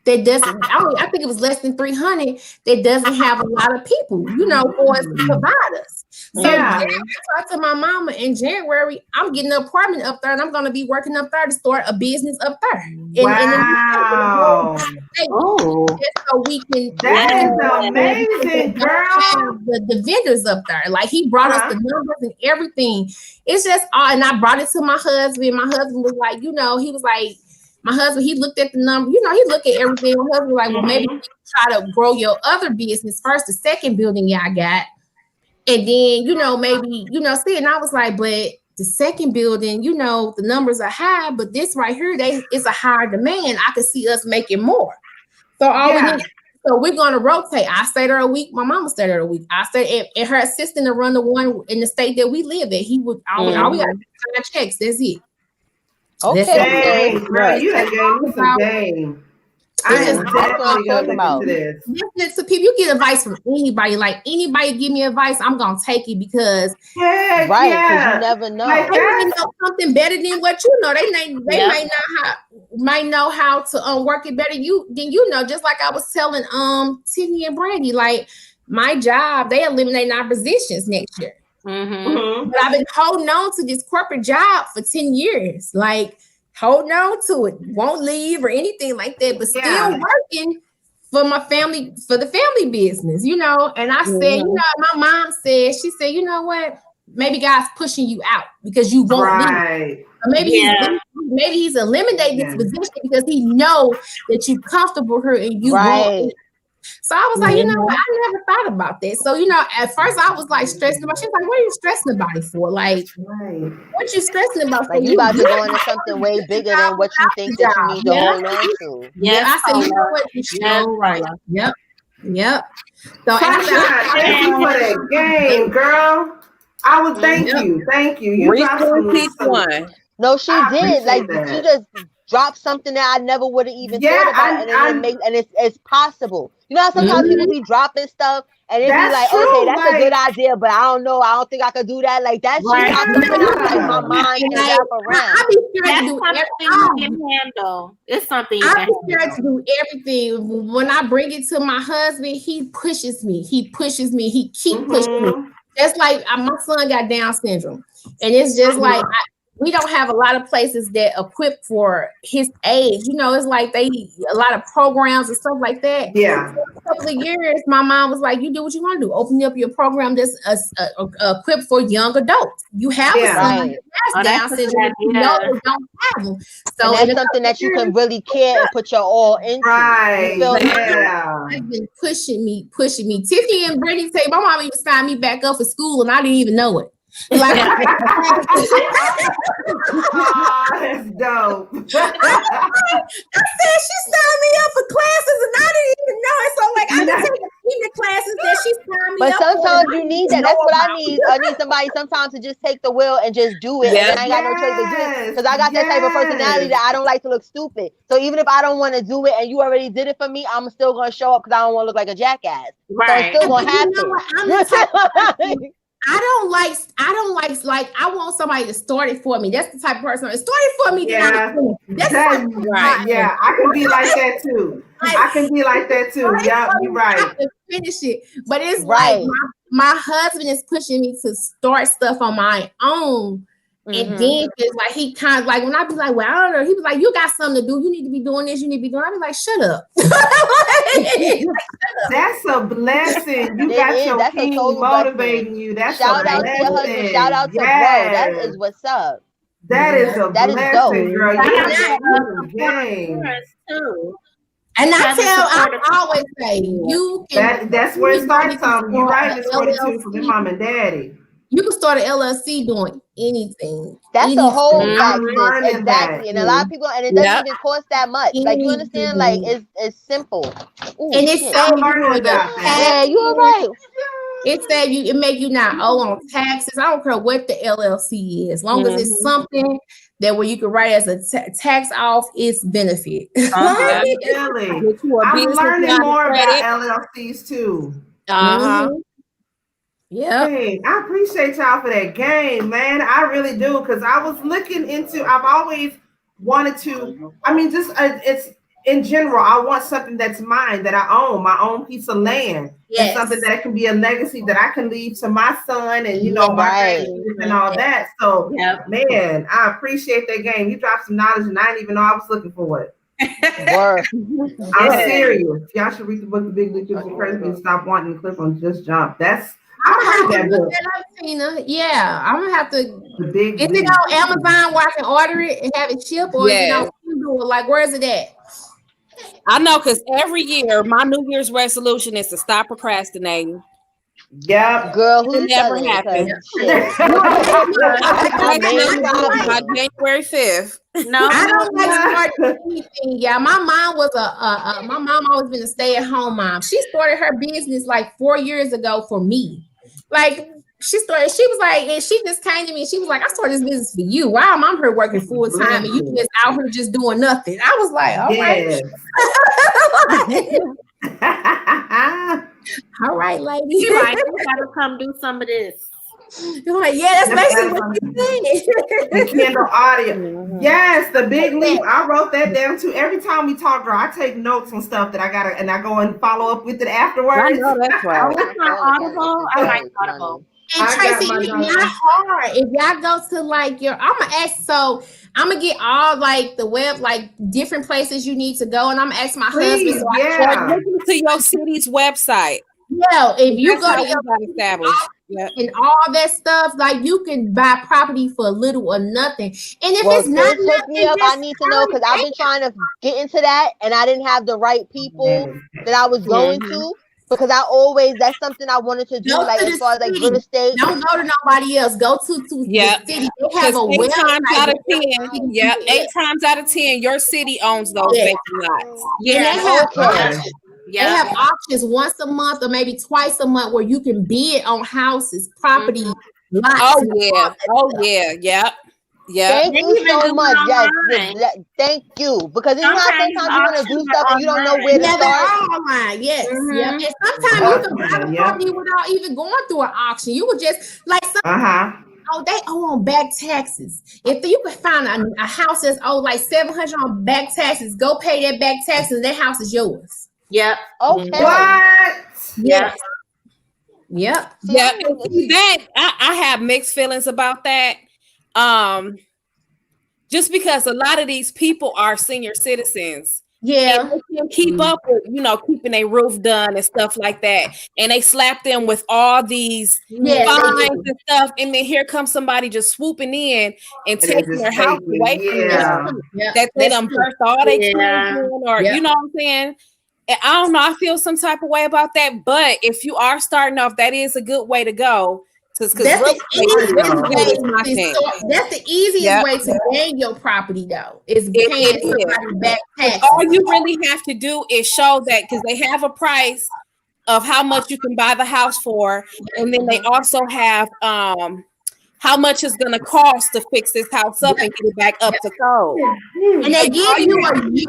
That doesn't, I think it was less than 300, that doesn't have a lot of people, for us to provide us. So I talked to my mama in January. I'm getting an apartment up there and I'm going to be working up there to start a business up there. Wow. So we can. That is amazing, girl. The vendors up there. Like he brought us the numbers and everything. It's just, and I brought it to my husband. My husband was like, he was like, my husband, he looked at the number, he looked at everything. My husband was like, well, maybe you try to grow your other business first, the second building y'all got. And then, maybe, see, and I was like, but the second building, the numbers are high, but this right here, it's a higher demand. I could see us making more. So so we're going to rotate. I stay there a week. My mama stayed there a week. I stayed and her assistant to run the one in the state that we live in. He would, all we got to do is sign checks. That's it. Okay, right. You done gave me some game. I am definitely going to look into this. Listen to people. You get advice from anybody. Like anybody give me advice, I'm gonna take it because because you never know. Like, they might know something better than what you know. They might know how to work it better than you know. Just like I was telling Tiffany and Brandy, like my job, they eliminate our positions next year. But I've been holding on to this corporate job for 10 years, like holding on to it, won't leave or anything like that, but still working for my family, for the family business, And I said, my mom said, she said, you know what? Maybe God's pushing you out because you won't leave. Or maybe he's eliminating this position because he knows that you're comfortable here and you won't leave. So I was like, I never thought about that. So, at first I was like stressing about. She's like, what are you stressing about it for? Like, what you stressing about? Like you about to go into something way bigger than what you think that you need to hold on to. I said, you know what? You're right. Yep. So thank you for that game, girl. I would thank you. Thank you. You got some. No, she did. Like drop something that I never would have even Yeah, thought about, and it's possible. You know how sometimes people be dropping stuff and it be That's like, true, okay, that's a good like- idea, but I don't know. I don't think I could do that. Like that's Right. just not something I like my mind can wrap around. I be trying That's to do something you can handle. It's something you I can be trying to do everything. When I bring it to my husband, he pushes me. He pushes me. He keep pushing me. That's like my son got Down syndrome, and it's just like we don't have a lot of places that equip for his age. You know, it's like a lot of programs and stuff like that. Yeah. For a couple of years, my mom was like, "You do what you want to do. Open up your program that's equipped for young adults. You have a son that has Down syndrome. You know they don't have them. So and that's something that you can really care and put your all into. Right. You feel me? I've been pushing me. Tiffany and Brandy say my mom even signed me back up for school, and I didn't even know it. Like, that's dope. I said she signed me up for classes, and I didn't even know it. So like, I been taking the classes that she signed me but up for. But sometimes you need that. That's what I need. I need somebody sometimes to just take the wheel and just do it. And then I ain't got no choice to do it because I got that type of personality that I don't like to look stupid. So even if I don't want to do it and you already did it for me, I'm still gonna show up because I don't want to look like a jackass. Right. So it's still gonna happen. I don't like I want somebody to start it for me. That's the type of person. Start it for me. Yeah, that's right. Yeah, I can be like that too. I can be like that too. Yeah, you're right. I can finish it, but it's like my husband is pushing me to start stuff on my own. And then it's like he kind of like when I be like, well, I don't know. He was like, you got something to do. You need to be doing this. You need to be doing. I be like, shut up. That's a blessing. You got your king motivating you. That's shout a out blessing. To your husband. Shout out to bro. That is what's up. That is a blessing, girl. And I always say you can. That's where it starts from. You're right. It's 42 for their mom and daddy. You can start an LLC doing anything. That's a whole practice, exactly. And a lot of people, and it doesn't even cost that much. Like you understand, like it's simple. Ooh, and it's yeah, you're right. It said it make you not owe on taxes. I don't care what the LLC is, as long as it's something that where you can write as a tax off its benefit. Really? I'm learning more about LLCs too. Yeah, I appreciate y'all for that game, man. I really do, because I was looking into. I've always wanted to. I mean, just it's in general. I want something that's mine, that I own, my own piece of land, and something that can be a legacy that I can leave to my son and my grandkids and all that. So, man, I appreciate that game. You dropped some knowledge, and I didn't even know I was looking for it. I'm serious. Y'all should read the book, The Big League of Crazy, and stop wanting to clip on Just Jump. That's. I'm gonna have to look that up, Tina. Yeah, I'm gonna have to. Is it on Amazon where I can order it and have it shipped, or is it on Kindle? Like, where is it at? I know, because every year my New Year's resolution is to stop procrastinating. Yeah, girl, who never happened? By January 5th. No, I don't like starting anything. Yeah, my mom was my mom always been a stay-at-home mom. She started her business like 4 years ago for me. Like she was like, and she just came to me. She was like, I started this business for you. Wow, I'm here working full time, and you just out here just doing nothing. I was like, all right. All right, lady. You like, you gotta come do some of this. You're like, yeah, that's basically what you said. Kindle audio. Yes, the big leap. I wrote that down too. Every time we talk, girl, I take notes on stuff that I gotta, and I go and follow up with it afterwards. I know that's right. Audible. I like Audible. And Tracy, it's not hard. If y'all go to like I'm gonna ask, so I'm gonna get all like the web, like different places you need to go, and I'm gonna ask my husband. So look to your city's website. Yeah, if you go to established. And all that stuff, like you can buy property for little or nothing. And if it's not hook me up, I need to know, because I've been trying to get into that and I didn't have the right people that I was going to, because that's something I wanted to do, like as far as like real estate. Don't go to nobody else. Go to the city. They have a website. 8 times out of 10, your city owns those vacant lots. They have auctions once a month or maybe twice a month where you can bid on houses, property, lots. Oh yeah. Yeah. Thank you so much. Yes, thank you. Because it's not sometimes you want to do stuff and you don't know where to Yeah, start. they're all online. Yes, yeah. And sometimes you can buy the property without even going through an auction. You would just like oh, they owe on back taxes. If you could find a house that's owed like $700 on back taxes, go pay that back taxes. That house is yours. Yep. Okay. What? Yep. Yep. Yeah. That I have mixed feelings about that. Just because a lot of these people are senior citizens. Yeah. And they can keep up with, keeping a roof done and stuff like that. And they slap them with all these fines and stuff. And then here comes somebody just swooping in and taking their house away from them. That they done burst all their kids or you know what I'm saying? And I don't know. I feel some type of way about that. But if you are starting off, that is a good way to go. That's the easiest way to gain your property, though. Is paying somebody back taxes. All you really have to do is show that, because they have a price of how much you can buy the house for, and then they also have how much it's going to cost to fix this house up and get it back up to code. And they give you a year. They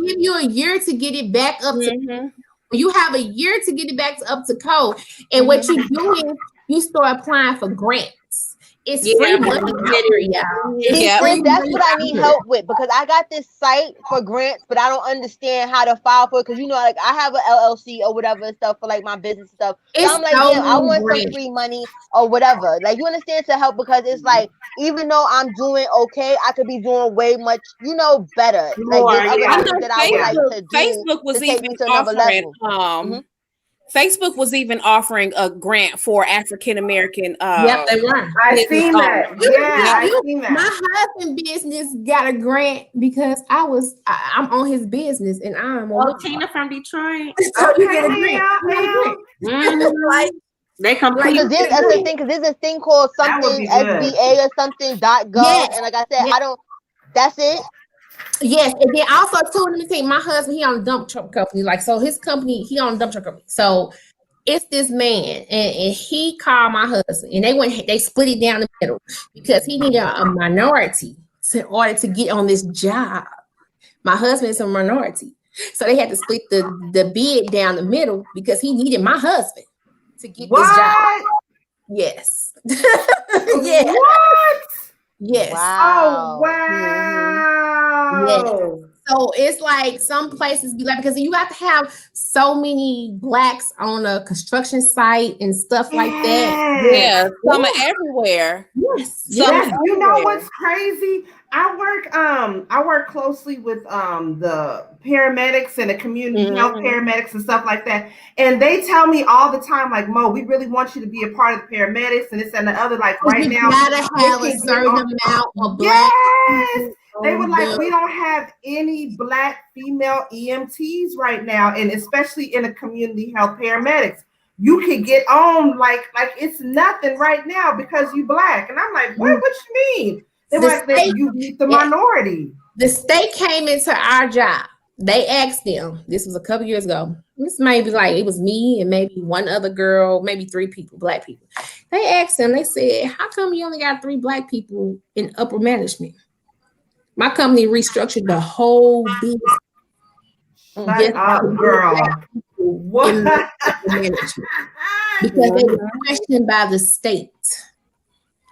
give you a year to get it back up to. You have a year to get it back up to code, and what you do is you start applying for grants. It's free money, y'all. That's what I need help with, because I got this site for grants, but I don't understand how to file for it. Because like I have an LLC or whatever and stuff for like my business stuff. So I'm like, I want some free money or whatever. Like, you understand, to help, because it's like, even though I'm doing okay, I could be doing way much, better. Like, there's other things that I would like to do. Facebook was even offering. Facebook was even offering a grant for African American. Yep, they were. I seen that. I seen that. My husband's business got a grant because I'm on his business and I'm on. Tina from Detroit. So you get a grant. Like they come. Because there's a thing called something SBA or something .gov, and like I said, I don't. That's it. Yes, and then also too, let me tell you, my husband, he on a dump truck company. Like, so his company, he on a dump truck company. So it's this man, and he called my husband, and they split it down the middle because he needed a minority in order to get on this job. My husband is a minority, so they had to split the bid down the middle because he needed my husband to get this job. Yes. Yeah. What? Yes. Wow. Oh, wow. Yes. So it's like some places be like, because you have to have so many blacks on a construction site and stuff like that. Yeah, some are everywhere. Yes. Yes. You know what's crazy? I work closely with the paramedics and the community health paramedics and stuff like that. And they tell me all the time, like, Mo, we really want you to be a part of the paramedics and this and the other. Like, right now, you gotta have a certain amount of black. Yes. They were like, we don't have any black female EMTs right now, and especially in the community health paramedics. You can get on like it's nothing right now because you black. And I'm like, what you mean? They were like, you meet the minority. The state came into our job. They asked them, this was a couple years ago. This maybe like, it was me and maybe one other girl, maybe 3 people, black people. They asked them, they said, how come you only got 3 black people in upper management? My company restructured the whole business. Girl. What? Because they were questioned by the state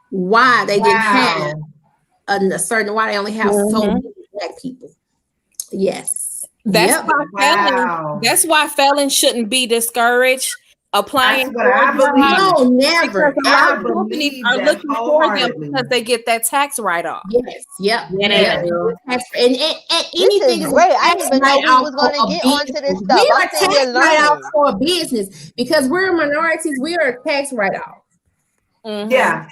why they didn't have why they only have so many black people. Yes. That's why felons shouldn't be discouraged applying for no, never. Our companies are looking for them because they get that tax write-off. Yes, yep. And anything is great. I didn't even know we was going to get onto this stuff. We are tax write-off for a business because we're minorities. We are a tax write-off. Yeah.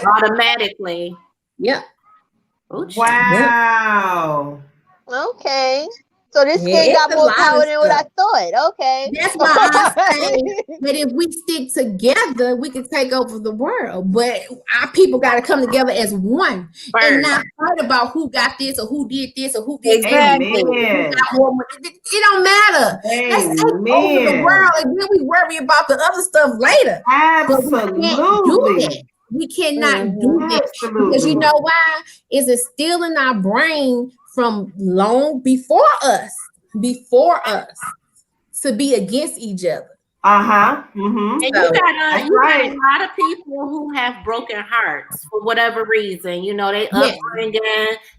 Automatically. Yep. Wow. Okay. So this kid got more power than what I thought. Okay. That's why I say that if we stick together, we can take over the world. But our people got to come together as one and not fight about who got this or who did this or who did that. It don't matter. Let's take over the world and then we worry about the other stuff later. Absolutely. We cannot do this because you know why? It's still in our brain from long before us to be against each other. And you got a lot of people who have broken hearts for whatever reason. You know, they upbringing,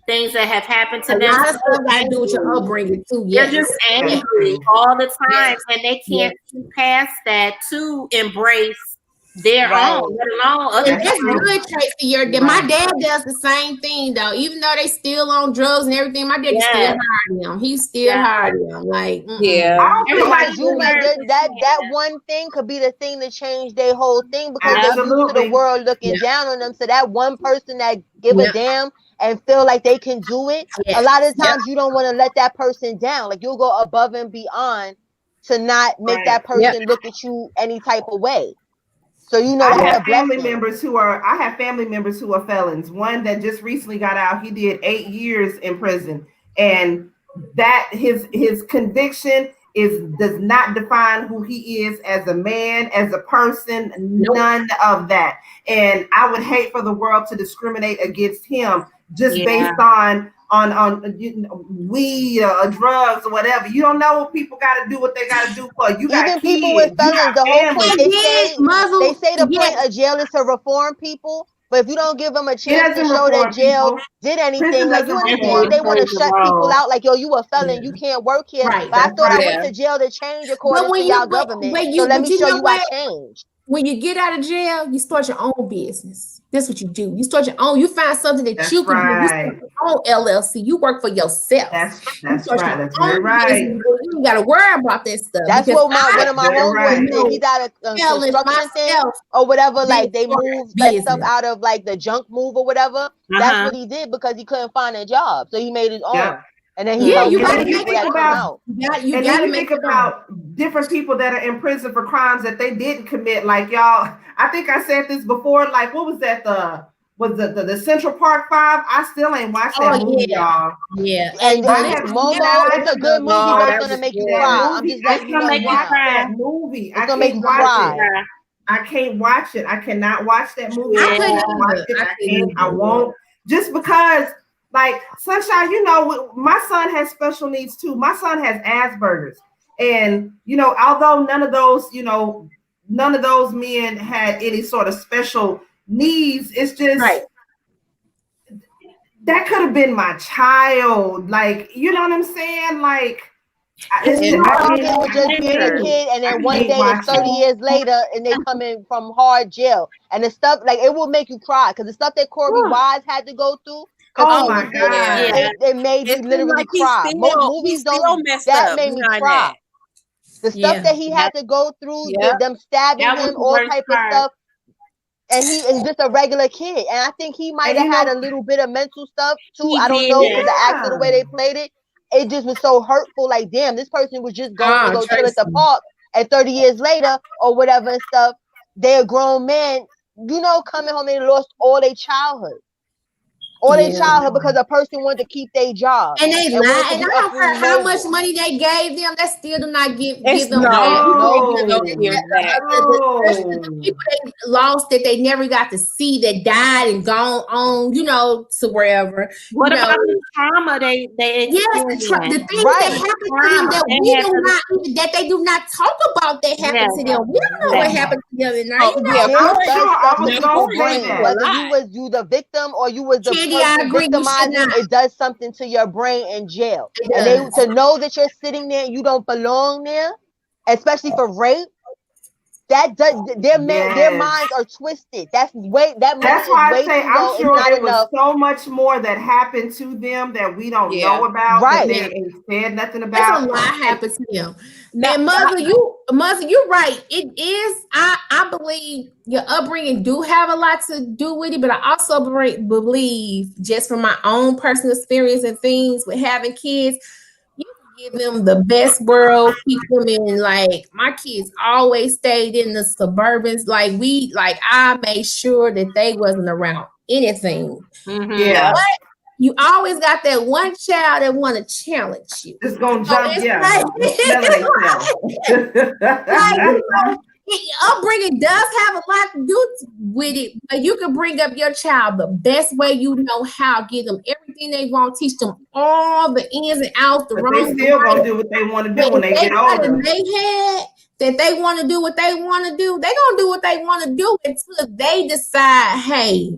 things that have happened to them. A lot of stuff got to do with your upbringing too. They're just angry all the time, and they can't see past that to embrace their own, let alone other and that's good, Tracy. My dad does the same thing though. Even though they still on drugs and everything, my dad still hired them. He's still hired them. Like, I feel like that one thing could be the thing to change their whole thing, because they're used to the world looking down on them. So that one person that give a damn and feel like they can do it, a lot of times you don't want to let that person down. Like, you'll go above and beyond to not make that person look at you any type of way. So I have family members who are felons. One that just recently got out, he did 8 years in prison, and that his conviction does not define who he is as a man, as a person, none of that. And I would hate for the world to discriminate against him just based on weed or drugs or whatever. You don't know what people got to do what they got to do for you. Got people with felons. The whole point they say the point of jail is to reform people. But if you don't give them a chance to show that jail did anything, like you understand, they want to shut people out. Like, yo, you a felon, you can't work here. But I thought I went to jail to change according to y'all government. So let me show you I changed. When you get out of jail, you start your own business. That's what you do. You start your own. You find something that you can do. You start your own LLC. You work for yourself. That's right. That's very right. You got to worry about that stuff. That's what one of my homeboys did. He got a construction thing or whatever. Like, they moved stuff out of like the junk move or whatever. That's what he did because he couldn't find a job. So he made his own. And then you got to think about different people that are in prison for crimes that they didn't commit. Like, y'all, I think I said this before. Like, what was that? The Central Park 5? I still ain't watched that movie, y'all. Yeah, and MoMo, it's a good movie, but it's gonna make you cry. I'm just letting you know that movie. It's gonna make you cry. I can't watch it. I cannot watch that movie. I won't. Just because. Like, Sunshine, my son has special needs too. My son has Asperger's. And, although none of those men had any sort of special needs, it's just, that could have been my child. Like, you know what I'm saying? Like, just being a kid, and then one day it's 30 years later, and they come in from hard jail. And the stuff, like, it will make you cry. Because the stuff that Corby Wise had to go through, oh my God! It made me literally cry. Movies don't. That made me cry. The stuff that he had to go through, them stabbing him, all type of stuff, and he is just a regular kid. And I think he might have had a little bit of mental stuff too. I don't know, because the actor, the way they played it, it just was so hurtful. Like, damn, this person was just going to go chill at the park, and 30 years later or whatever and stuff, they're a grown man, coming home and they lost all their childhood. Or their childhood because a person wanted to keep their job. And they lied. And I don't care how much money they gave them, that still do not give them the people they lost that they never got to see, that died and gone on, to wherever. What about the trauma they experienced? The things that happened to them that they do not talk about that happened to them. We don't know what happened to them. Whether you the victim or you was the I agree. It does something to your brain in jail. And to know that you're sitting there and you don't belong there, especially for rape, their minds are twisted. That's why I say I'm sure there was so much more that happened to them that we don't know about. Right. That they ain't said nothing about. That's a lot happened to them. And Mother, you're right. It is. I believe your upbringing do have a lot to do with it, but I also believe, just from my own personal experience and things with having kids, you can give them the best world, keep them in, like, my kids always stayed in the suburbans. I made sure that they wasn't around anything. Mm-hmm. Yeah. But you always got that one child that want to challenge you. It's gonna jump, upbringing does have a lot to do with it, but you can bring up your child the best way you know how, give them everything they want, teach them all the ins and outs, the but wrong. they still gonna do what they want to do when they get older. They had that they want to do what they want to do. They gonna do what they want to do until they decide, hey.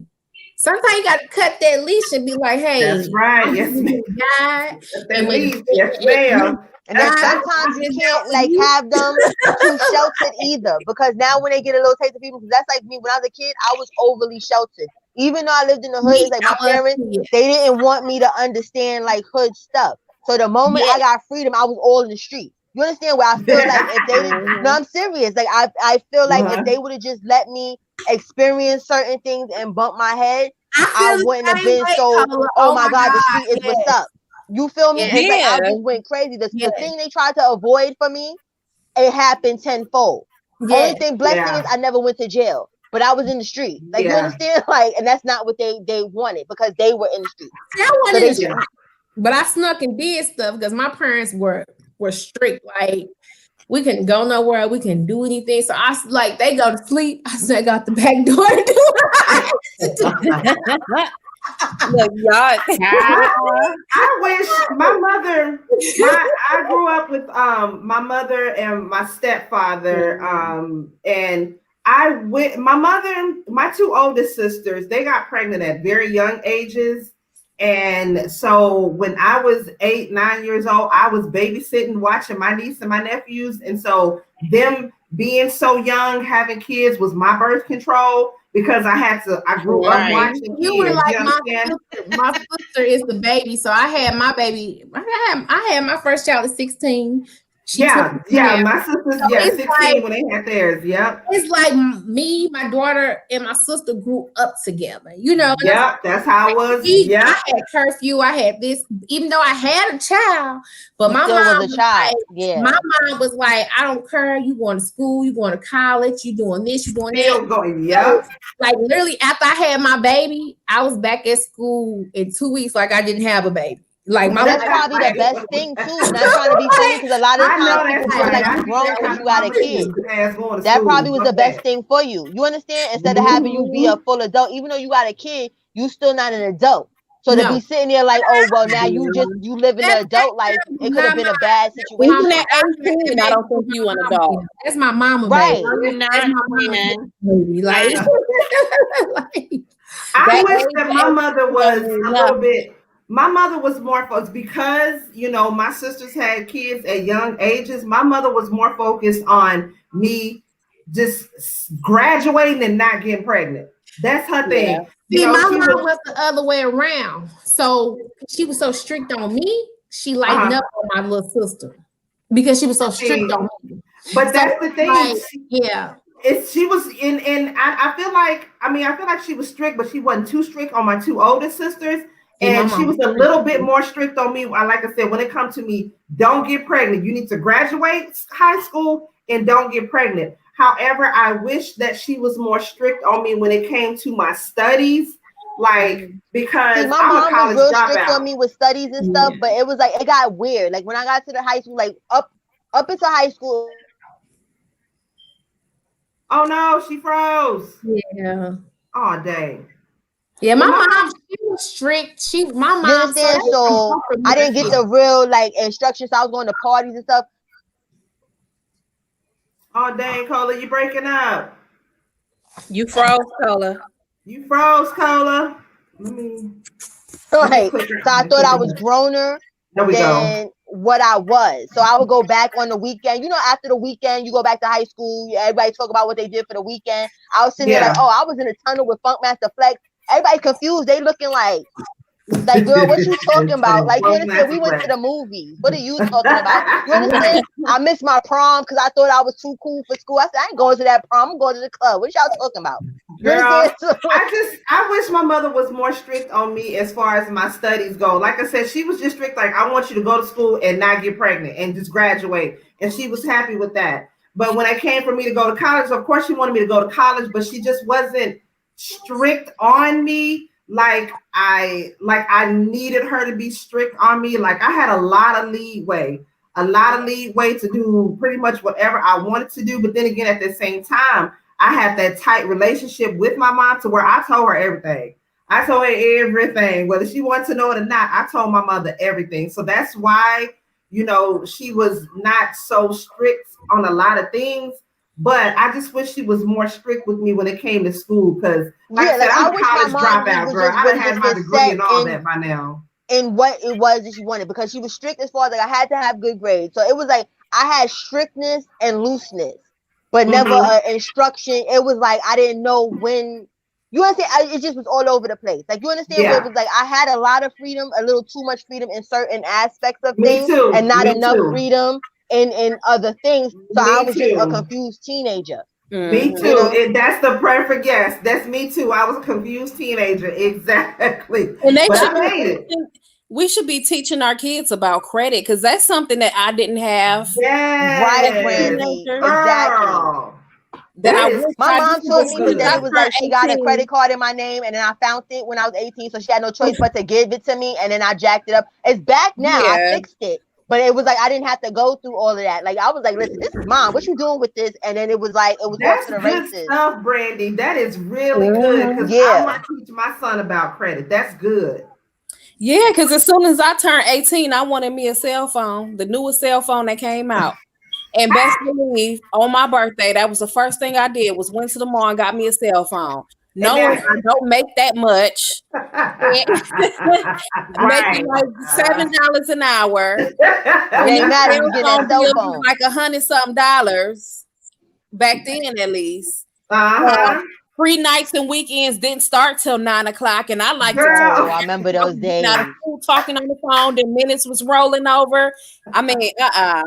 Sometimes you gotta cut that leash and be like, hey, that's right. Yes, ma'am. Yes, ma'am. And then sometimes you can't like have them too sheltered either, because now when they get a little taste of people, because that's like me when I was a kid, I was overly sheltered. Even though I lived in the hood, it's like my parents, they didn't want me to understand like hood stuff. So the moment I got freedom, I was all in the street. You understand where I feel like if they didn't, no, I'm serious. Like I feel like if they would have just let me experience certain things and bump my head, I wouldn't have been so, oh my God, the street is what's up. You feel me? It's like I just went crazy. The thing they tried to avoid for me, it happened tenfold. Only thing, blessing is I never went to jail, but I was in the street. Like you understand? Like, and that's not what they wanted because they were in the street. I wasn't in the street, but I snuck and did stuff because my parents were strict. Like we couldn't go nowhere, we couldn't do anything. So I like they go to sleep. I said, I got the back door to do. Look, y'all. I wish my mother. I grew up with my mother and my stepfather, and my mother and my two oldest sisters. They got pregnant at very young ages, and so when I was 8, 9 years old, I was babysitting, watching my niece and my nephews, and so them being so young, having kids was my birth control. Because I grew up watching you kids. Were like my sister is the baby, so I had my baby. I had my first child at 16. My sister's 16 like, when they had theirs. Yep. It's like me, my daughter, and my sister grew up together. You know. Yeah, that's how it was. Yeah. I had curfew. I had this, even though I had a child, but my mom was a child. My mom was like, I don't care. You going to school, you going to college, you doing this, you doing that. Going, so, like literally after I had my baby, I was back at school in 2 weeks, like I didn't have a baby. Like my that's probably the best thing too. Not trying to be funny because a lot of times people feel like you grown because you got a kid. That probably was the best thing for you. You understand? Instead of having you be a full adult, even though you got a kid, you still not an adult. So to be sitting there like, oh well, now you living an adult life. It could have been a bad situation. Even at 18, I don't think you an adult. That's my mama, right? That's my mama, baby. Like, I wish that my mother was a little bit. My mother was more focused because, you know, my sisters had kids at young ages. My mother was more focused on me just graduating and not getting pregnant. That's her thing. See, my mom was the other way around. So she was so strict on me. She lightened up on my little sister because she was so strict on me. But that's the thing. Like, she was in I feel like she was strict, but she wasn't too strict on my two oldest sisters. And she was a little bit more strict on me. Like I said, when it comes to me, don't get pregnant. You need to graduate high school and don't get pregnant. However, I wish that she was more strict on me when it came to my studies. Like, because my mom was real strict on me with studies and stuff, but it was like, it got weird. Like when I got to the high school, like up into high school. Oh no, she froze. Yeah. Oh, dang. Yeah, my mom, she was strict. My mom. You understand? So I didn't get the real like instructions. So I was going to parties and stuff. Oh dang, Cola, you breaking up. You froze, Cola. You froze, Cola. Right. So I thought I was growner than what I was. So I would go back on the weekend. You know, after the weekend, you go back to high school. Everybody talk about what they did for the weekend. I was sitting there like, oh, I was in a tunnel with Funkmaster Flex. Everybody confused. They looking like, girl, what you talking about? Like, you understand? We went to the movies. What are you talking about? You understand? I missed my prom because I thought I was too cool for school. I said, I ain't going to that prom. I'm going to the club. What y'all talking about? Girl, I wish my mother was more strict on me as far as my studies go. Like I said, she was just strict. Like, I want you to go to school and not get pregnant and just graduate. And she was happy with that. But when it came for me to go to college, of course she wanted me to go to college, but she just wasn't strict on me like I needed her to be strict on me. Like I had a lot of leeway a lot of leeway to do pretty much whatever I wanted to do. But then again, at the same time, I had that tight relationship with my mom to where I told her everything. I told her everything, whether she wanted to know it or not. I told my mother everything. So that's why, you know, she was not so strict on a lot of things. But I just wish she was more strict with me when it came to school. Because, like I said, I'm a college dropout, girl. I done had my degree and all that by now. And what it was that she wanted, because she was strict as far as like I had to have good grades. So it was like I had strictness and looseness, but never instruction. It was like I didn't know when. You understand? It just was all over the place. Like, you understand where it was like I had a lot of freedom, a little too much freedom in certain aspects of things, and not enough freedom in other things. So I was just a confused teenager. Me too. You know? That's the perfect guess. That's me too. I was a confused teenager. Exactly. And we should be teaching our kids about credit, because that's something that I didn't have. Right, Brandy. Exactly. My mom told me, but then it was like she got a credit card in my name, and then I found it when I was 18, so she had no choice but to give it to me, and then I jacked it up. It's back now. I fixed it. But it was like I didn't have to go through all of that. Like, I was like, listen, this is mom. What you doing with this? And then it was like, it was off to the races. That's good stuff, Brandy. That is really good, because I want to teach my son about credit. That's good. Yeah, because as soon as I turned 18, I wanted me a cell phone, the newest cell phone that came out. And best believe, on my birthday, that was the first thing I did, was went to the mall and got me a cell phone. Knowing I don't make that much. Making like $7 an hour. Ain't matter, you get that cell phone. Like $100-something back then, at least. Free nights and weekends didn't start till 9 o'clock, and I like to talk. I remember those days. Talking on the phone, the minutes was rolling over. I mean, I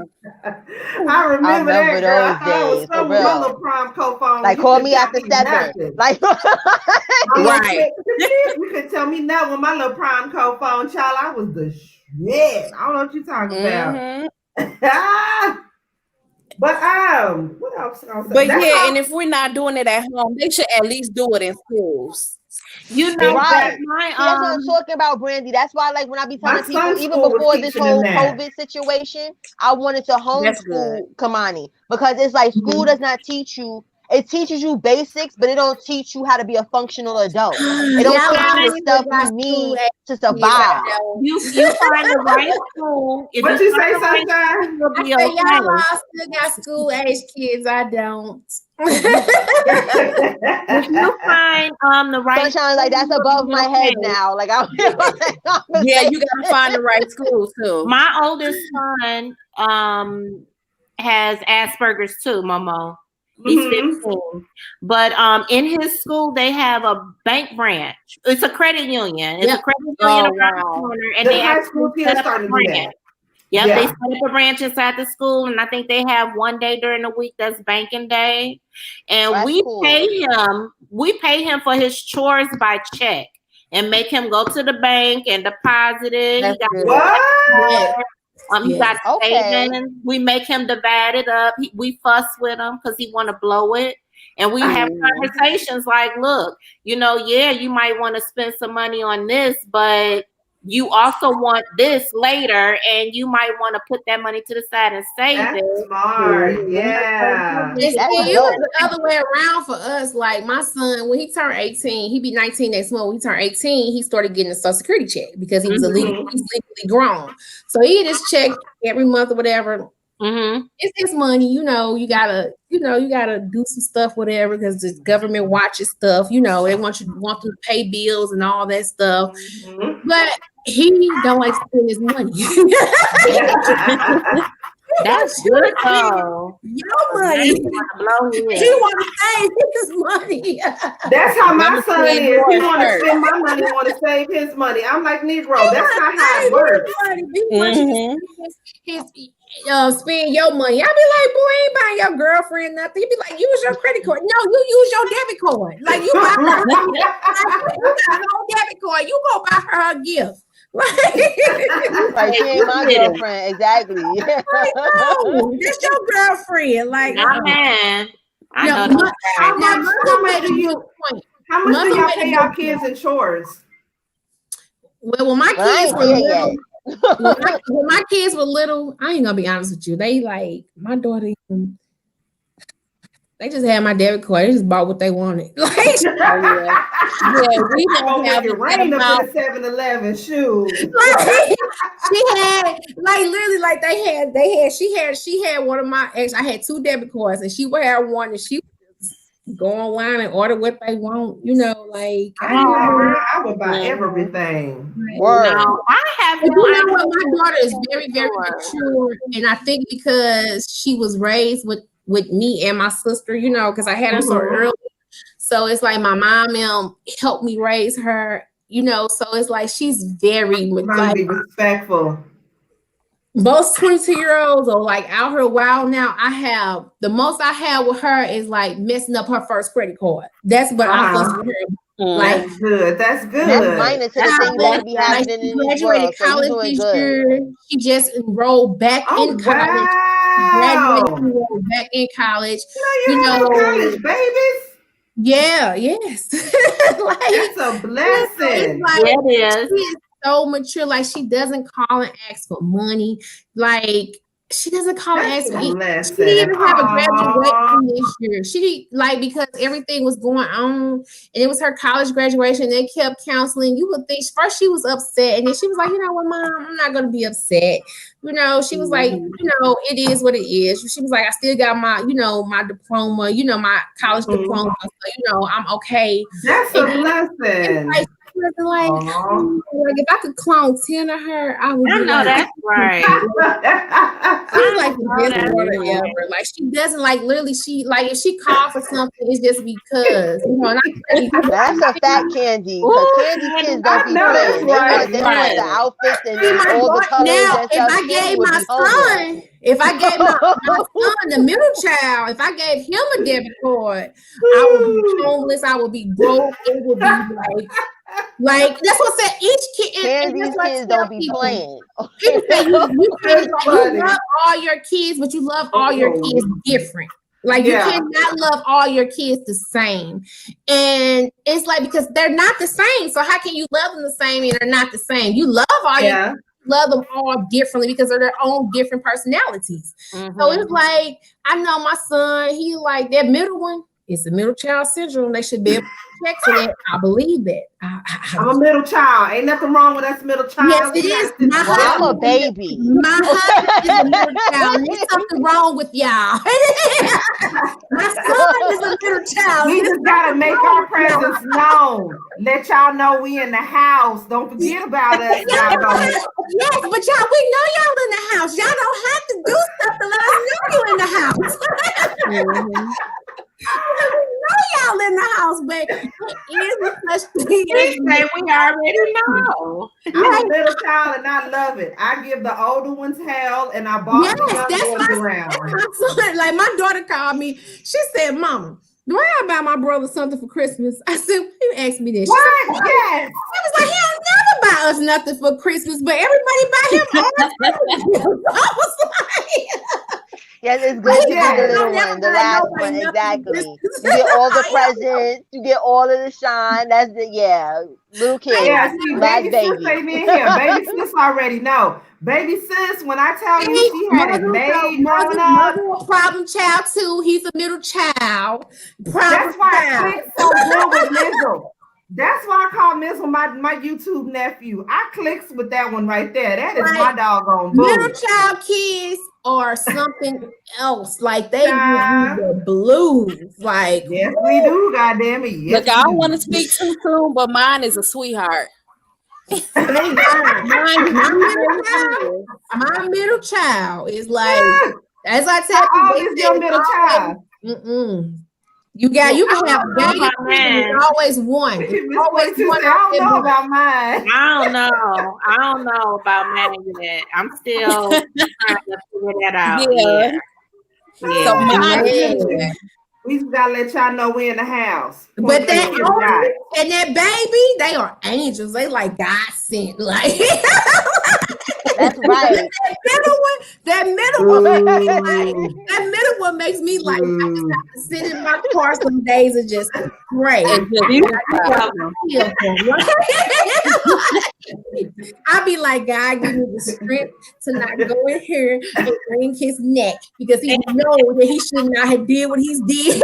remember that, girl. Those days. For real. My little prom co-phone. Like, call me after 7. Like, right. You could tell me that with my little prom co-phone, child. I was the shit. I don't know what you're talking about. But what else? But and if we're not doing it at home, they should at least do it in schools. You know, that's what I'm talking about, Brandy. That's why, like, when I be telling people, even before this whole COVID situation, I wanted to homeschool Kamani, because it's like school does not teach you. It teaches you basics, but it don't teach you how to be a functional adult. It don't teach you the stuff you need to survive. You find the right school. What you say, Sunshine? Y'all all still got school age kids. I don't. If you find the right Sunshine, like, that's above my head now. Like, you gotta find the right school too. My oldest son has Asperger's too, MoMo. He's 15. But in his school, they have a bank branch. It's a credit union. It's a credit union around the corner, and they actually set up a branch. Yep, they set up a branch inside the school, and I think they have one day during the week that's banking day. And we pay him for his chores by check and make him go to the bank and deposit it. He got savings. We make him divide it up. We fuss with him because he want to blow it. And we have conversations like, look, you know, you might want to spend some money on this, but you also want this later, and you might want to put that money to the side and save it. Smart, It was the other way around for us. Like, my son, when he turned 18, he be 19 next month. When he turned 18, he started getting a Social Security check because he was legally grown. So he just checked every month or whatever. It's his money, you know. You gotta do some stuff, whatever, because the government watches stuff. You know, they want you to pay bills and all that stuff. But he don't like spend his money. That's good though. Your money. He want to save his money. That's how my son is. He want to spend my money, want to save his money. I'm like, Negro, that's not how it works. Spend your money. I'll be like, boy, ain't buying your girlfriend nothing. He'd be like, use your credit card. No, you use your debit card. Like, you buy her you got no debit card. You go buy her a gift. Like, she ain't my girlfriend. Exactly. Like, no, that's your girlfriend. Like, man. How much do y'all pay y'all kids in chores? Well, when my kids were little, When my kids were little, I ain't gonna be honest with you. They like my daughter. They just had my debit card. They just bought what they wanted. Like, we don't have it rain up in the 7-Eleven shoes. Like, she had like literally like she had one of my ex. I had 2 debit cards, and she would have one, and she would just go online and order what they want. You know, like I would buy everything. No, I have. You know what? My daughter is very, very mature, and I think because she was raised with me and my sister, you know, because I had her so early. So it's like my mom helped me raise her, you know. So it's like she's very be respectful. Most 22-year-olds are like out here wild now. The most I have with her is like messing up her first credit card. That's what I fuss with her. Like, that's good. That's good. That's minor to the thing that be happening in this world. So you're doing good. She just enrolled back in college. Graduated, back in college. You know, college babies. Yeah, yes. Like, that's a blessing. Like, it is. She is so mature. Like, she doesn't call and ask for money. Like, she doesn't call and ask for anything. She didn't even have a graduation this year. She like because everything was going on, and it was her college graduation. They kept counseling. You would think first she was upset, and then she was like, "You know what, Mom? I'm not gonna be upset." You know, she was like, "You know, it is what it is." She was like, "I still got my, you know, my diploma. You know, my college diploma. So, you know, I'm okay." That's a blessing. Like if I could clone 10 of her, I would. I know that's right. She's like the best daughter ever. Like she doesn't like literally. She like if she called for something, it's just because you know. And that's a fact, Candy. Because Candy's kids don't be playing. They want the outfits and all the colors. Now, if I gave my son, the middle child, if I gave him a debit card, I would be homeless. I would be broke. It would be like that's what I said. Each kid, Candy's kids don't be playing. People say you love all your kids, but you love all your kids different. Like you cannot love all your kids the same. And it's like because they're not the same. So how can you love them the same and they're not the same? You love all your love them all differently because they're their own different personalities. So it's like I know my son, he like that middle one. It's the middle child syndrome. They should be able to check for that. I believe that. I'm a middle child. Ain't nothing wrong with us middle child. Yes, it is. I'm a baby. My husband is a middle child. There's something wrong with y'all. My son is a middle child. We just gotta make our presence known. Let y'all know we in the house. Don't forget about us. Yes, but y'all, we know y'all in the house. Y'all don't have to do stuff to let us know you in the house. We know y'all in the house, but it is such thing. We already know. I'm a middle child and I love it. I give the older ones hell and I boss the younger ones around. Like my daughter called me. She said, "Mama, do I buy my brother something for Christmas?" I said, "Why you ask me this?" What? Yes. I was like, "He don't never buy us nothing for Christmas, but everybody buy him all the I was like, yes, it's good to get the little one, the last one, exactly. You get all the presents, you get all of the shine. That's the little kid. Yeah, see, baby sis ain't in here. Baby sis already know. Baby sis, when I tell you she had it made growing up. A problem child too. He's a middle child. That's why I click so good with Mizzle. That's why I call Mizzle my YouTube nephew. I clicks with that one right there. That is my doggone boo. Middle child kids or something else. Like they need the blues. Like yes, we do. Goddamn it. Yes, look, I don't want to speak too soon, but mine is a sweetheart. my middle child is like as I tell you. How old is your middle child? You can have a baby. There's always one. Always one. I don't know about mine. I don't know about mine yet. I'm still trying to figure that out. Yeah. So mine, we just gotta let y'all know we're in the house. But that and that baby, they are angels. They like God sent. Like that's That's right. That middle one makes me like, I just have to sit in my car some days and just pray. I'll be like, God, give me the strength to not go in here and wring his neck because he knows that he should not have did what he's did.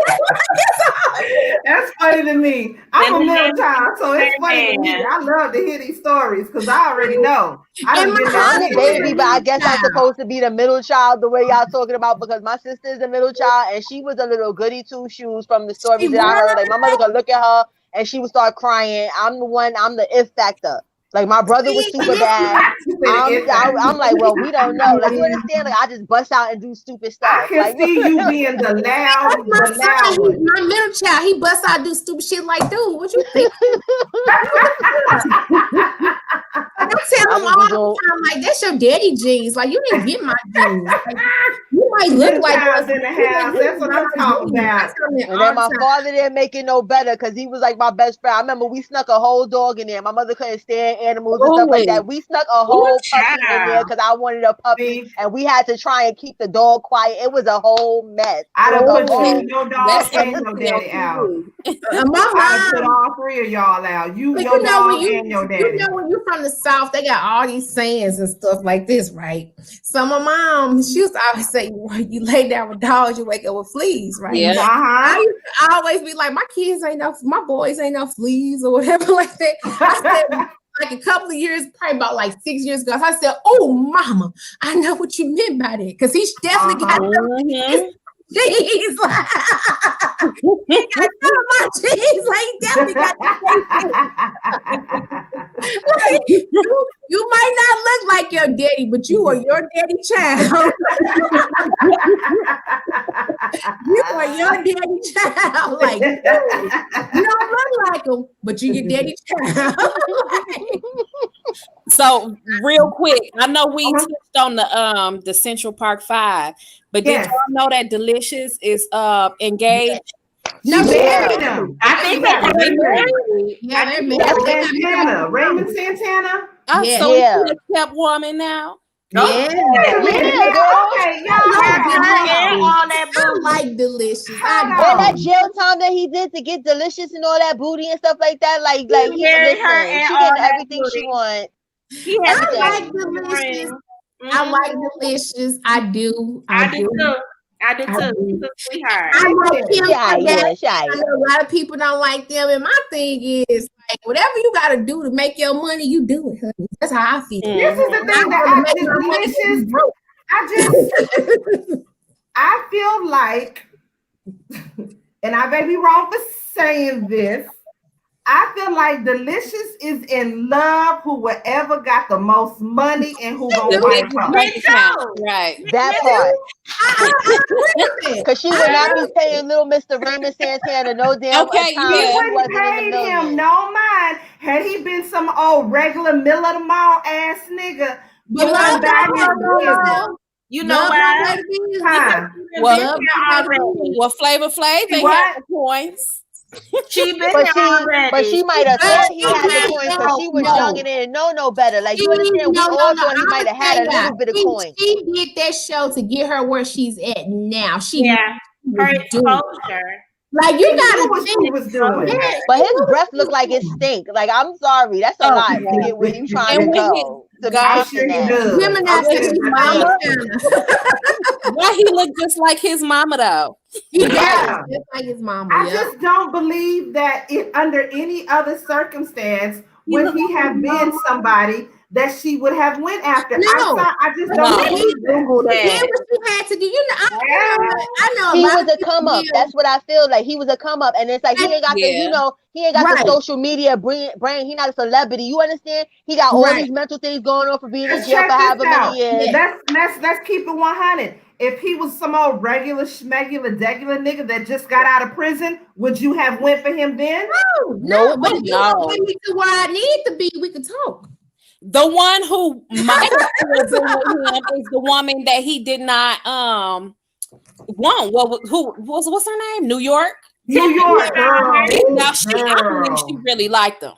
That's funny to me. I'm a middle child, so it's funny to me. I love to hear these stories because I already know. I'm a baby, but I guess I'm supposed to be the middle child the way y'all talking about because my sister is the middle child and she was a little goody two shoes from the stories that I heard. Like my mother could look at her and she would start crying. I'm the if factor. Like my brother was super bad. I'm like, well, we don't know. Like you understand? Like I just bust out and do stupid stuff. I can see you being the loud. He's my middle child. He busts out do stupid shit like, dude, what you think? I tell him all the time, like, that's your daddy jeans. Like, you didn't get my jeans. Like, you might look like us in the house. That's what I'm talking about. And then my father didn't make it no better because he was like my best friend. I remember we snuck a whole dog in there. My mother couldn't stand animals and stuff like that. We snuck a whole puppy in there because I wanted a puppy, and we had to try and keep the dog quiet. It was a whole mess. I done put your dog and your daddy out. I done put all three of y'all out. Your dog and your daddy. You know when you're from the South, they got all these sayings and stuff like this, right? So my mom, she used to always say, you lay down with dogs, you wake up with fleas, right? Yeah. I used to always be like, my boys ain't no fleas or whatever like that. I said, like a couple of years, probably about like 6 years ago, I said, oh, mama, I know what you meant by that. Because he's definitely got jeez, like, he got some of my jeez, like, he definitely got like, you might not look like your daddy, but you are your daddy child. You are your daddy child. Like, you don't look like him, but you your daddy child. So real quick, I know we touched on the Central Park 5, but did y'all know that Delicious is engaged? No, I think they're married. Yeah, they're married. Raymond Santana. So he's a kept woman now. Yeah. Okay, all that like Delicious. All that jail time that he did to get Delicious and all that booty and stuff like that, like he married her, she getting everything she wants. I like Delicious. I like Delicious. I do. I do too. She's a sweetheart. I like him. I know a lot of people don't like them, and my thing is like whatever you got to do to make your money, you do it, honey. That's how I feel. This is the thing that I feel like, and I may be wrong for saying this, I feel like Delicious is in love whoever got the most money and who gonna wife her. Right. That part. Because she would not be paying little Mr. Raymond Santana no damn time. He wouldn't pay him no mind had he been some old regular middle of the mall ass nigga. You know why? Well, Flavor Flav, they got the coins. She been but she might have thought he had the coins because she was young and didn't know no better. Like you understand, we all thought he might have had a little bit of coins. She did that show to get her where she's at now. Her exposure. Like you gotta what she was doing. But his breath looked like it stink. Like I'm sorry, that's a lot to get where you trying to go. Gemini said she's mama. Why he look just like his mama though? Yeah, just like his mama. I just don't believe that if under any other circumstance would he have been somebody that she would have went after. I just don't believe that. What she had to do, I know. He was a come up. That's what I feel like. He was a come up, and it's like he ain't got the, he ain't got the social media brain. He not a celebrity. You understand? He got all these mental things going on for being in jail for however many years. Let's keep it 100. If he was some old regular schmegular degular nigga that just got out of prison, would you have went for him then? No. But if you want me to where I need to be, we could talk. The one who might have been with him is the woman that he did not want. What's her name? New York. New York girl. Now I believe she really liked him.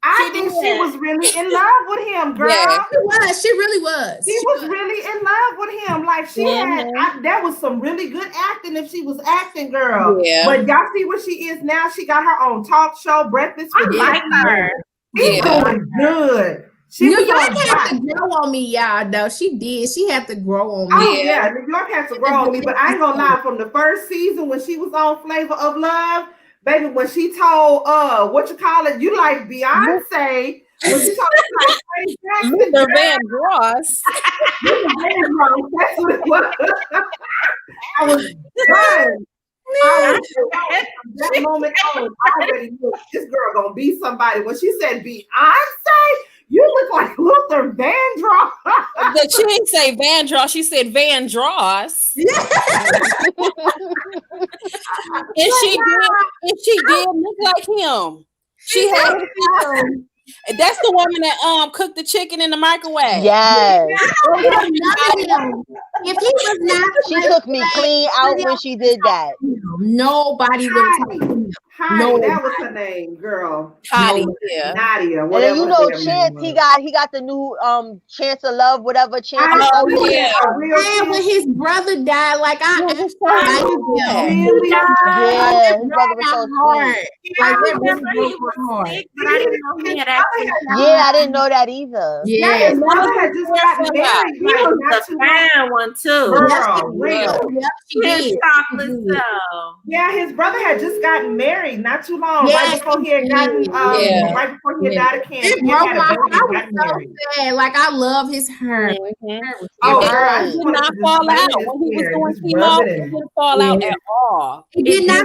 I think she was really in love with him, girl. Yeah. She really was. She was really in love with him. Like she had, that was some really good acting if she was acting, girl. Yeah. But y'all see what she is now? She got her own talk show, Breakfast with like her. She's doing good. New York had to grow on me, y'all, though. She did. She had to grow on me. Oh, yeah. New York had to grow on me. But I ain't gonna lie, from the first season when she was on Flavor of Love, baby, when she told what you call it, you like Beyonce. When she told Luther Vandross. That's what it was. I was done. From that moment on, I already knew this girl gonna be somebody. When she said Beyonce, you look like Luther Vandross. But she didn't say Vandross, she said Vandross. And she did look like him. She had that's the woman that cooked the chicken in the microwave. Yes. If he was not, she took me clean out when she did that. Nobody would have talked to him. No, that was her name, girl. Nadia. Nadia. And then you know, Chance, he got the new Chance of Love, whatever Chance of Love. And when his brother died, like his brother was so sweet. I remember he was sick, but I didn't know he had actually. Yeah, I didn't know that either. Yeah, his brother had just gotten married. He was the fine one too. Yeah, his brother had just gotten married not too long, right before he had gotten right before he had died of cancer. It broke my heart so sad. Like I love his hair. Oh, girl, he did not fall out when he was doing chemo. It didn't fall out at all. It did not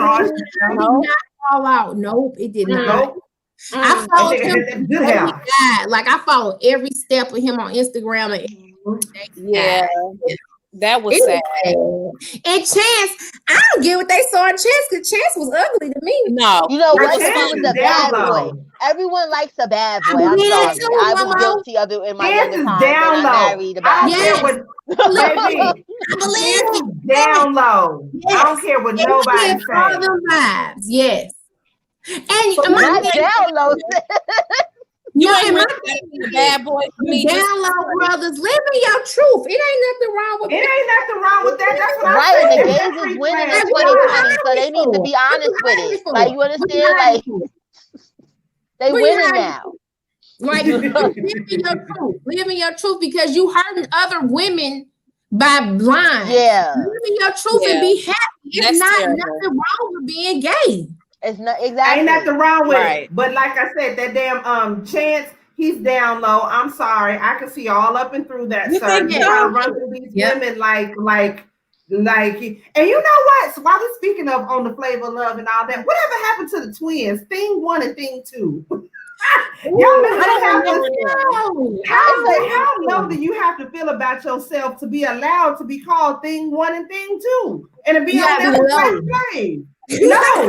fall out. Nope, it did not. Nope. I followed him. Like I followed every step of him on Instagram. And that was sad. And Chance, I don't get what they saw in Chance because Chance was ugly to me. No, you know what? Chance was a bad boy. Everyone likes a bad boy. I'm sorry. I was guilty of it in my younger time. Down low. I married a bad boy. Down low. I don't care what nobody says. Yes. And not down low. You ain't a bad boy for me. Down low brothers, live in your truth. It ain't nothing wrong with that. That's what right, I and the gays is winning in 2020, so they need to be honest with it. Like, you understand? Like, they winning now. Right, live in your truth. Live in your truth because you hurting other women by blind. Yeah, live in your truth and be happy. It's nothing wrong with being gay. It's not exactly. Ain't nothing wrong with it. But like I said, that damn Chance, he's down low. I'm sorry. I can see all up and through that, sir. You gotta run through these women like and you know what? So while we're speaking of on the Flavor of Love and all that, whatever happened to the twins? Thing 1 and thing 2. Y'all remember how low do you have to feel about yourself to be allowed to be called thing 1 and thing 2 and to be on there for play? No,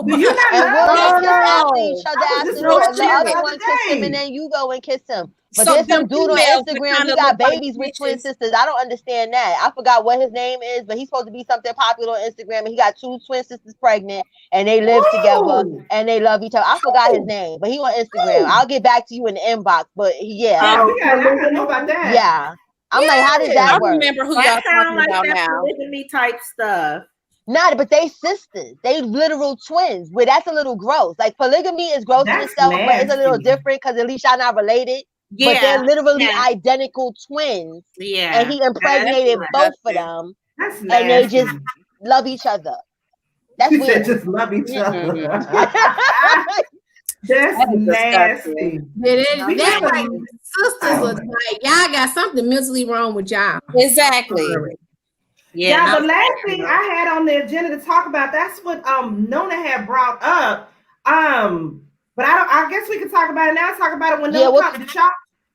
do you not love each other after the other one kiss him and then you go and kiss him? But there's some dude on Instagram, he got babies with twin sisters. I don't understand that. I forgot what his name is, but he's supposed to be something popular on Instagram. And he got 2 twin sisters pregnant and they live together and they love each other. I forgot his name, but he on Instagram. I'll get back to you in the inbox. But I know about that. Yeah. I'm like, how did that work? I remember who y'all talking about now. Polygamy type stuff. Not, but they sisters. They literal twins. But that's a little gross. Like polygamy is gross in itself, but it's a little different because at least y'all not related. Yeah, but they're literally identical twins. Yeah. And he impregnated both of them. That's nasty. And they just love each other. That's weird. Just love each other. That's nasty. That like sisters was like, y'all got something mentally wrong with y'all. Exactly. Yeah, the last thing I had on the agenda to talk about, that's what Nona had brought up. But I guess we can talk about it now. Talk about it when Nona comes.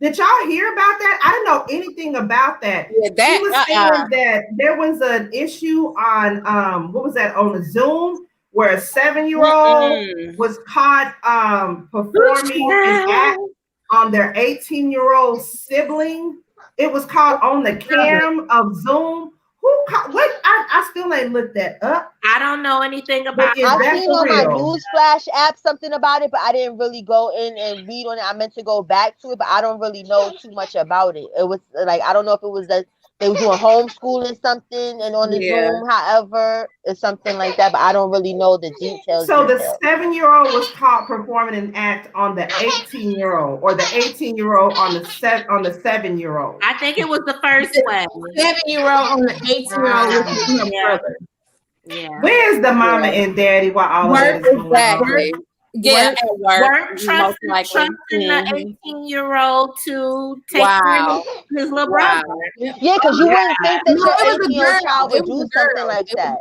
Did y'all hear about that? I didn't know anything about that. She was saying that there was an issue on what was that on a Zoom where a 7-year-old was caught performing an act on their 18-year-old sibling. It was caught on the cam of Zoom. What? I still ain't looked that up. I don't know anything about it. I seen on my Newsflash app something about it, but I didn't really go in and read on it. I meant to go back to it, but I don't really know too much about it. It was like, I don't know if it was that they were doing homeschooling something and on the Zoom, however, it's something like that, but I don't really know the details. So the 7-year-old was caught performing an act on the 18-year-old, or the 18-year-old on the 7-year-old. I think it was the first one. 7-year-old on the 18-year-old with her brother. Yeah. Where's the mama and daddy while all of that is going on? Yeah, at work. Weren't trusting the 18-year-old to take care of his little brother. Yeah, because you wouldn't think that your 18-year-old child would do something like that.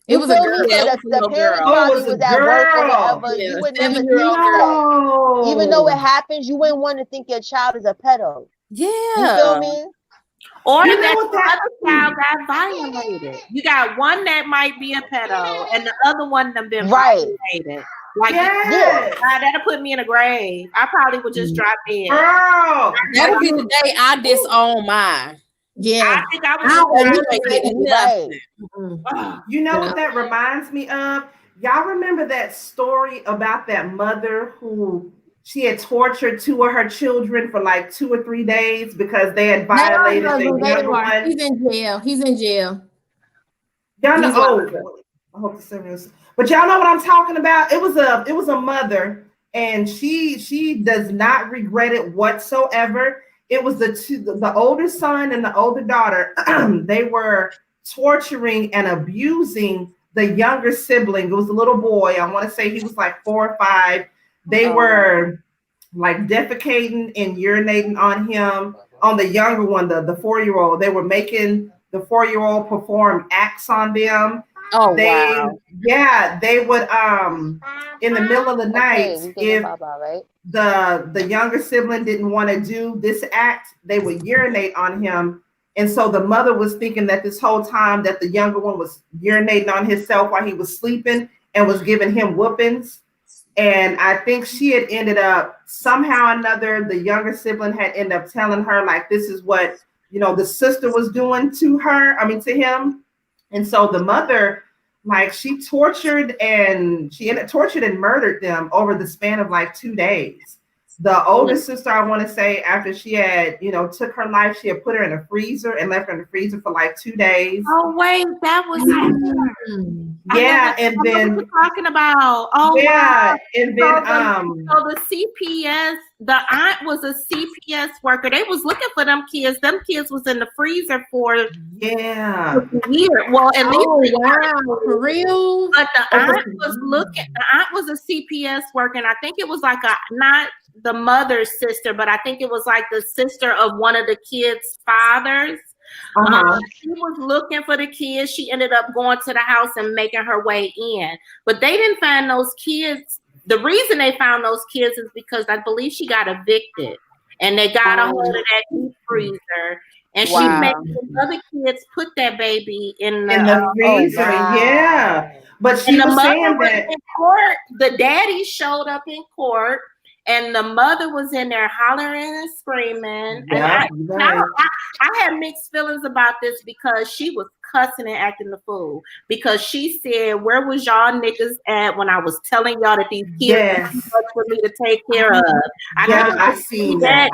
It was a girl. The parents probably was at work or whatever. You would never think that. Even though it happens, you wouldn't want to think your child is a pedo. Yeah. You feel me? Or that other child got violated. You got one that might be a pedo, and the other one that been violated. Like, that'll put me in a grave. I probably would just drop dead. Girl, that'll be the day I disown mine. Yeah, I think I would. You know what that reminds me of? Y'all remember that story about that mother who she had tortured 2 of her children for like 2 or 3 days because they had violated the younger one? He's in jail. He's in jail. Y'all know. I hope the serious. But y'all know what I'm talking about. It was a mother, and she does not regret it whatsoever. It was the older son and the older daughter. They were torturing and abusing the younger sibling. It was a little boy. I want to say he was like 4 or 5. They were like defecating and urinating on him, on the younger one, the 4-year-old. They were making the 4-year-old perform acts on them. Oh, yeah, they would in the middle of the night, if the younger sibling didn't want to do this act, they would urinate on him. And so the mother was thinking that this whole time that the younger one was urinating on himself while he was sleeping and was giving him whoopings. And I think she had ended up somehow or another, the younger sibling had ended up telling her, like, this is what, the sister was doing to him. And so the mother, like, she ended tortured and murdered them over the span of like 2 days. The older sister, I want to say, after she had, took her life, she had put her in a freezer and left her in the freezer for like 2 days. Oh, wait, that was and then we're talking about. Oh, yeah, wow. And then so the CPS, the aunt was a CPS worker. They was looking for them kids. Them kids was in the freezer for a year. Well, at least for real. But the aunt was looking. The aunt was a CPS worker, and I think it was like not the mother's sister, but I think it was like the sister of one of the kids' fathers. She was looking for the kids. She ended up going to the house and making her way in, but they didn't find those kids. The reason they found those kids is because I believe she got evicted, and they got a hold of that deep freezer, and she made the other kids put that baby in the freezer. Yeah, but she was saying that in court, the daddy showed up in court. And the mother was in there hollering and screaming. Yeah, and I had mixed feelings about this because she was cussing and acting the fool. Because she said, "Where was y'all niggas at when I was telling y'all that these kids were too much for me to take care of?" I seen that.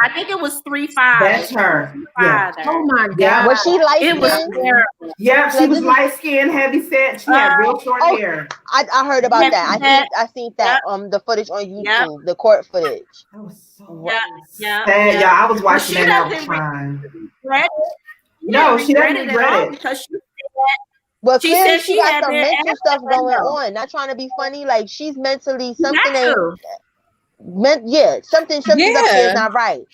I think it was 3-5. That's her. Yeah. Oh my God. Yeah. Was she light skinned? It was terrible. Yeah, she was light skinned, heavy set. She had real short hair. I heard about that. I seen that the footage on YouTube, the court footage. That was so sad. Yeah, I was watching that all the time. No, she doesn't regret it. Because she Well, she said she got some mental stuff going on. Not trying to be funny, like she's mentally something something is not right.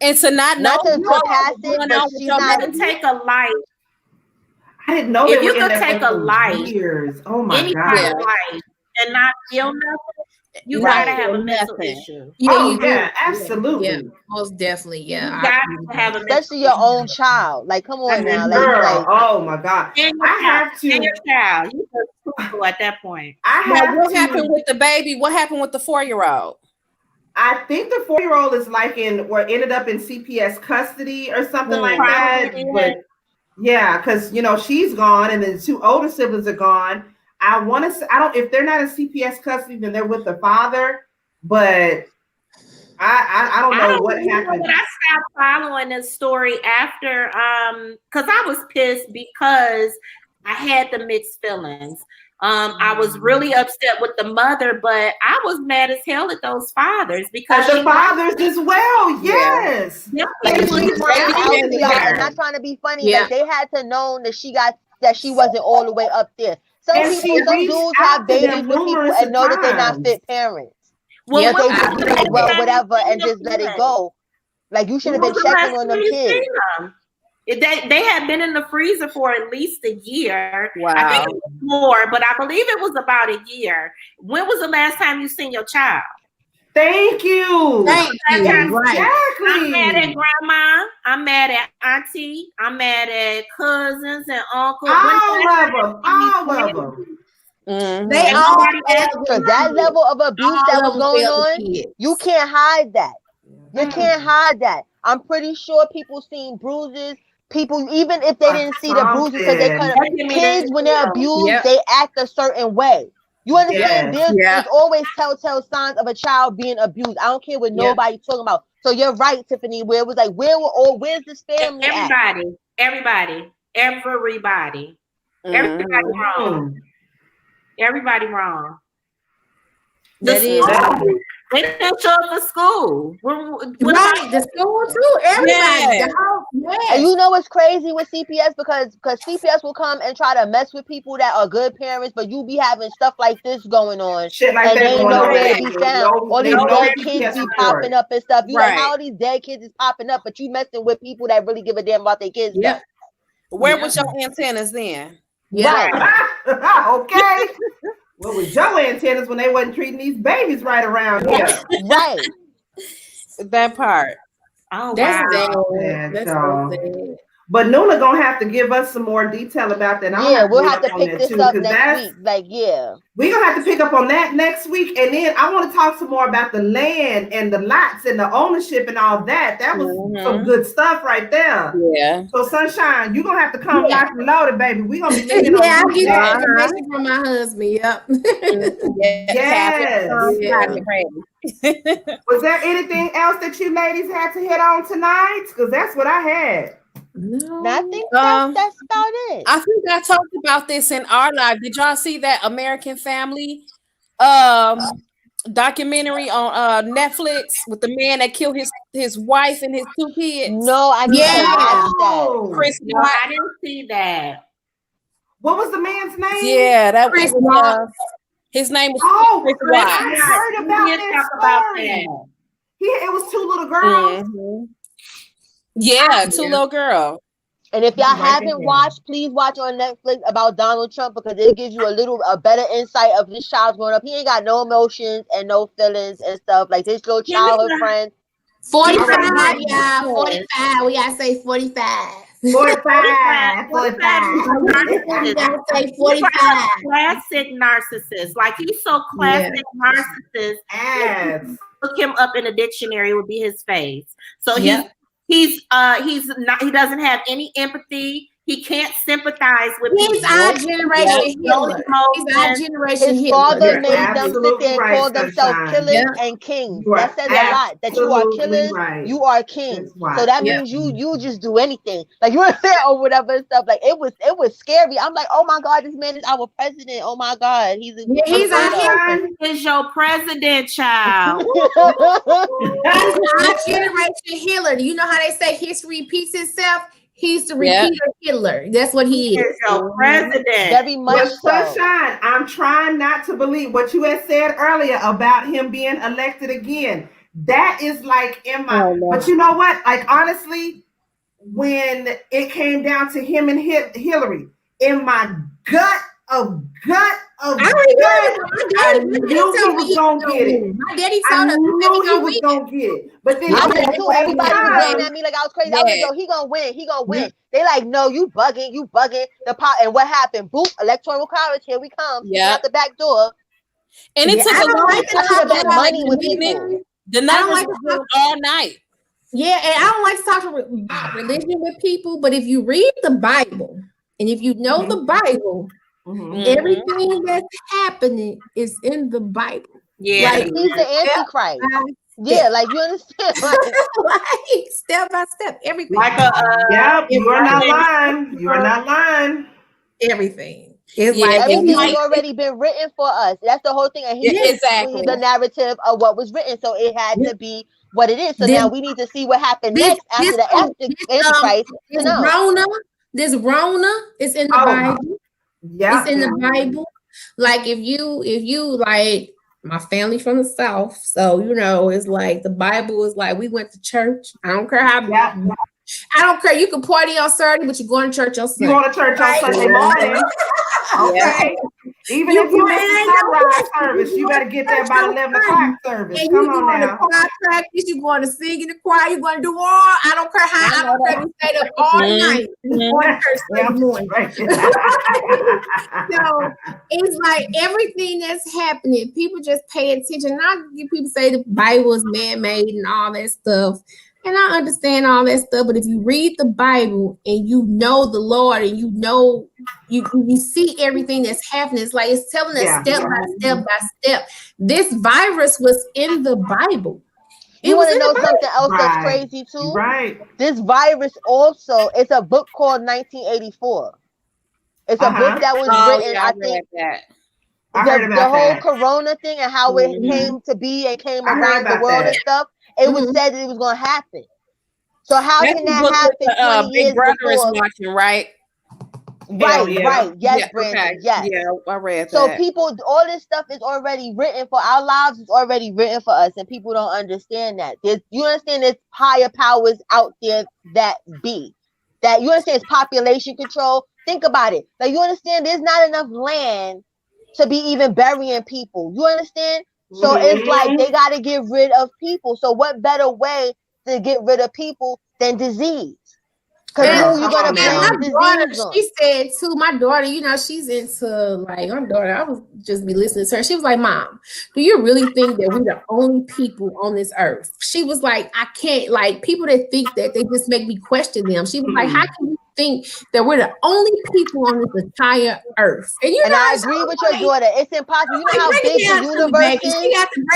And to not to pass it, but she's not take a life. I didn't know if you could take a life, years. Oh my God, life and not feel nothing. You gotta have a mental issue. Yeah, absolutely. Yeah, most definitely. Yeah, you gotta have especially your own child. Like, come on now, girl. Oh my God, I have to. And your child, you at that point. What happened with the baby? What happened with the 4-year-old? I think the 4-year-old is like ended up in CPS custody or something like that. But Yeah, because she's gone, and then 2 older siblings are gone. I want to say, I don't, if they're not in CPS custody, then they're with the father. But I don't know what happened. I stopped following this story after, because I was pissed because I had the mixed feelings. I was really upset with the mother, but I was mad as hell at those fathers because the fathers as well. Yes. I'm not trying to be funny. Yeah. Like they had to know that she wasn't all the way up there. Some dudes have babies with people and know that they're not fit parents. Well, they just be like, well, whatever, and just let it go. Like you should have been checking on them kids. They had been in the freezer for at least a year. Wow. I think it was more, but I believe it was about a year. When was the last time you seen your child? Thank you. Thank you. Right. Exactly. I'm mad at grandma. I'm mad at auntie. I'm mad at cousins and uncles. All of them. Mm-hmm. They all because that level of abuse that was going on, you can't hide that. You can't hide that. I'm pretty sure people seen bruises. People, even if they didn't see the bruises, because they couldn't. Kids, when they're abused, they act a certain way. You understand? There's always telltale signs of a child being abused. I don't care what nobody's talking about. So you're right, Tiffany. Where it was like, where's this family? Everybody wrong. Everybody wrong. That is. They didn't show up for school. Right, the school too. Everybody. Yes. And you know what's crazy with CPS? Because CPS will come and try to mess with people that are good parents, but you be having stuff like this going on. Shit like and that they going know on. where to be found. All these dead kids be popping up and stuff. You like how all these dead kids is popping up, but you messing with people that really give a damn about their kids. Yeah. Where was your antennas then? Yeah. Right. Okay. What was your antennas when they wasn't treating these babies right around here? Right. That part. Oh, that's wow. sad. That's so sad. But Nuna gonna have to give us some more detail about that. We'll have to pick this up next week. Like, we're gonna have to pick up on that next week, and then I want to talk some more about the land and the lots and the ownership and all that. That was some good stuff right there. Yeah. So Sunshine, you're gonna have to come back and load it, baby. We're gonna be leaving I'll get that information from my husband. Yep. Yes. Was there anything else that you ladies had to hit on tonight? Because that's what I had. No. I think that's about it. I think I talked about this in our live. Did y'all see that American Family documentary on Netflix with the man that killed his wife and his 2 kids? No, I didn't watch that. Chris, no, I didn't see that. What was the man's name? Yeah, that was his name was Chris Watt. I heard about that. It was 2 little girls. Mm-hmm. Yeah, 2 little girls. And if y'all haven't watched, please watch on Netflix about Donald Trump, because it gives you a better insight of this child's growing up. He ain't got no emotions and no feelings and stuff. Like this little childhood friend. 45, y'all. 45. We gotta say 45. 45. 45. We gotta say 45. Classic narcissist. Like he's so classic narcissist. Yes. Look him up in a dictionary would be his face. So he's not. He doesn't have any empathy. He can't sympathize with people. He's our generation Hitler. He's our generation Hitler. His father made them sit there and call themselves killers and kings. That says a lot. That you are killers, you are kings. So that means you just do anything. Like you were there or whatever and stuff. Like it was scary. I'm like, oh my God, this man is our president. Oh my God, he's our Hitler. Is your president, child? He's our generation Hitler. Do you know how they say history repeats itself? He's the repeater Hitler. That's what he is. Your president. Very much so. Sunshine, I'm trying not to believe what you had said earlier about him being elected again. That is like in my. But you know what? Like honestly, when it came down to him and Hillary, in my gut of I knew he was gonna get it. My daddy I knew he was gonna get it. But then everybody was looking at me like I was crazy. I was like, yo, he gonna win. He gonna win. They like, no, you bugging. The pot. And what happened? Boop, electoral college. Here we come. Out the back door. And it took a long time to bet money with people. The night was all night. Yeah, and I don't like to talk about religion with people, but if you read the Bible and if you know the Bible, everything that's happening is in the Bible. Yeah, like He's the Antichrist. Yeah, like you understand, like step by step, everything. Like yep, you are not lying. You are not lying. Everything. It's everything has already been written for us. That's the whole thing. And he's exactly the narrative of what was written. So it had to be what it is. So now we need to see what happened next after the Antichrist. This Rona is in the Bible. Yeah, it's in the Bible. Like if you like, my family from the South, so you know it's like the Bible is like we went to church. I don't care how. I don't care. You can party on Saturday, but you're going to church on Sunday. You going to church on Sunday morning? Okay. Even if you miss the sunrise service, you better get there by 11 o'clock service. And Come you on going now. to choir practice, you're going to sing in the choir, you're going to do all. I don't care how. I don't care if you stayed up all night. On Thursday morning. So it's like everything that's happening, people just pay attention. Not people say the Bible is man-made and all that stuff. And I understand all that stuff, but if you read the Bible and you know the Lord and you know you see everything that's happening, it's like it's telling us step by step by step. This virus was in the Bible. You want to know something else that's crazy too? Right. This virus also, it's a book called 1984. It's a book that was written, I think. I heard about the whole that. Corona thing and how it came to be and came around the world and stuff. It was said that it was going to happen. So how can that happen 20 years Big Brother before? is watching, right? Right. Yes, Brandy. Okay. Yes. Yeah, I read that. So people, all this stuff is already written for our lives. It's already written for us, and people don't understand that. You understand there's higher powers out there that you understand it's population control. Think about it. Like you understand there's not enough land to be even burying people. You understand? So it's like they got to get rid of people. So what better way to get rid of people than disease? Because who you gonna blame disease on? She said too, my daughter, you know, she's into like my daughter. I was just be listening to her. She was like, "Mom, do you really think that we're the only people on this earth?" She was like, "I can't." Like people that think that, they just make me question them. She was like, "How can you think that we're the only people on this entire earth?" And I agree with your daughter. It's impossible. You know how big the universe is?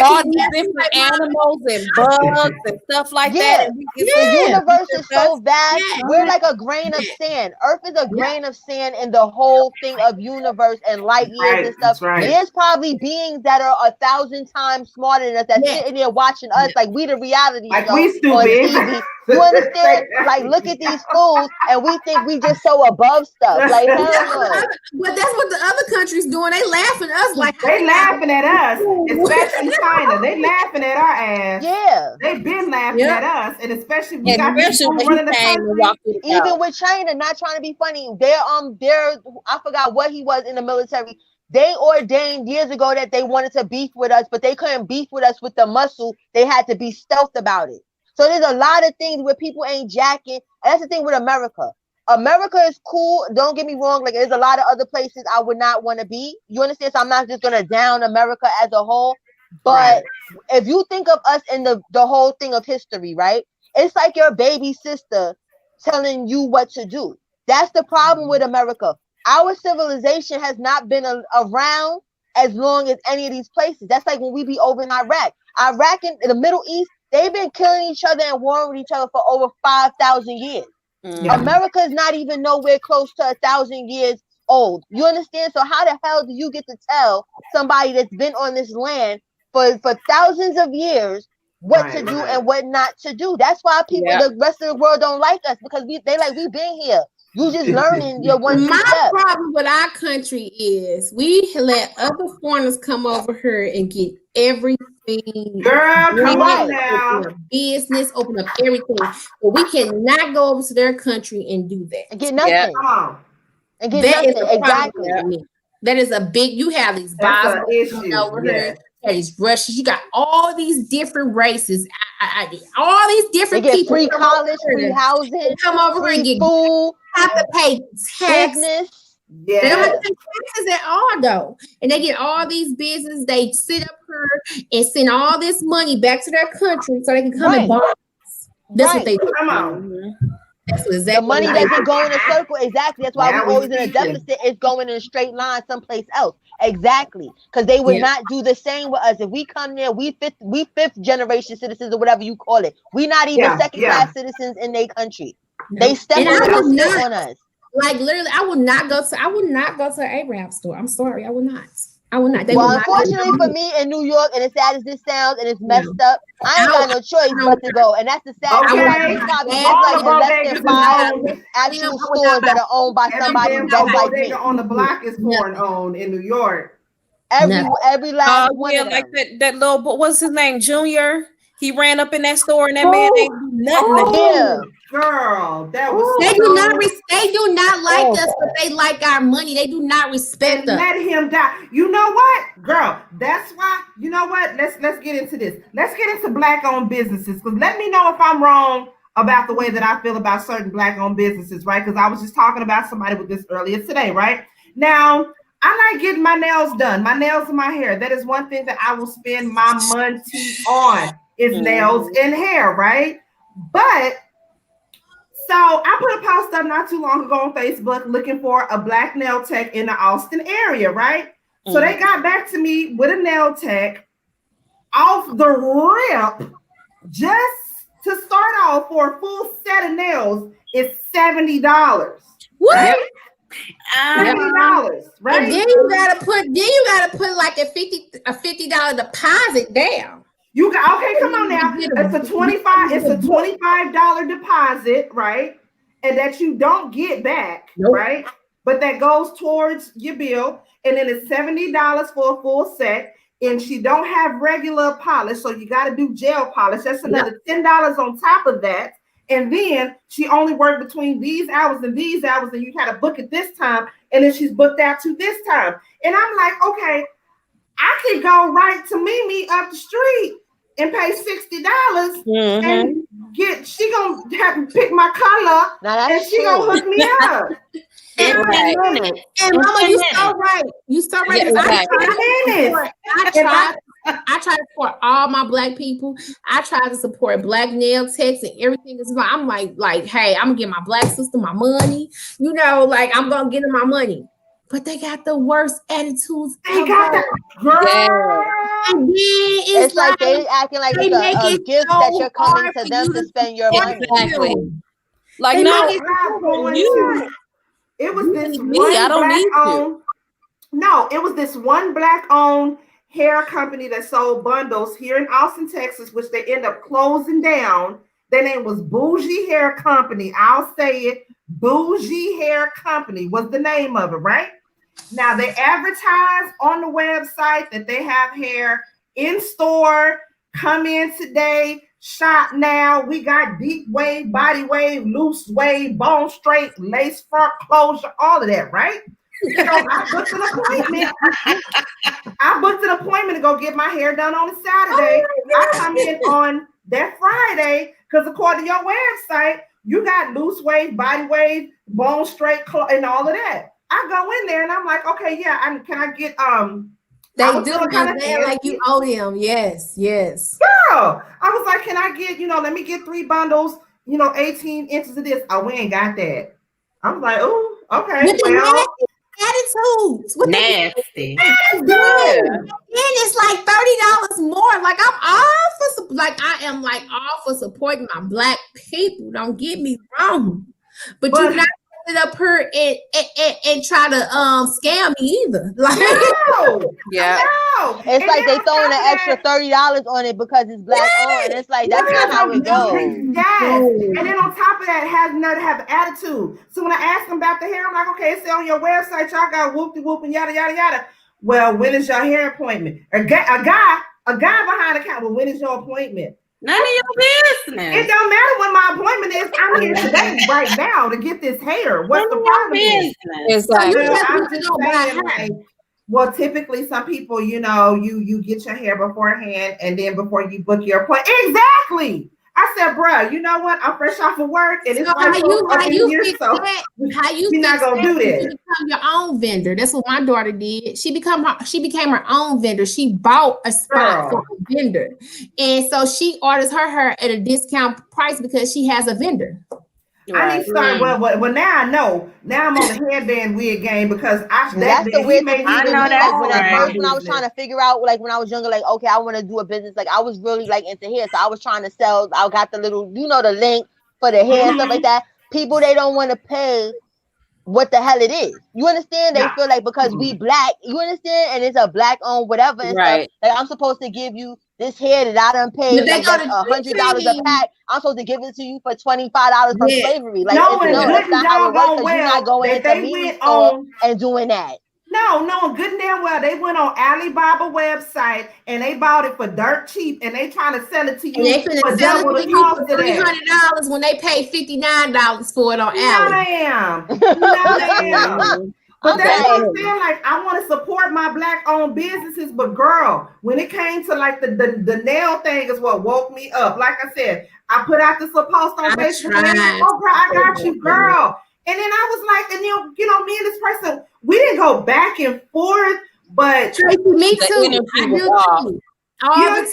All these different animals and bugs and stuff like that. The universe is so vast. We're like a grain of sand. Earth is a grain of sand in the whole thing of universe and light years and stuff. There's probably beings that are 1,000 times smarter than us that's sitting there watching us like we the reality show we on TV. You understand? Like, look at these fools, and we think we just so above stuff. Like, hell no. But that's what the other countries doing. They laughing at us like they laughing at us, especially China. They laughing at our ass. Yeah, they've been laughing at us, and especially we got people running the country. Even with China, not trying to be funny, they're I forgot what he was in the military. They ordained years ago that they wanted to beef with us, but they couldn't beef with us with the muscle. They had to be stealth about it. So there's a lot of things where people ain't jacking. And that's the thing with America. America is cool. Don't get me wrong. Like there's a lot of other places I would not want to be. You understand? So I'm not just going to down America as a whole. But if you think of us in the whole thing of history, right? It's like your baby sister telling you what to do. That's the problem with America. Our civilization has not been around as long as any of these places. That's like when we be over in Iraq. Iraq in the Middle East, they've been killing each other and warring with each other for over 5,000 years. America is not even nowhere close to 1,000 years old. You understand? So how the hell do you get to tell somebody that's been on this land for thousands of years what to do and what not to do? That's why people, the rest of the world don't like us, because we've been here. You just learning your one. My problem with our country is we let other foreigners come over here and get everything. Girl, come on now. Open up business, open up everything. But we cannot go over to their country and do that. And get nothing. Yeah. Come on. And get nothing. Exactly. That is a big, you have these Bosnians over here. These Russians, you got all these different races, all these different they get people. Free college, free housing, come over here and get food, have to pay tax. Yeah. They don't have to pay taxes at all though. And they get all these businesses, they sit up here and send all this money back to their country so they can come and buy. That's what they do. Come on. That's The exactly money what doesn't go in a circle. Exactly. That's why Now we we always in a speaking. deficit. It's going in a straight line someplace else. Exactly. Because they would not do the same with us. If we come there, we fifth generation citizens or whatever you call it. We not even second class citizens in their country. They step on us. Like literally, I would not go to an Abraham store. I'm sorry, I would not. Well, unfortunately for me in New York, and as sad as this sounds, and it's messed up, I ain't got no choice but to go. And that's the sad thing. Like, probably less than 5 actual stores that are owned by somebody that's like me. On the block is foreign owned in New York. Every last one of them. Like that little, what's his name, Junior? He ran up in that store and that man ain't do nothing. Girl, that was they do not like us, but they like our money. They do not respect us. Let him die. You know what, girl? That's why. You know what? Let's get into this. Let's get into black-owned businesses. Because let me know if I'm wrong about the way that I feel about certain black-owned businesses, right? Because I was just talking about somebody with this earlier today, right? Now, I like getting my nails done, my nails and my hair. That is one thing that I will spend my money on. Is nails and hair, right? But so I put a post up not too long ago on Facebook looking for a black nail tech in the Austin area, right? So they got back to me with a nail tech off the rip, just to start off for a full set of nails is $70. What? Right? $70, right? And then you gotta put like a $50 deposit down. You got okay, come on now. It's a $25 deposit, right? And that you don't get back, right? But that goes towards your bill. And then it's $70 for a full set. And she don't have regular polish, so you got to do gel polish. That's another $10 on top of that. And then she only worked between these hours, and you had to book it this time, and then she's booked out to this time. And I'm like, okay, I could go right to Mimi up the street and pay $60 and she gonna have to pick my color and she gonna hook me up. And Mama, you so right. You so right. I try to support all my black people. I try to support black nail techs and everything is fine. I'm like, hey, I'm gonna get my black sister my money. You know, like I'm gonna get her my money. But they got the worst attitudes. They got that girl. And then it's like they acting like it's a gift that you're coming to them to spend your money. Exactly. Like it was this one black-owned hair company that sold bundles here in Austin, Texas, which they end up closing down. Their name was Bougie Hair Company. I'll say it. Bougie Hair Company was the name of it, right? Now they advertise on the website that they have hair in store. Come in today, shop now. We got deep wave, body wave, loose wave, bone straight, lace front closure, all of that, right? So I booked an appointment to go get my hair done on a Saturday. I come in on that Friday because according to your website, you got loose wave, body wave, bone straight, and all of that. I go in there and I'm like, okay, yeah, can I get They do kind of like you owe them. Yes. Girl, I was like, can I get, let me get 3 bundles, 18 inches of this. Oh, we ain't got that. I was like, oh, okay. Attitudes. Nasty. And it's like $30 more. Like I am all for supporting my black people. Don't get me wrong, but you not put it up here and try to scam me either. Like it's like they throwing an extra $30 on it because it's black owned. It's like that's not how it goes. Yes. And then on top of that, it has not have attitude. So when I ask them about the hair, I'm like, okay, it's on your website. Y'all got whoop and yada yada yada. Well, when is your hair appointment? A guy behind the counter. Well, when is your appointment? None of your business. It don't matter when my appointment is. I'm here today, right now, to get this hair. What's the problem? Well, typically some people, you get your hair beforehand, and then before you book your appointment. Exactly. I said, bruh, you know what? I'm fresh off of work, and it's So how you fix so that? How you we're not gonna do You that. become your own vendor. That's what my daughter did. She became her own vendor. She bought a spot for a vendor, and so she orders her hair at a discount price because she has a vendor. Right. I need to start. Well, now I know. Now I'm on the headband wig game because that's the weird thing. I know that's when I was trying to figure out, like when I was younger, like okay, I want to do a business. Like I was really like into hair, so I was trying to sell. I got the little, the link for the hair and stuff like that. People, they don't want to pay what the hell it is. You understand? They feel like because we black, you understand, and it's a black owned whatever and stuff. Like I'm supposed to give you this hair that I done paid like $100 a pack. I'm supposed to give it to you for $25 from slavery. Like that's not how it works. Because you're not going into me store and doing that. No, good and damn well. They went on Alibaba website and they bought it for dirt cheap, and they trying to sell it to you. And they finna sell it to you for $300 when they pay $59 for it on Alibaba. But that's what I'm saying. Like, I want to support my black-owned businesses, but girl, when it came to like the nail thing is what woke me up. Like I said, I put out this little post on Facebook. Oh, girl, I got you, girl. And then I was like, and me and this person, we didn't go back and forth, but Tracy, me too. I do too. All the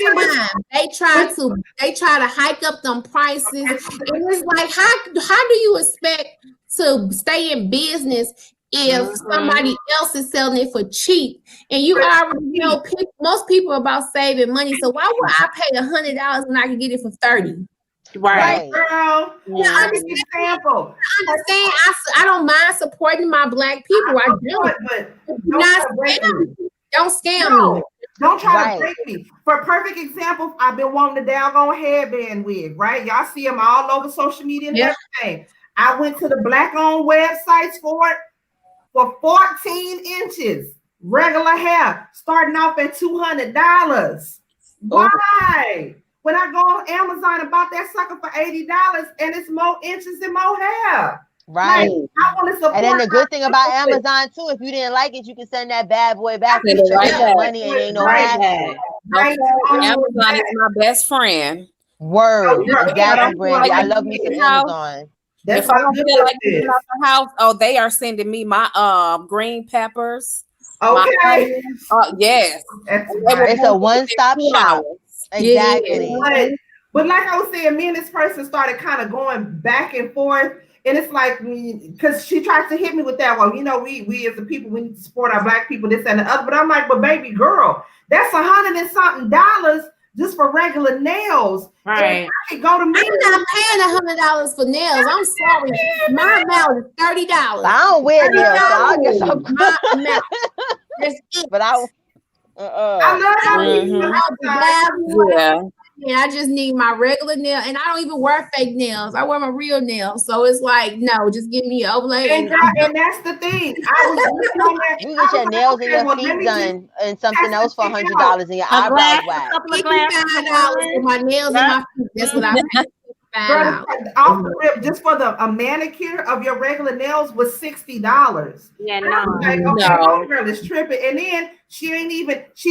time. They try to hike up them prices. And it's like, how do you expect to stay in business if somebody else is selling it for cheap? And you already know most people are about saving money. So why would I pay $100 when I can get it for $30? Right, girl. Yeah, example. I understand. I don't mind supporting my black people. I don't. But don't scam me. Don't try to break me. For a perfect example, I've been wanting the doggone headband wig, right? Y'all see them all over social media and everything. I went to the black-owned websites for it for 14 inches, regular hair, starting off at $200. Why? When I go on Amazon and bought that sucker for $80 and it's more inches and more hair. Right. Like, I want to support. And then the good thing about Amazon too, if you didn't like it, you can send that bad boy back. Money and ain't no hassle. Amazon is my best friend. Word. Exactly, Brandy. I love me some Amazon. That's if I don't feel like getting out the house, they are sending me my green peppers. Okay. Yes. It's a one-stop shop. Exactly. But like I was saying, me and this person started kind of going back and forth. And it's like, because she tried to hit me with that one. We as the people, we need to support our black people, this and the other. But I'm like, but baby girl, that's $100 and something just for regular nails. Right. I could go to me. I'm not paying $100 for nails. I'm sorry. My amount is $30. I don't wear nails, so I guess I'm my amount. That's it. But I love Yeah, I just need my regular nail, and I don't even wear fake nails. I wear my real nails, so it's like, no, just give me an overlay. And that's the thing. You get your nails and your feet done, and something else for $100 and your eyebrows waxed. $55 for my nails and my feet. That's what I pay. Off the rip, just for a manicure of your regular nails was $60. Yeah, no, girl is tripping, and then she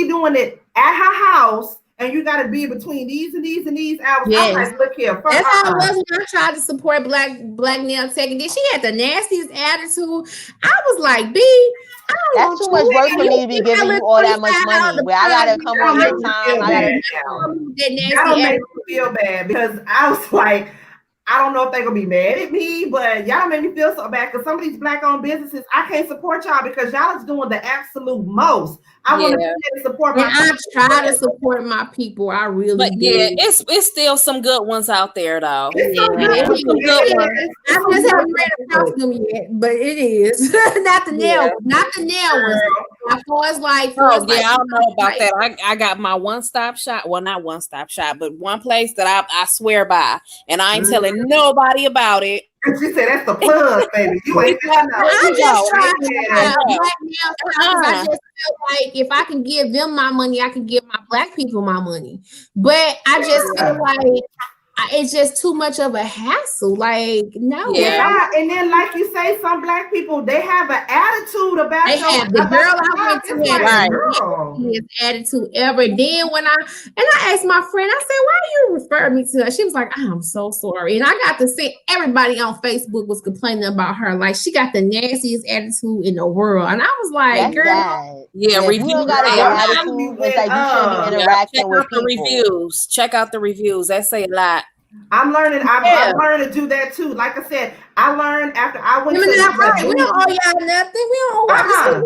doing it at her house. And you got to be between these and these and these hours. Yes. I'm like, look here. That's how it was when I tried to support black nail tech. And then she had the nastiest attitude. I was like, B, that's too much work for me to be giving you all that much money. Where I gotta come on your time. That don't make me feel bad because I was like, I don't know if they're gonna be mad at me, but y'all made me feel so bad because some of these black-owned businesses, I can't support y'all because y'all is doing the absolute most. I want to support my people. I try to support my people. I really do. Yeah, it's still some good ones out there though. I just haven't ran across them yet, but it is not the nail, not the nail ones. I don't know about that. I got my one-stop shop. Well, not one-stop shop, but one place that I swear by, and I ain't telling nobody about it. She said that's the plug, baby. You ain't got no. I just try to have black nails. I just feel like if I can give them my money, I can give my black people my money. But I just feel like it's just too much of a hassle. Like, no. Yeah. And then, like you say, some black people, they have an attitude about they have the girl I went to had his attitude ever. Then when I asked my friend, I said, why are you referred me to her. She was like, I'm so sorry. And I got to see everybody on Facebook was complaining about her. Like, she got the nastiest attitude in the world. And I was like, girl. Yeah, if you don't got a good attitude, it's like you shouldn't be interacting with people. Reviews. Check out the reviews. That say a lot. I'm learning. I'm learning to do that too. Like I said, I learned after I went to. We don't owe y'all nothing. We don't owe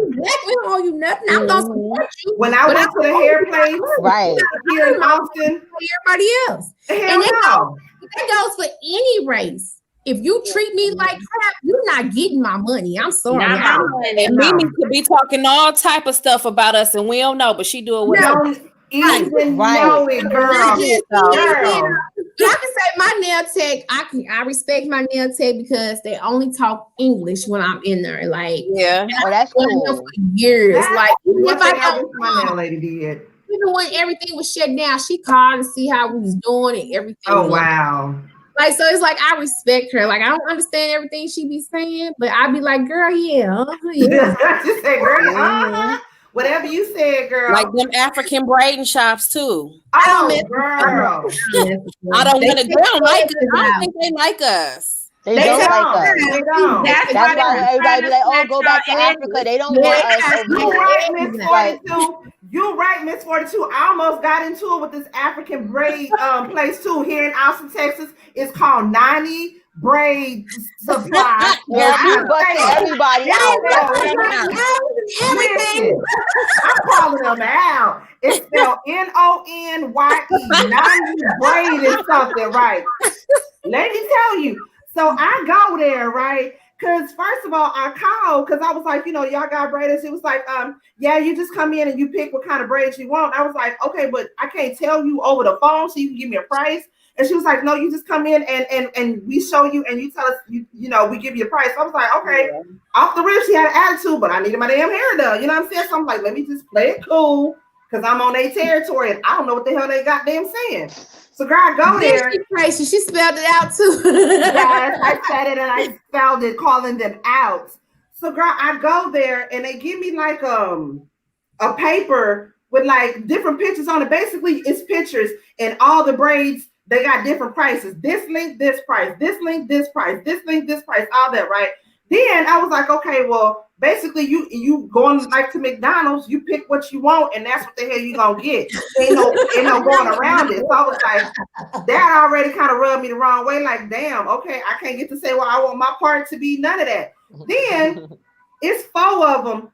we don't owe you nothing. I'm gonna support you. When I went to the hair place, right here in Austin, everybody else, and that goes for any race. If you treat me like crap, you're not getting my money. I'm sorry. And Mimi could be talking all type of stuff about us, and we don't know, but she do it with us. Even know it, girl. Y'all can say my nail tech. I respect my nail tech because they only talk English when I'm in there. Like, that's cool. For years, like if I don't, my nail lady did. Even when everything was shut down, she called to see how we was doing and everything. Oh wow. Like, so it's like I respect her. Like, I don't understand everything she be saying, but I be like, girl, yeah. Just say, girl, whatever you said, girl. Like them African braiding shops too. Oh, girl. I don't want to. They don't like us. I don't think they like us. They don't like us. They don't. That's why everybody be like, oh, go back to Africa. They don't want us over here. Right, Miss 42. You're right, Miss 42. I almost got into it with this African braid place too here in Austin, Texas. It's called 90 Braid Supply. You busted everybody out. Everything. I'm calling them out. It's spelled NONYE. 90 Braid is something, right? Let me tell you. So I go there, right? Because first of all, I called because I was like, y'all got braiders. It was like, yeah, you just come in and you pick what kind of braids you want. I was like, okay, but I can't tell you over the phone, so you can give me a price. And she was like, no, you just come in and we show you and you tell us, we give you a price. So I was like, okay. Yeah. Off the rip, she had an attitude, but I needed my damn hair done. You know what I'm saying? So I'm like, let me just play it cool because I'm on their territory and I don't know what the hell they goddamn saying. So girl, I go there. She spelled it out too. Yes, I said it and I spelled it, calling them out. So girl, I go there and they give me like a paper with like different pictures on it. Basically, it's pictures and all the braids. They got different prices. This link, this price. This link, this price. This link, this price. All that, right? Then I was like, okay, well, basically, you going like to McDonald's, you pick what you want, and that's what the hell you gonna get. Ain't no going around it. So I was like, that already kind of rubbed me the wrong way. Like, damn, okay, I can't get to say, well, I want my part to be none of that. Then it's 4 of them.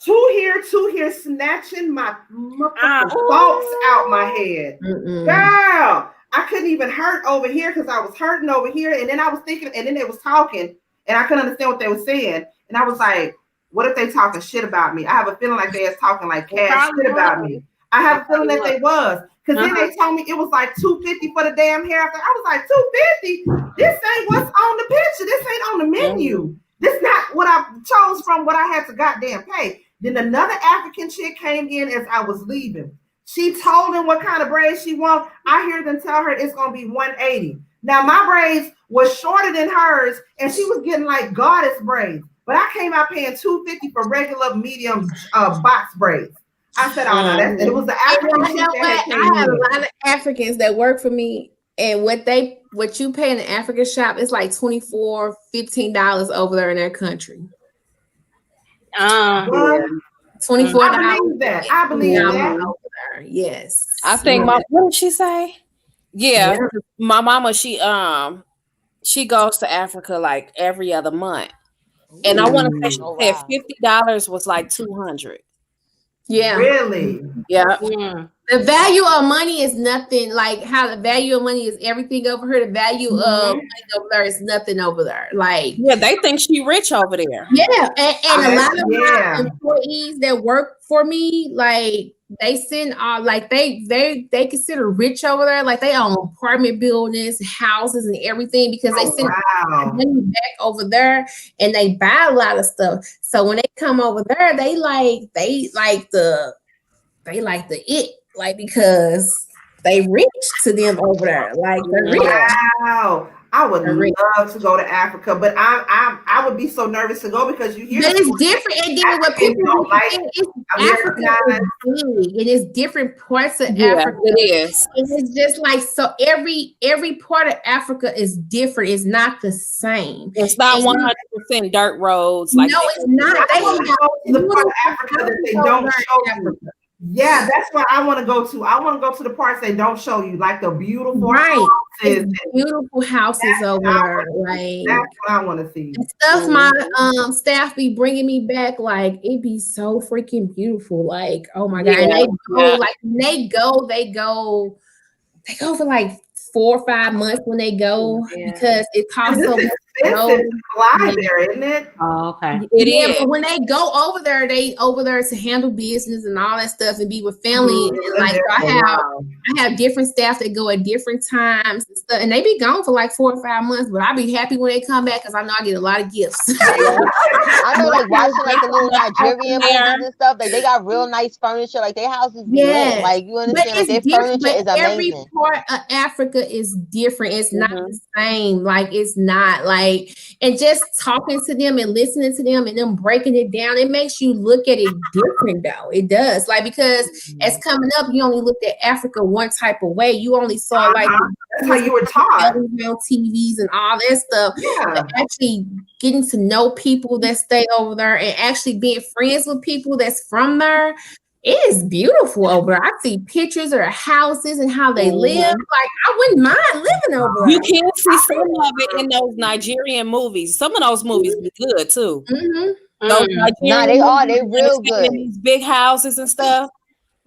2 here, snatching my thoughts out my head. Girl. I couldn't even hurt over here because I was hurting over here. And then I was thinking, and then they was talking and I couldn't understand what they were saying. And I was like, what if they talking shit about me? I have a feeling like they was talking like cash shit about me. I have a feeling that they was. Because then they told me it was like $250 for the damn hair. I was like, $250? This ain't what's on the picture. This ain't on the menu. This not what I chose from what I had to goddamn pay. Then another African chick came in as I was leaving. She told them what kind of braids she wants. I hear them tell her it's going to be $180. Now, my braids was shorter than hers, and she was getting like goddess braids. But I came out paying $250 for regular medium box braids. I said, oh, no, that's it. It was the African chick that I have a lot of Africans that work for me, and what you pay in the African shop is like $24, $15 over there in their country. $24. I believe that. I believe that. Yes. I think what did she say? Yeah. My mama, she goes to Africa like every other month. And I want to say she said $50 was like $200. Yeah. Really? Yeah. The value of money is nothing. Like how the value of money is everything over here. The value of money over there is nothing over there. Like they think she rich over there. Yeah, and a lot of my employees that work for me, like they send like they consider rich over there. Like they own apartment buildings, houses, and everything because they send money back over there and they buy a lot of stuff. So when they come over there, they like the it. Like because they rich to them over there. Like they're rich. Wow. I would love to go to Africa, but I would be so nervous to go because you hear. But it's different, and then what people don't like Africa is big. It is different parts of Africa. It is. And it's just like so. Every part of Africa is different. It's not the same. It's not 100% dirt roads. Like no, it's not. They want to go to the part of Africa that they don't show you. Yeah, that's what I want to go to. I want to go to the parts they don't show you, like the beautiful houses. Beautiful houses over there. Like that's what I want to see. The stuff my staff be bringing me back, like it be so freaking beautiful. Like, oh my god, and they go like when they go for like 4 or 5 months when they go because it costs so much. It's fly there, isn't it? Oh, okay. It is. But when they go over there, they over there to handle business and all that stuff and be with family. And like I have different staff that go at different times and stuff, and they be gone for like 4 or 5 months. But I be happy when they come back because I know I get a lot of gifts. I know, like watching like the little Nigerian movies and stuff. Like they got real nice furniture. Like their houses, like you understand, like their furniture is amazing. Every part of Africa is different. It's not the same. Like it's not like. And just talking to them and listening to them and them breaking it down, it makes you look at it different though. It does. Like, because as coming up, you only looked at Africa one type of way. You only saw like that's how you were taught on TVs and all that stuff. But actually getting to know people that stay over there and actually being friends with people that's from there. It is beautiful over there. I see pictures of their houses and how they live. Like, I wouldn't mind living over there. You can see some of it in those Nigerian movies. Some of those movies be good too. They real good. These big houses and stuff.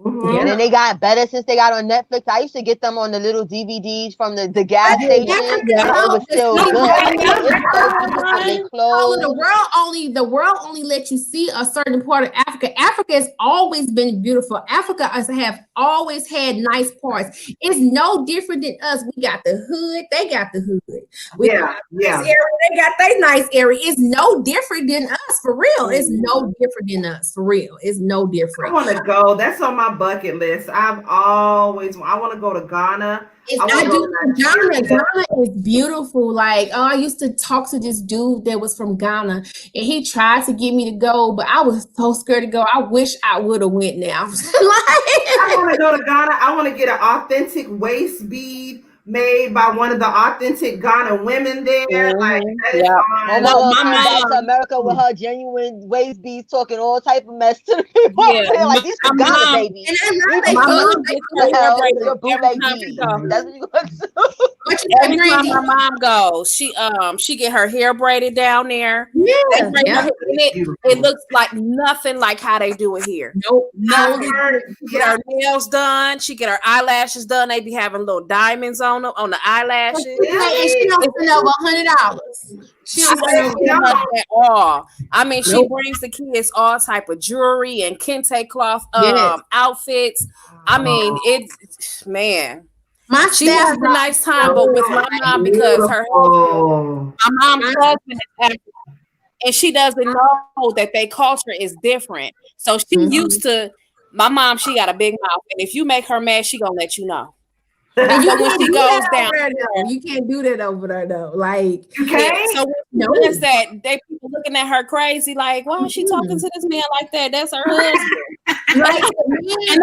And then they got better since they got on Netflix. I used to get them on the little DVDs from the gas station. It was still good. The world only let you see a certain part of Africa. Africa has always been beautiful. Africa have always had nice parts. It's no different than us. We got the hood. They got the hood. They got their nice area. It's no different than us, for real. It's no different than us, for real. It's no different. I want to go. That's on my bucket list. I want to go to Ghana. Ghana is beautiful. Like, I used to talk to this dude that was from Ghana, and he tried to get me to go, but I was so scared to go. I wish I would have went now. I want to go to Ghana. I want to get an authentic waist bead made by one of the authentic Ghana women there. Like, that is my mom back to America with her genuine waist beads, talking all type of mess to the people. Like, these are Ghana babies. And That's what you going to do. Every time my mom goes, she get her hair braided down there. It looks like nothing like how they do it here. Get her nails done. She get her eyelashes done. They be having little diamonds on the eyelashes. And she don't spend over $100. She don't spend at all. I mean, she brings the kids all type of jewelry and kente cloth outfits. I mean, she has a nice time, but with my mom, because my mom's husband is African, and she doesn't know that their culture is different. So she used to. My mom, she got a big mouth, and if you make her mad, she gonna let you know. And when she goes down, you can't do that over there though. Like, you can't. So when is that? They people looking at her crazy, like, why is she talking to this man like that? That's her husband. And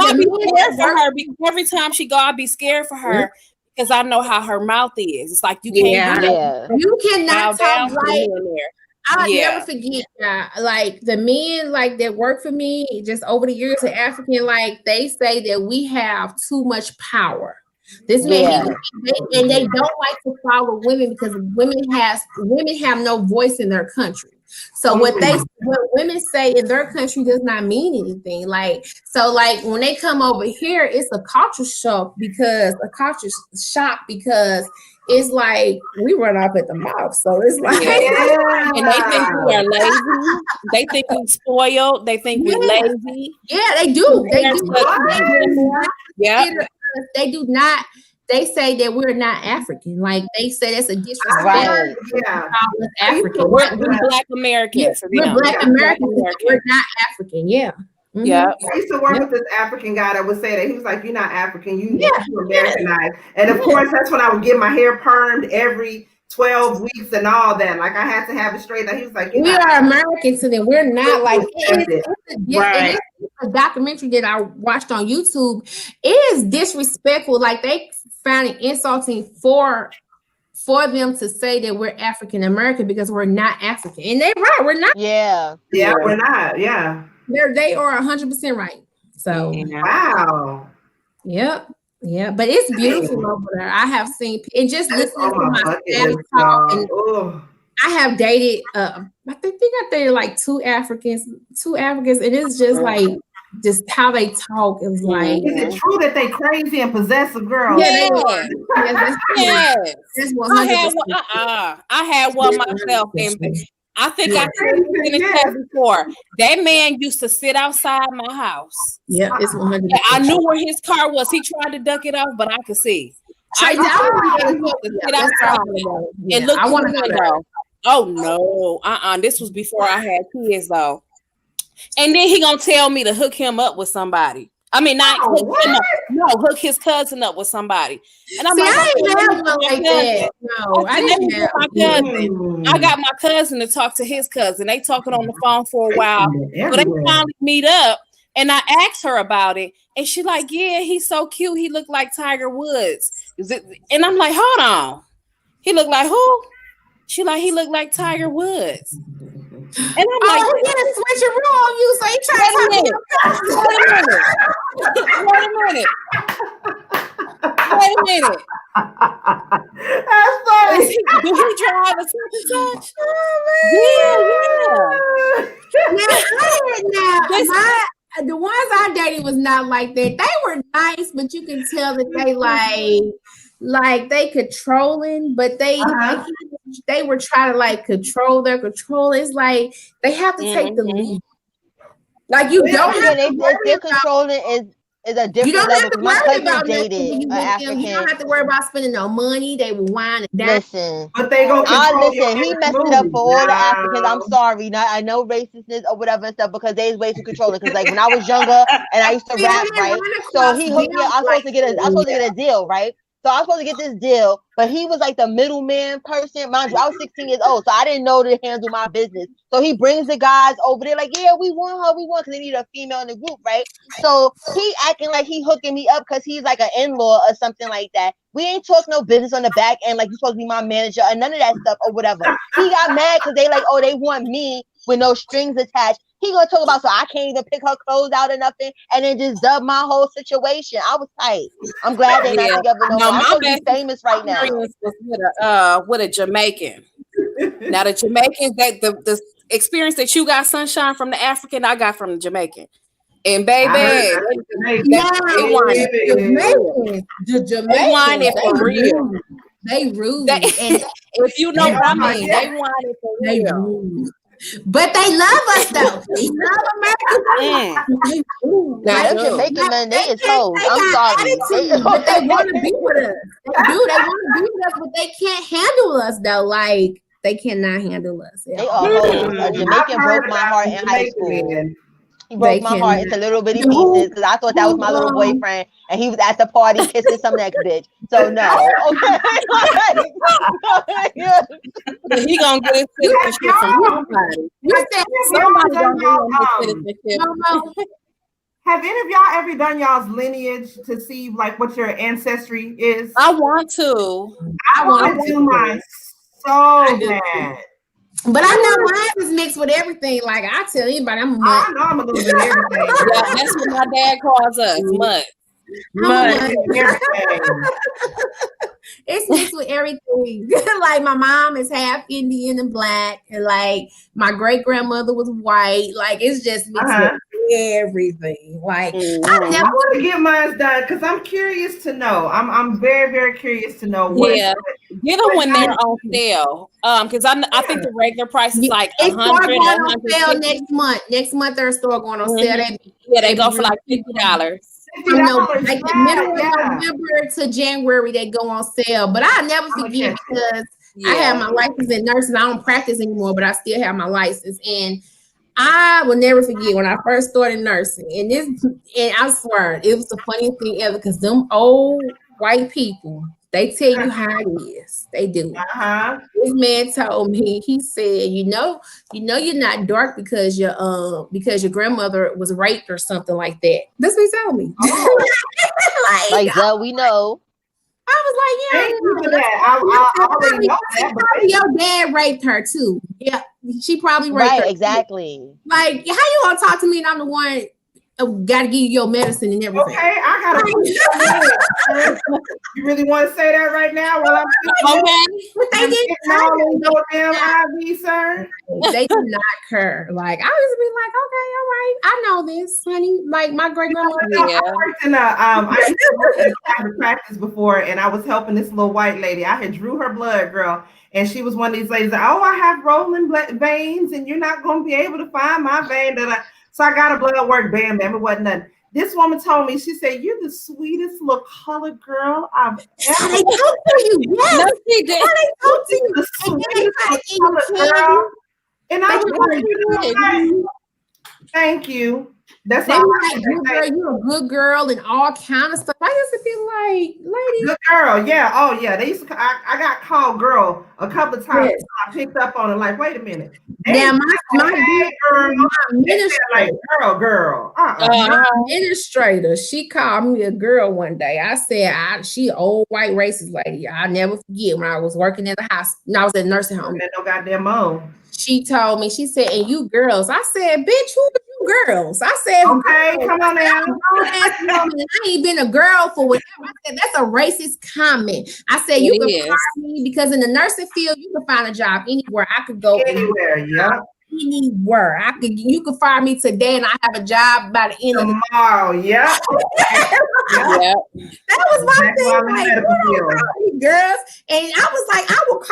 I be scared for her because every time she go, I be scared for her because I know how her mouth is. It's like you can't. You cannot talk like. I'll never forget like the men like that work for me just over the years of African, like they say that we have too much power. This man, and they don't like to follow women because women have no voice in their country. So what women say in their country does not mean anything. Like, so like when they come over here, it's a culture shock because it's like we run off at the mouth. So it's like, and they think we are lazy. They think we spoiled. They think we're lazy. Yeah, they do. They do not. They say that we're not African. Like they say that's a disrespect. African. We're Black Americans. We're Black Americans. We're not African. Yeah. I used to work with this African guy that would say that he was like, "You're not African. You're Americanized." And of course, that's when I would get my hair permed every 12 weeks and all that. Like I had to have it straight. He was like, we are Americans to them. We're not like right. It's a documentary that I watched on YouTube. It is disrespectful. Like they found it insulting for them to say that we're African American because we're not African. And they're right, we're not. Yeah, we're not. Yeah. They are 100% right. So wow. Yep. Yeah, but it's beautiful over there. I have seen and just listening to my staff talk. And I have dated. I think I dated like two Africans, and it's just like just how they talk. It was like, is it true that they crazy and possessive girls? Yeah, yes. I had one myself, and I think I said it before. That man used to sit outside my house. Yeah, it's 100%. I knew where his car was. He tried to duck it off, but I could see. I want to know. Oh no, this was before I had kids though. And then he gonna tell me to hook him up with somebody. I mean, not hook him up. No, hook his cousin up with somebody. And I'm like, I didn't have one like that. No, I didn't have my cousin. I got my cousin to talk to his cousin. They talking on the phone for a while. So they finally meet up, and I asked her about it, and she like, yeah, he's so cute. He looked like Tiger Woods. And I'm like, hold on. He looked like who? She like, he looked like Tiger Woods. And I'm like, he didn't switch it on you, so he tried to Wait a minute. That's funny. Do he drive a touch? The ones I dated was not like that. They were nice, but you can tell that they like they controlling, but they were trying to like control their control. It's like they have to take the lead. Like you don't have to worry about controlling is a different. You don't have to worry about dated an African. You don't have to worry about spending no money. They will whine and dine. Listen, but they gonna listen. He messed it up for all the Africans. I'm sorry, I know racistness or whatever and stuff because they is way too controlling. Because like when I was younger and I used to rap, right? So he hooked me up. I'm supposed to get a deal, right? So I was supposed to get this deal, but he was like the middleman person. Mind you, I was 16 years old, so I didn't know to handle my business. So he brings the guys over there like, yeah, we want her, because they need a female in the group, right? So he acting like he hooking me up because he's like an in-law or something like that. We ain't talk no business on the back end like you're supposed to be my manager or none of that stuff or whatever. He got mad because they like, oh, they want me with no strings attached. He gonna talk about so I can't even pick her clothes out or nothing, and then just dub my whole situation. I was tight. I'm glad they're not together no more. I'm gonna be famous right now. Was with a Jamaican. Now the Jamaicans, that the experience that you got, Sunshine, from the African, I got from the Jamaican. And baby, they want it for real. They rude. And if you know what I mean, they want it for real. But they love us though. They love America. Now, them Jamaican men, they is hoes. I'm sorry. But they want to be with us. They do. They want to be with us, but they can't handle us though. Like they cannot handle us. They are hoes. A Jamaican broke my heart in high school. He broke my heart into little bitty pieces because I thought that was my little boyfriend, and he was at the party kissing some next bitch. So no, okay. He gonna get his citizenship from somebody. Have any of y'all ever done y'all's lineage to see like what your ancestry is? I want to. I want to do mine so bad. But I know mine is mixed with everything. Like I tell anybody, I'm a mutt. I know I'm a little bit of everything. Yeah, that's what my dad calls us, mutt. It's mixed with everything. Like my mom is half Indian and black, and like my great grandmother was white. Like it's just mixed with everything. Like I want to get mine done because I'm curious to know. I'm very, very curious to know what. Yeah, get them when they're on sale. Because I think the regular price is like $100. Going on sale next month. Next month their store going on sale. They go for like $50. You know, like the middle of November to January, they go on sale. But I never forget because I have my license in nursing. I don't practice anymore, but I still have my license. And I will never forget when I first started nursing. And I swear, it was the funniest thing ever because them old white people They tell you how it is. They do. This man told me, he said, you know you're not dark because your grandmother was raped or something like that. That's what he told me. Like that, we know. I was like, yeah, thank you for that. I already know that. Probably your dad raped her too. Yeah, she probably raped her. Right, exactly. Like, how you gonna talk to me and I'm the one got to give you your medicine and everything? Okay, I gotta. You really want to say that right now? While I'm but they didn't no damn IV, sir. They did not care. Like, I was be like, okay, all right, I know this, honey. Like my great grandma. I worked in I used to work in a private practice before, and I was helping this little white lady. I had drew her blood, girl, and she was one of these ladies that, oh, I have rolling veins, and you're not going to be able to find my vein. So I got a blood work, bam, it wasn't nothing. This woman told me, she said, you're the sweetest little colored girl I've ever. They talk to you. Yes. No, she did. They talk to you. The sweetest little colored girl. And I was like, thank you. That's they all like, good girl, you're a good girl and all kind of stuff. I used to be like, lady. Good girl, yeah. Oh, yeah. They used to. I got called girl a couple of times. Yes. I picked up on it. Like, wait a minute. Now my administrator, like, girl. My administrator, she called me a girl one day. I said, she old white racist lady. I'll never forget when I was working at the hospital. No, I was at a nursing home. No goddamn mo. She told me, she said, and you girls. I said, bitch, who are you girls? I said, okay, come on now. I ain't been a girl for whatever. I said, that's a racist comment. I said, you can fire me because in the nursing field, you can find a job anywhere. I could go anywhere, yeah. Anywhere. You could fire me today and I have a job by the end of tomorrow. Yeah. That was my thing. Like, girls. And I was like, I would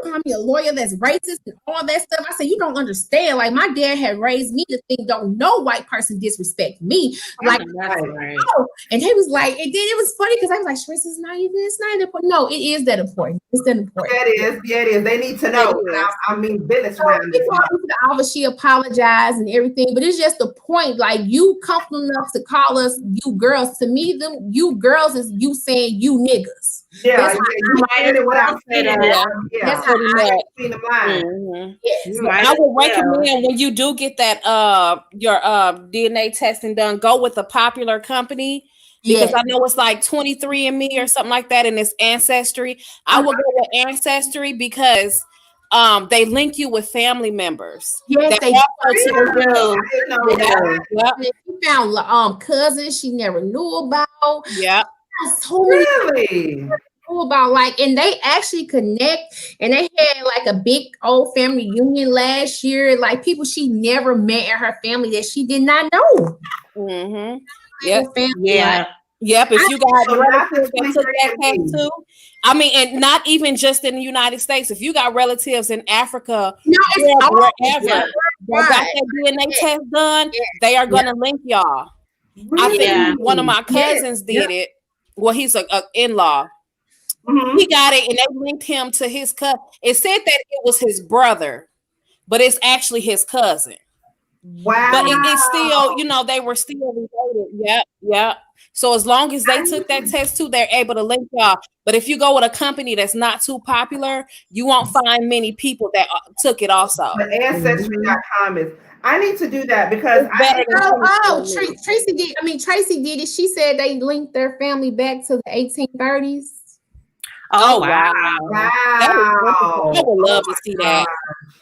call me a lawyer that's racist and all that stuff. I said, you don't understand. Like, my dad had raised me to think don't no white person disrespect me. Like, oh. And he was like, and then it was funny because I was like, it's not important. No, it is that important. It's that important. Yeah, it is. They need to know. I mean, business around this. The office, she apologized and everything, but it's just the point. Like, you comfortable enough to call us you girls. To me, them you girls is you saying you niggas. Yeah, that's how I seen them line. Yes. I would recommend when you do get that your DNA testing done, go with a popular company. Because I know it's like 23andMe or something like that, and it's Ancestry. I would go with Ancestry because they link you with family members. Yes, they do. She found cousins she never knew about. Yeah. So really? About and they actually connect, and they had like a big old family reunion last year. Like, people she never met in her family that she did not know. Mm-hmm. Yep. Yep. If you got relatives that took that test too. I mean, and not even just in the United States. If you got relatives in Africa, wherever, got that DNA test done, they are going to link y'all. Really? I think one of my cousins did it. Well, he's an in-law. Mm-hmm. He got it, and they linked him to his cousin. It said that it was his brother, but it's actually his cousin. Wow. But it's still, they were still related. Yep. So as long as they took that test too, they're able to link y'all. But if you go with a company that's not too popular, you won't find many people that took it also. But Ancestry.com is, I need to do that because Tracie did it. She said they linked their family back to the 1830s. Oh, wow. I would love to see that.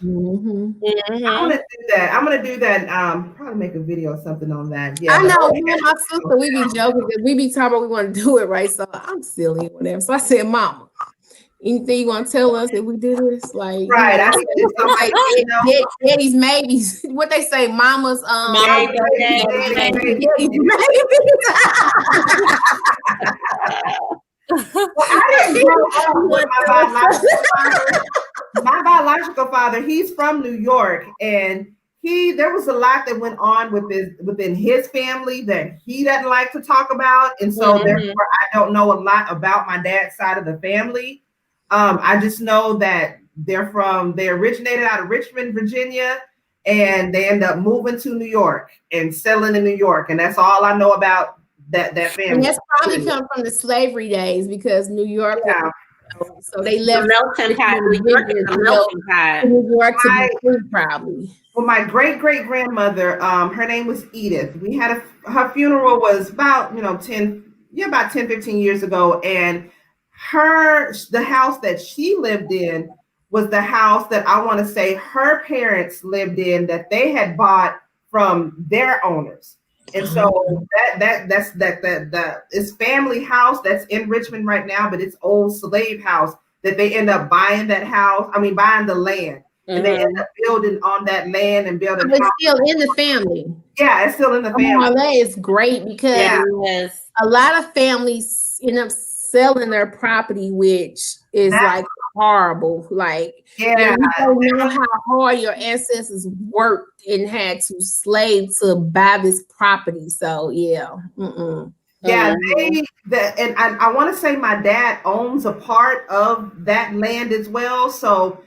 Mm-hmm. Mm-hmm. I want to do that. I'm going to do that. Probably make a video or something on that. Yeah, I know. Me and my sister, we be joking. We be talking about we want to do it, right? So I'm silly or whatever. So I said, Mama, anything you want to tell us if we do this? Like, right. I think it's daddy's maybes. What they say, mama's I didn't grow up with my biological father. He's from New York, and there was a lot that went on within his family that he doesn't like to talk about, and so therefore I don't know a lot about my dad's side of the family. I just know that they originated out of Richmond, Virginia, and they end up moving to New York and settling in New York, and that's all I know about that family. And that's probably come from the slavery days because New York was, so they left New York to be free, probably. Well, my great grandmother, her name was Edith. We had her funeral was about, 10, 15 years ago. And the house that she lived in was the house that I want to say her parents lived in that they had bought from their owners. And so that's it's family house that's in Richmond right now, but it's old slave house that they end up buying buying the land. And they end up building on that land and building. But it's still in the family. Yeah, it's still in the family. Oh, that is great because a lot of families end up selling their property, which is like horrible. Like, you don't know how hard your ancestors worked and had to slave to buy this property. So yeah. Yeah, and I want to say my dad owns a part of that land as well. So,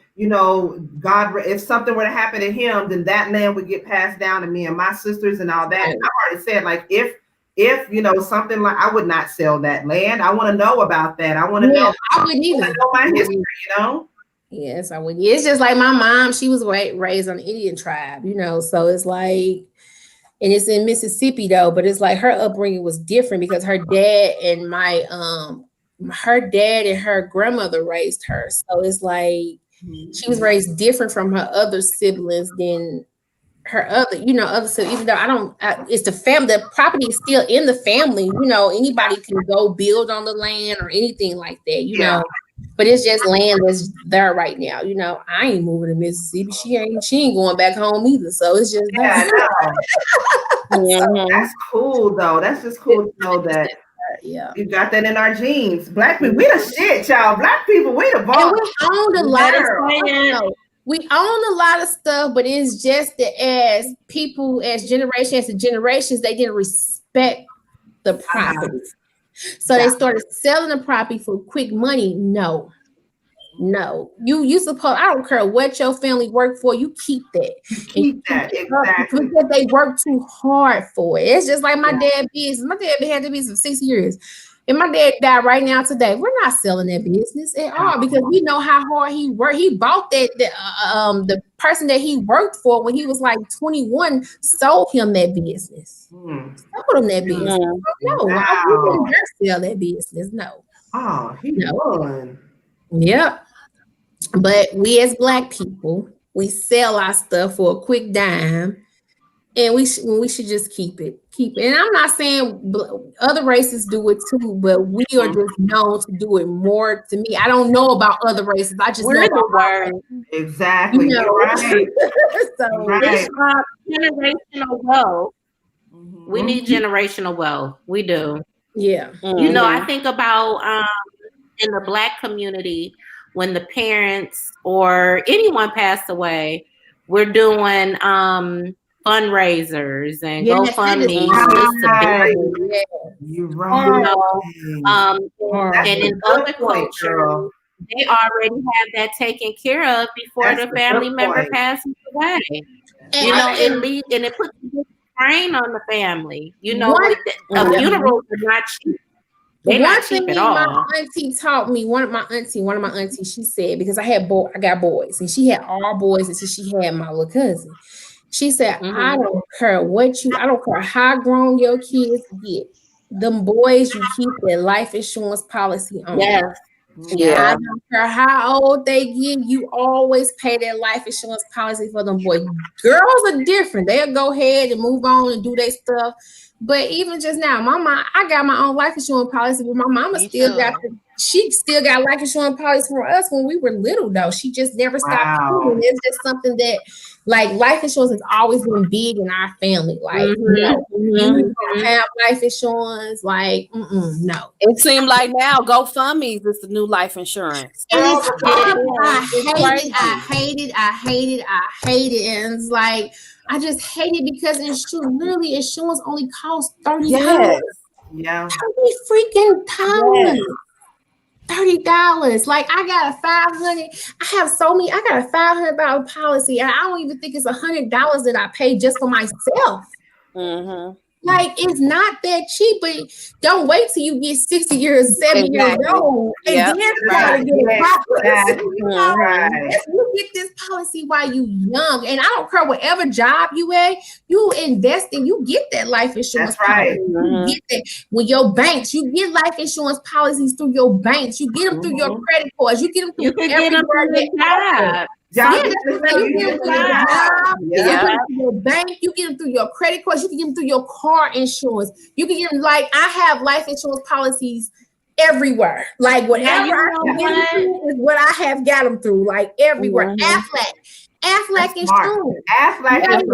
God, if something were to happen to him, then that land would get passed down to me and my sisters and all that. And I already said, like, if something like, I would not sell that land. I want to know about that. I want to know. I wouldn't either. Know my history, Yes, I would. It's just like my mom. She was raised on the Indian tribe, so it's like, and it's in Mississippi though, but it's like her upbringing was different because her dad and her grandmother raised her. So it's like she was raised different from her other siblings than her other siblings. Even though it's the family, the property is still in the family. Anybody can go build on the land or anything like that. But it's just land that's there right now. I ain't moving to Mississippi. She ain't going back home either. So it's just So that's cool though. That's just cool to know that. Yeah, you got that in our genes. Black people, we the shit, y'all. Black people, we the boss. And we owned a lot of stuff. We own a lot of stuff, but it's just that as people, as generations and generations, they didn't respect the property. So they started selling the property for quick money. No. You supposed, I don't care what your family worked for, you keep that. Keep that, exactly. Because they work too hard for it. It's just like my dad business. My dad had the business for 6 years. And my dad died right now today. We're not selling that business at all because we know how hard he worked. He bought the person that he worked for when he was like 21, sold him that business. Sold him that business. No, we didn't sell that business. No. Oh, he won. Yep. But we as Black people, we sell our stuff for a quick dime. And we should just keep it. And I'm not saying other races do it too, but we are just known to do it more. To me, I don't know about other races. I just know about our race. Exactly. Right. So it's generational wealth. We need generational wealth. We do. Yeah. I think about in the Black community when the parents or anyone passed away, we're doing fundraisers and GoFundMe. You're right. And in other cultures, they already have that taken care of before the family member passes away. And it puts a strain on the family. Funerals are not cheap. One thing my auntie taught me, one of my aunties, she said, because I got boys, and she had all boys until she had my little cousin. She said, I don't care I don't care how grown your kids get. Them boys, you keep their life insurance policy on. Yes. Yeah. I don't care how old they get, you always pay their life insurance policy for them boys. Girls are different. They'll go ahead and move on and do their stuff. But even just now, I got my own life insurance policy, but my mama still got life insurance policy for us when we were little, though. She just never stopped doing it. It's just something that, like, life insurance has always been big in our family. Like, you don't have life insurance, like, no. It seemed like now GoFundMe is the new life insurance. And it's I hate it. And it's like, I just hate it because insurance only costs $30. Yeah. $30 freaking $30. Like, I got a $500. I got a $500 policy, and I don't even think it's $100 that I paid just for myself. Like, it's not that cheap, but don't wait till you get 60 years, 70 years old, and then try to get a policy. You get this policy while you young, and I don't care whatever job you at, you invest in, you get that life insurance. That's right. You get that with your banks. You get life insurance policies through your banks. You get them through your credit cards. You get them through everywhere. You get them through your bank. You get them through your credit cards. You can get them through your car insurance. You can get them, like, I have life insurance policies everywhere. Like, whatever I get through is what I have got them through. Like, everywhere. Aflac insurance. Aflac insurance.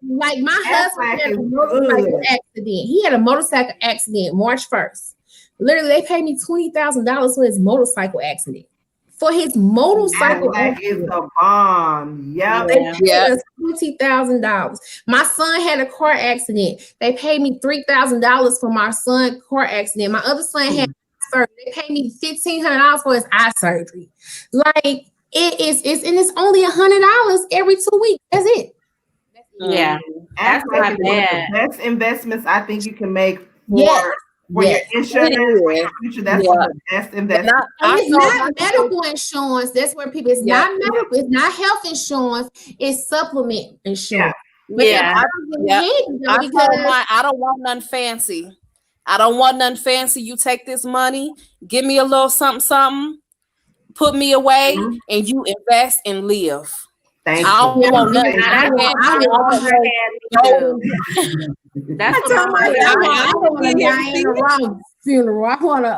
Like, my husband had a motorcycle accident. He had a motorcycle accident March 1st. Literally, they paid me $20,000 for his motorcycle accident. For his motorcycle accident. Is a bomb. Yep. They paid us $20,000. My son had a car accident. They paid me $3,000 for my son's car accident. My other son had surgery. They paid me $1,500 for his eye surgery. Like, it's only $100 every 2 weeks. That's it. Yeah, that's not bad. The best investments I think you can make for your insurance, for your future. That's one of the best investments. It's not medical insurance. That's where people. It's not medical. It's not health insurance. It's supplement insurance. I don't want nothing fancy. I don't want nothing fancy. You take this money, give me a little something, put me away, and you invest and live. Thank I don't want nothing. That's what I want. Diana Ross funeral. I want a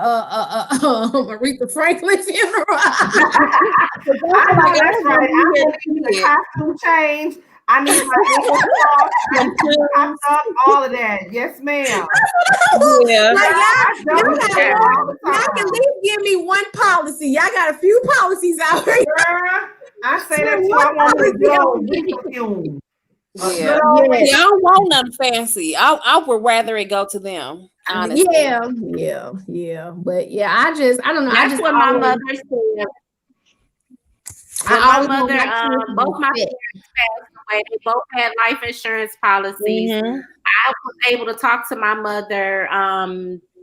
Aretha Franklin funeral. That's right. I need the costume change. I need my up, all of that. Yes, ma'am. Y'all can at least give me one policy. Y'all got a few policies out here. I say that too. I want to go. I don't want nothing fancy. I would rather it go to them. Honestly. Yeah. But I don't know. That's what my mother said. Both my parents passed away. They both had life insurance policies. I was able to talk to my mother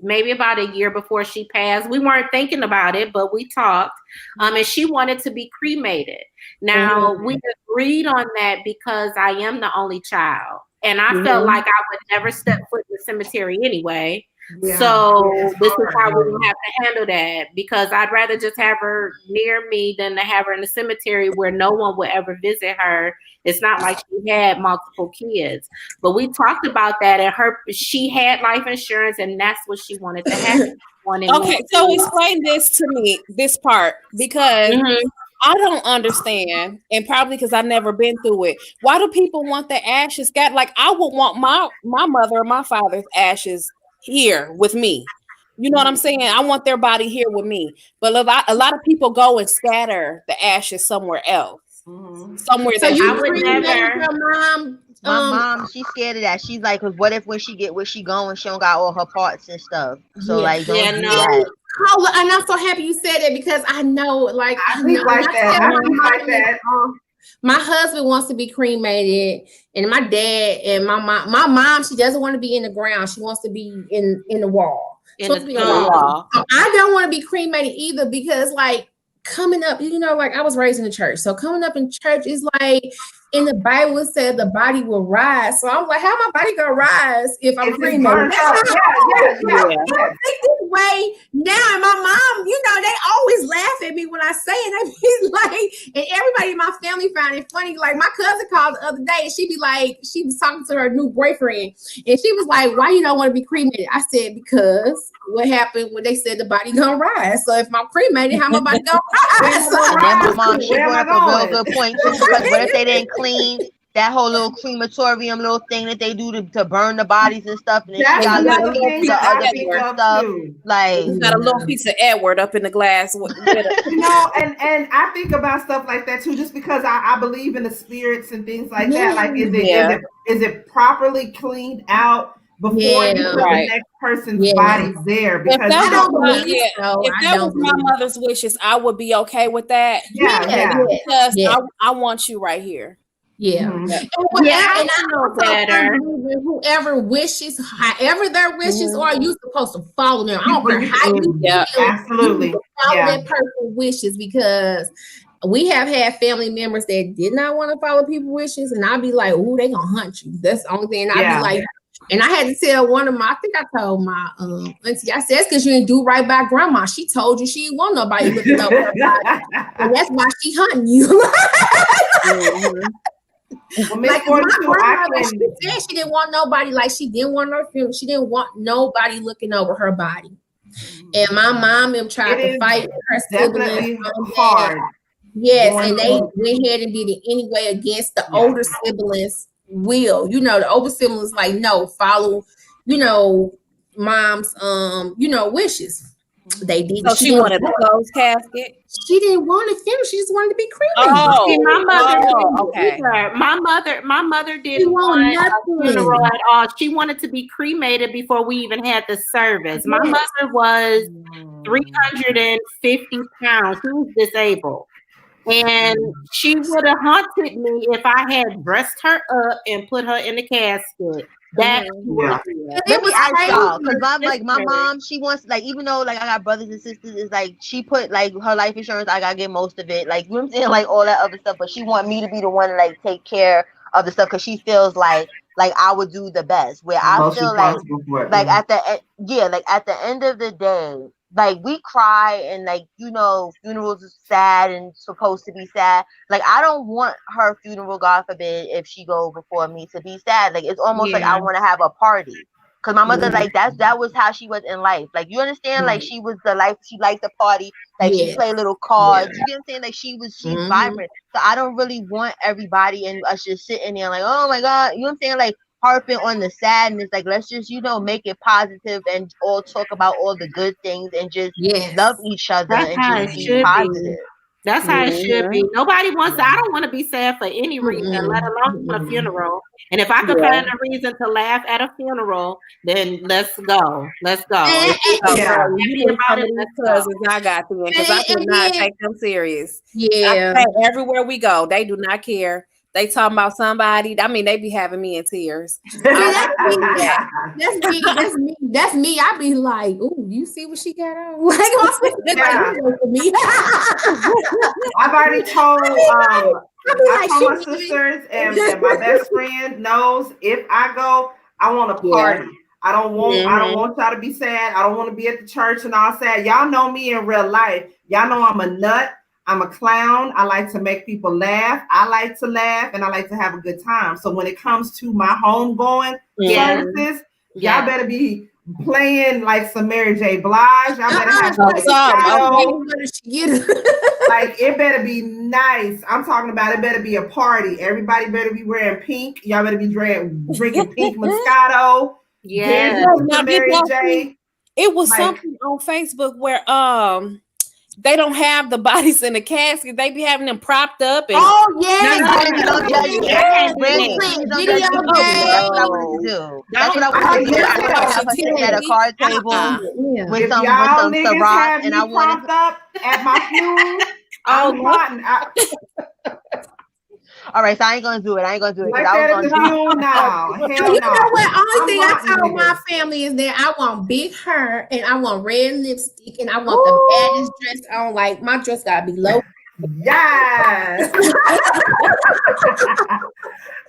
maybe about a year before she passed. We weren't thinking about it, but we talked. And she wanted to be cremated. Now, we agreed on that because I am the only child. And I felt like I would never step foot in the cemetery anyway. So this is how we have to handle that, because I'd rather just have her near me than to have her in the cemetery where no one would ever visit her. It's not like she had multiple kids, but we talked about that, and she had life insurance, and that's what she wanted to have. Okay, so explain this to me, this part, because I don't understand, and probably because I've never been through it. Why do people want the ashes? Like, I would want my mother or my father's ashes here with me. You know what I'm saying? I want their body here with me. But a lot of people go and scatter the ashes somewhere else. Somewhere so that you I would never. My mom, she's scared of that. She's like, "Cause what if when she going, she don't got all her parts and stuff?" So don't do that. Oh, and I'm so happy you said that, because I know, like, I like that. My husband wants to be cremated, and my dad and my mom, she doesn't want to be in the ground. She wants to be in the wall. So I don't want to be cremated either, because, like, coming up, like, I was raised in the church. So coming up in church is like, in the Bible it said the body will rise. So I'm like, how my body gonna rise if I'm cremated? This way now, and my mom, they always laugh at me when I say it. They be like, and everybody in my family found it funny. Like, my cousin called the other day, and she be like, she was talking to her new boyfriend, and she was like, "Why you don't want to be cremated?" I said, "Because what happened when they said the body gonna rise? So if I'm cremated, how my body gonna rise?" My mom, she brought up a real good point too, because what if they didn't clean that whole little crematorium little thing that they do to burn the bodies and stuff, and then she got little pieces of other people's stuff. Like, you got a little piece of Edward up in the glass. And I think about stuff like that too, just because I believe in the spirits and things like that. Like, is it properly cleaned out before you put the next person's body there? Because if that was my mother's wishes, I would be okay with that. Because I want you right here. Yeah. Mhm. And I know better. Whoever wishes, however their wishes are, you're supposed to follow them. I don't care how you feel. Absolutely. You follow that person's wishes, because we have had family members that did not want to follow people's wishes, and I'd be like, "Ooh, they gonna hunt you." That's the only thing. And I'd be like, and I had to tell one of my, I think I told my auntie, I said, "It's because you didn't do right by grandma. She told you she didn't want nobody looking over her body, and that's why she hunting you." Well, Like my grandmother, she said she didn't want nobody, like she didn't want her film. She didn't want nobody looking over her body. And my mom them tried to fight her siblings. Hard. Yes, and they went ahead and did it anyway against the older siblings' will. You know, the older siblings like, no, follow, you know, mom's wishes. They did. So she wanted a closed casket. She didn't want to finish. She just wanted to be cremated. Oh, see, my mother didn't okay. either. My mother didn't want a funeral at all. She wanted to be cremated before we even had the service. My mother was 350 pounds. She was disabled. And she would have haunted me if I had dressed her up and put her in the casket. That Let me ask y'all, because my mom, she wants, like, even though like I got brothers and sisters, is like she put like her life insurance, I gotta get most of it, like, you know what I'm saying, like all that other stuff, but she want me to be the one to like take care of the stuff because she feels like I would do the best. Where I feel like at the end of the day, like we cry and like, you know, funerals are sad and supposed to be sad. Like I don't want her funeral, God forbid, if she go before me, to be sad. Like it's almost like I want to have a party. Cause my mother, like that was how she was in life. Like you understand, like she was the life. She liked the party. Like she played little cards. You get what I'm saying? Like she's vibrant. So I don't really want everybody and us just sitting there like, oh my God, you know what I'm saying? Like harping on the sadness. Like let's just, you know, make it positive and all talk about all the good things and just love each other. That's and how just it should positive. be. That's how it should be. Nobody wants to, I don't want to be sad for any reason, let alone a funeral. And if I could find a reason to laugh at a funeral, then let's go. Let's go. Cousins I got to, because I do not take them serious. Everywhere we go, they do not care. They talking about somebody. I mean, they be having me in tears. That's me. I be like, ooh, you see what she got on? Like, me. I've already told my sisters and my best friend knows if I go, I want a party. I don't want y'all to be sad. I don't want to be at the church and all sad. Y'all know me in real life. Y'all know I'm a nut. I'm a clown. I like to make people laugh. I like to laugh and I like to have a good time. So when it comes to my homegoing services, y'all better be playing like some Mary J. Blige. Y'all better have like it better be nice. I'm talking about it better be a party. Everybody better be wearing pink. Y'all better be drinking pink Moscato. Mary J. It was something on Facebook where they don't have the bodies in the casket. They be having them propped up. And Brandy, don't judge me. That's what I wanted to do. That's what I wanted to do. I wanted to have her sitting at a card table with some Ciroc, and I wanted up at my funeral. All right, so I ain't gonna do it. Like that at the funeral now. You know what? Only thing I told my family is that I want big hair and I want red lipstick and I want the baddest dress on. Like my dress gotta be low. Yes.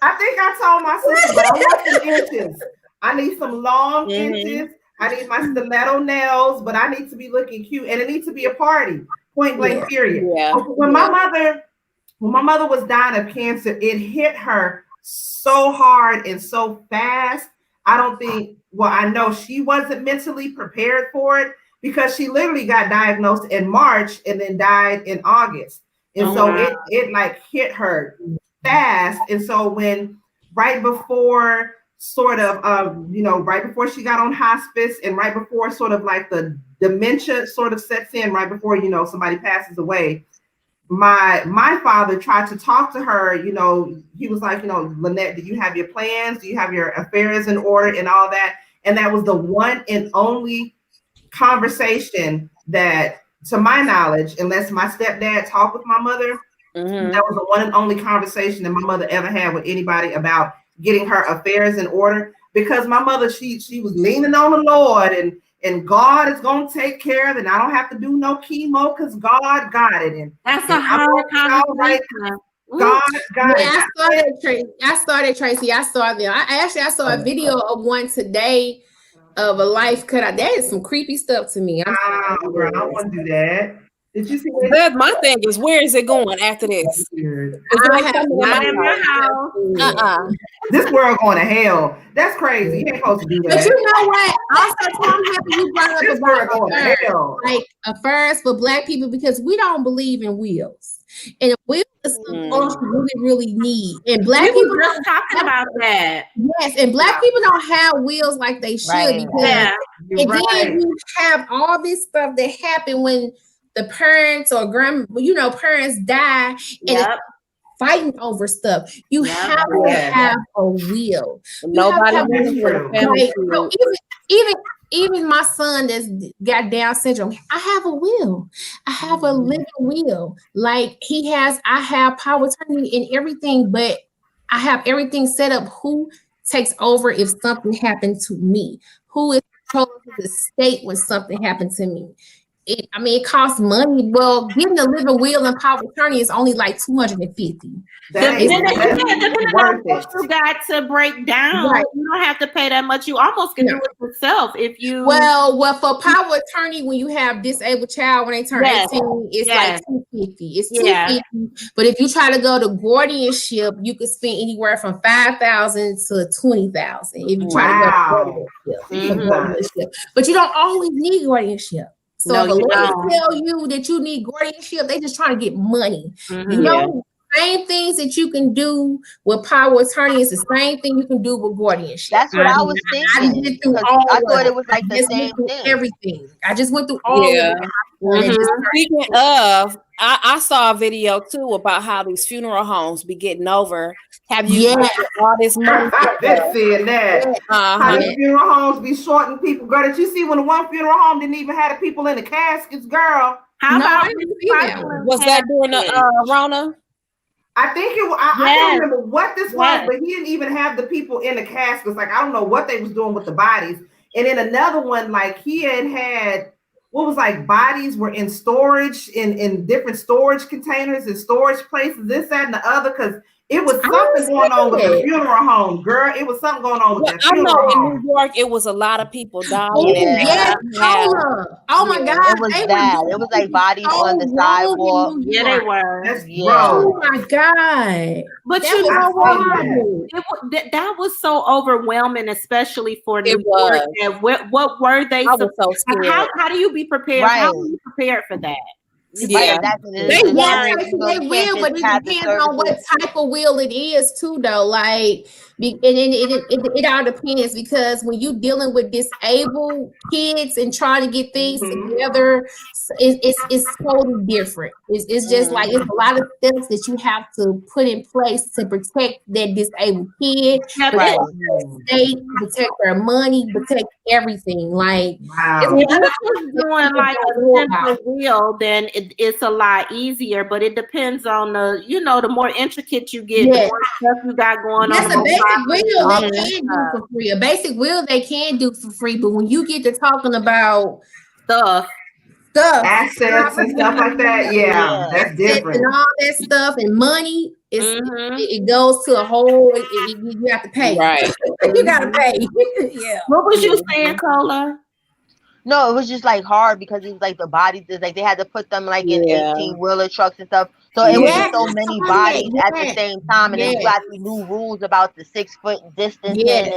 I think I told my sister, but I want some inches. I need some long inches. I need my stiletto nails, but I need to be looking cute, and it needs to be a party. Point blank. Period. When my mother was dying of cancer, it hit her so hard and so fast. I know she wasn't mentally prepared for it because she literally got diagnosed in March and then died in August. And it like hit her fast. And so when right before right before she got on hospice and right before sort of like the dementia sort of sets in, right before, somebody passes away, my father tried to talk to her. He was like, Lynette, do you have your plans? Do you have your affairs in order and all that? And that was the one and only conversation that, to my knowledge, unless my stepdad talked with my mother, Mm-hmm. That was the one and only conversation that my mother ever had with anybody about getting her affairs in order. Because my mother, she was leaning on the Lord, and God is gonna take care of it. And I don't have to do no chemo because God got it. And that's a hard conversation. God got it. I started Tracy. I saw them. I saw a video of one today of a life cut out. That is some creepy stuff to me. Bro, I don't want to do that. Did you see that? That's my thing is, where is it going after this? Not in my house. This world going to hell. That's crazy. You ain't supposed to do that. But you know what? Also, I'm happy you brought up This world going to hell. Like affairs for Black people, because we don't believe in wills. And a will is something you really need. And Black people just talking about that. Yes, and Black people don't have wills like they should. Because then you have all this stuff that happen when the parents or parents die, and it's fighting over stuff. You have to have a will. Nobody even my son that's got Down syndrome, I have a will. I have a living will. Like I have power attorney in everything, but I have everything set up. Who takes over if something happened to me? Who is controlling the state when something happened to me? It costs money. Well, getting a living will and power of attorney is only like $250. Depending on what you got to break down, you don't have to pay that much. You almost can do it yourself if you. Well, for power of attorney, when you have disabled child when they turn 18, it's like $250. It's $250. But if you try to go to guardianship, you could spend anywhere from $5,000 to $20,000 if you try to go to guardianship. But you don't always need guardianship. So if a lawyer tell you that you need guardianship, they just trying to get money. You know, same things that you can do with power of attorney is the same thing you can do with guardianship. That's what I was thinking. I thought it was like the same thing. Everything. I just went through all of it. Speaking of, I saw a video too about how these funeral homes be getting over. Have you all this money? I've been seeing that. How the funeral homes be shorting people. Girl, did you see when the one funeral home didn't even have the people in the caskets, girl? How about was that during the Rona? I think it was. I don't remember what this was, but he didn't even have the people in the caskets. Like, I don't know what they was doing with the bodies. And then another one, like he had what was like bodies were in storage in different storage containers and storage places, this, that, and the other, because it was something going on with the funeral home, girl. It was something going on with the funeral home. In New York, it was a lot of people dying. Oh my God. It was bad. It was like bodies on the sidewalk. Yeah, they were. Oh my God. But you know what? That was so overwhelming, especially for New York. And what were they? I was so scared. How do you be prepared? How are you prepared for that? Yeah, they will, but it depends on what type of will it is too, though. Like, and it all depends, because when you dealing with disabled kids and trying to get things together, it's totally different. It's just like it's a lot of steps that you have to put in place to protect that disabled kid, protect their state, protect their money, protect everything. Like, if you're just doing like a simple will, then it's a lot easier. But it depends on the more intricate you get, the more stuff you got going on. That's a basic will they can do for free. A basic will they can do for free, but when you get to talking about stuff, assets and stuff like that, that's different. And all that stuff and money, it goes to a whole. You have to pay. Right, you gotta pay. What was you saying, Cola? No, it was just like hard because it was like the bodies, like they had to put them like in 18-wheeler trucks and stuff. So it was just so many bodies at the same time, and then you got these new rules about the 6-foot distance, and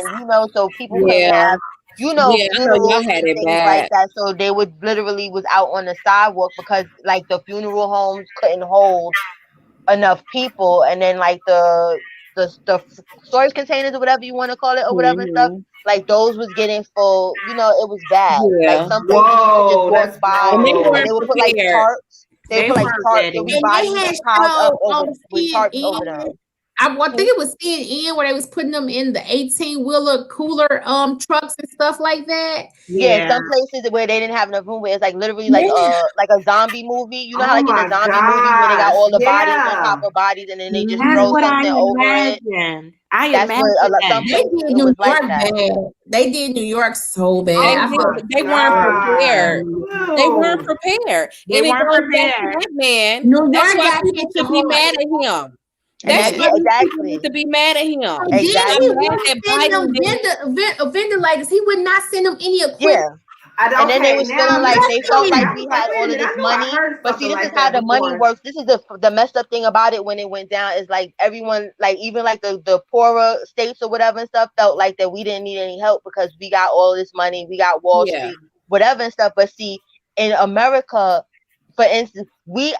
so people couldn't have, funerals and things like that. So they was out on the sidewalk because like the funeral homes couldn't hold enough people, and then like the storage containers or whatever you want to call it or whatever and stuff. Like those was getting full, it was bad. Like some people just walked by and they would put like tarps. They put like tarps. There was bodies piled up with tarps over them. I think it was CNN where they was putting them in the 18-wheeler cooler trucks and stuff like that. Yeah, some places where they didn't have enough room, where it's like literally like a zombie movie. You know how like in a zombie movie where they got all the bodies on top of bodies and then they just throw something over it. That's what some places it was like that. They did New York so bad. They weren't prepared. They weren't prepared. They weren't prepared. Man, that's why people should be mad at him. That's exactly to be mad at him. Exactly. Ventilators. He would not send them any equipment. Yeah. And then they was feeling like they felt like we had all of this money. But see, this is how the money works. This is the messed up thing about it when it went down is like everyone, like even like the poorer states or whatever and stuff felt like that we didn't need any help because we got all this money, we got Wall Street, whatever and stuff. But see, in America, for instance,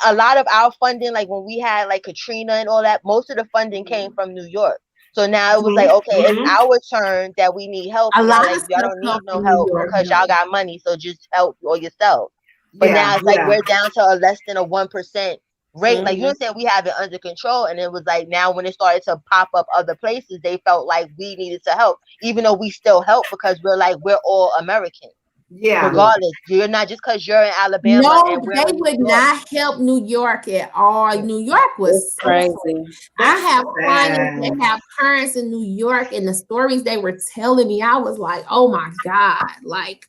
a lot of our funding, like when we had like Katrina and all that, most of the funding came from New York. So now it was like, okay, it's our turn that we need help. Y'all don't need no help because y'all got money, so just help yourself. But now it's like we're down to a less than a 1% rate. Like you know, saying we have it under control, and it was like now when it started to pop up other places, they felt like we needed to help, even though we still help because we're all American. Yeah. Regardless, you're not just because you're in Alabama. No, they would not help New York at all. New York was crazy. I have clients that have parents in New York, and the stories they were telling me, I was like, oh my God, like.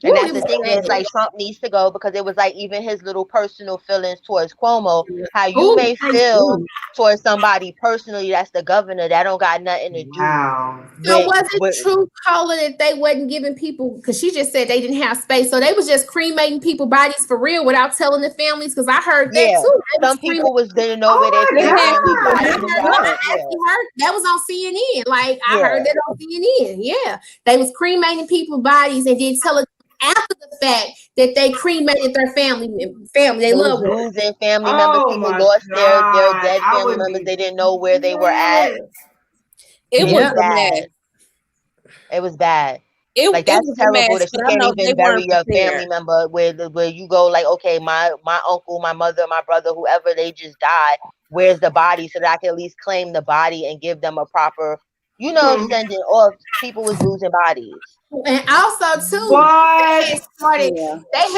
And that's the thing is like Trump needs to go because it was like even his little personal feelings towards Cuomo, how you may feel towards somebody personally that's the governor that don't got nothing to do. So was it true, Cola, that they wasn't giving people, because she just said they didn't have space, so they was just cremating people bodies for real without telling the families? Because I heard that too. Some people didn't know where their family that was on CNN. Like I heard that on CNN. Yeah, they was cremating people's bodies and then telling after the fact that they cremated their family, they loved losing family members. People lost their dead family members. They didn't know where they were at. It was bad. It was bad. Like that's terrible that you can't even bury your family member where you go like, okay, my uncle, my mother, my brother, whoever, they just died. Where's the body so that I can at least claim the body and give them a proper, sending off. People was losing bodies. And also too, they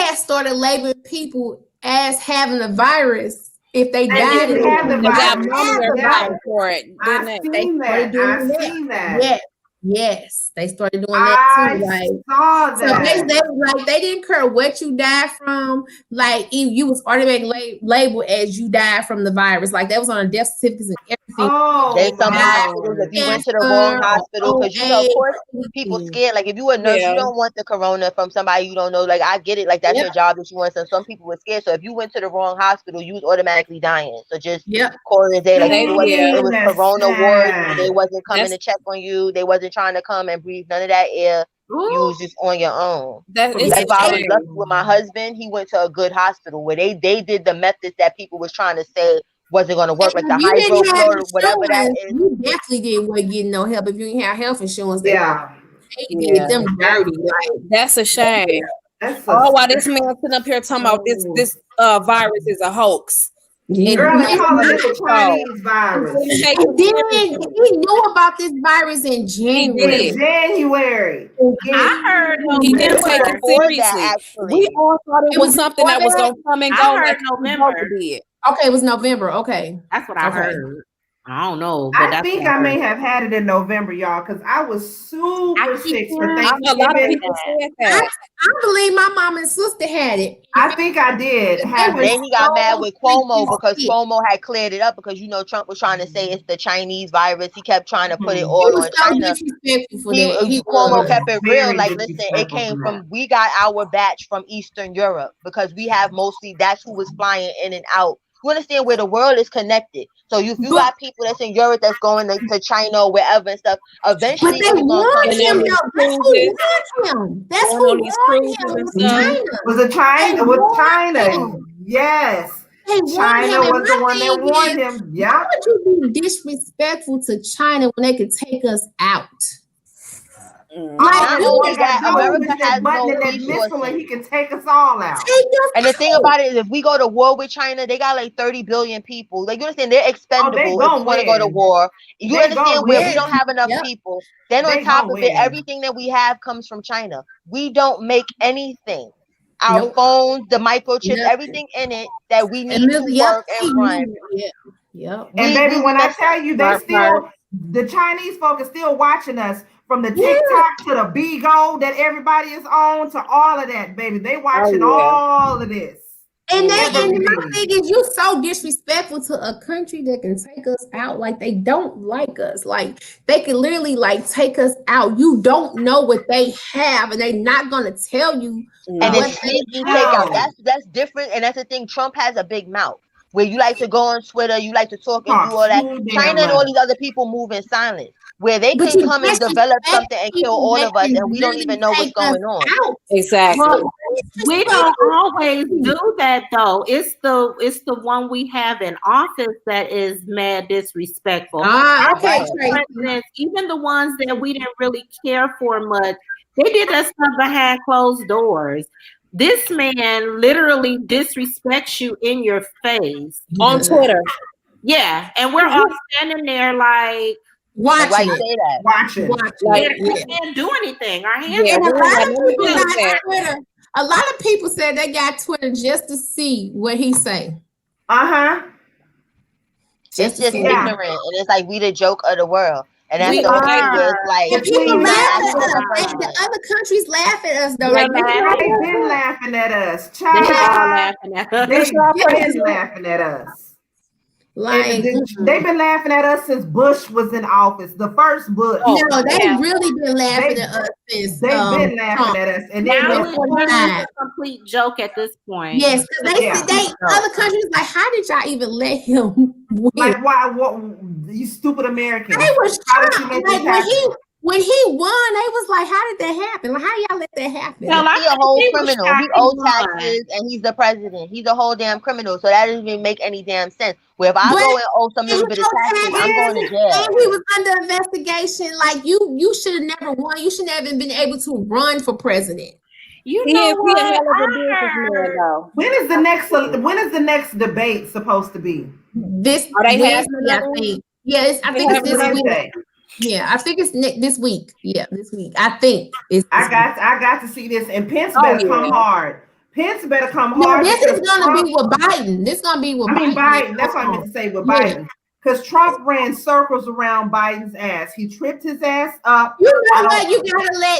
had started labeling people as having a virus if they died. They got money for it, didn't they? I've seen that. Yes, they started doing that too. Like, saw that. So they didn't care what you died from. Like, you was automatically labeled as you died from the virus. Like that was on a death certificate and everything. There's some hospitals if you went to the wrong hospital because of course people scared. Like if you were a nurse, you don't want the corona from somebody you don't know. Like I get it. Like that's your job that you want. So some people were scared. So if you went to the wrong hospital, you was automatically dying. So just call it a day. Like it was corona wards. They wasn't coming to check on you. They wasn't trying to come and breathe none of that air. You was just on your own. That is like if I was lucky with my husband, he went to a good hospital where they did the methods that people was trying to say wasn't going to work, like the hydrochloric, whatever that is. You definitely didn't get no help if you didn't have health insurance. They did them dirty. Like, that's a shame. Why this man sitting up here talking about this virus is a hox. Girl, they call it the Chinese virus. He knew about this virus in January. I heard he didn't take it seriously. We all thought it was something that was going to come and go. I heard November. Okay, it was November. Okay, that's what I heard. I don't know. But I think I may have had it in November, y'all, because I was super sick for Thanksgiving. I believe my mom and sister had it. I think I did. Then he got mad with Cuomo because Cuomo had cleared it up because Trump was trying to say it's the Chinese virus. He kept trying to put it all on China. Cuomo kept it real. Like, listen, it came from, we got our batch from Eastern Europe because we have mostly, that's who was flying in and out. You understand where the world is connected. So if you got people that's in Europe that's going to China or wherever and stuff, eventually it's going to come. That's who won him. Was it China? Was China? Yes. China was the one that won him. Yeah. Why would you be disrespectful to China when they could take us out? Not only that, America has no button that missile and resources. he can take us all out. And the thing about it is, if we go to war with China, they got like 30 billion people. Like, you understand, they're expendable if you want to go to war. You understand where we don't have enough people. Then on top of it, everything that we have comes from China. We don't make anything. Our phones, the microchips, everything in it that we need to work and run. And baby, when I tell you, they still, the Chinese folk are still watching us from the TikTok to the Bigo that everybody is on to all of that, baby. They watching all of this. And my thing is, you so disrespectful to a country that can take us out. Like, they don't like us. Like, they can literally like take us out. You don't know what they have, and they're not gonna tell you. And it's sneaky takeout. That's different. And that's the thing. Trump has a big mouth. Where you like to go on Twitter, you like to talk and do all that. China and all these other people move in silence. Where they can come and develop something and kill all of us, and we don't even know what's going on. Exactly. Well, we don't always do that though. It's the one we have in office that is mad disrespectful. Okay. Even the ones that we didn't really care for much, they did that stuff behind closed doors. This man literally disrespects you in your face on Twitter. Yeah, and we're all standing there like watching. Like, we can't do anything. Our hands a lot of people said they got Twitter just to see what he say. It's just ignorant, and it's like we the joke of the world. And that's the like people laugh at us. The other countries laugh at us though. They've been laughing at us. Child. They've been laughing at us. Like they've been laughing at us since Bush was in office. The first Bush. They've really been laughing at us since they've been laughing at us. And now it's a complete joke at this point. Yes, they other countries like, how did y'all even let him win? Like, why? What? You stupid Americans. They was like when he won, they was like, how did that happen? Like, how y'all let that happen? He's a whole criminal. He owes taxes and he's the president. He's a whole damn criminal. So that doesn't even make any damn sense. Where if I go and owe some little bit of taxes, I'm going to jail. And he was under investigation. Like, you should have never won. You should have even been able to run for president. You know what? When is the next debate supposed to be? This Wednesday, I think. Yes, I think it's this week. Yeah, I think it's this week. Yeah, this week. I think it's. I got to see this, and Pence better come hard. Pence better come hard. This is gonna be with Biden. This is gonna be with Biden. That's what I meant to say with Biden. Because Trump ran circles around Biden's ass. He tripped his ass up. You know what?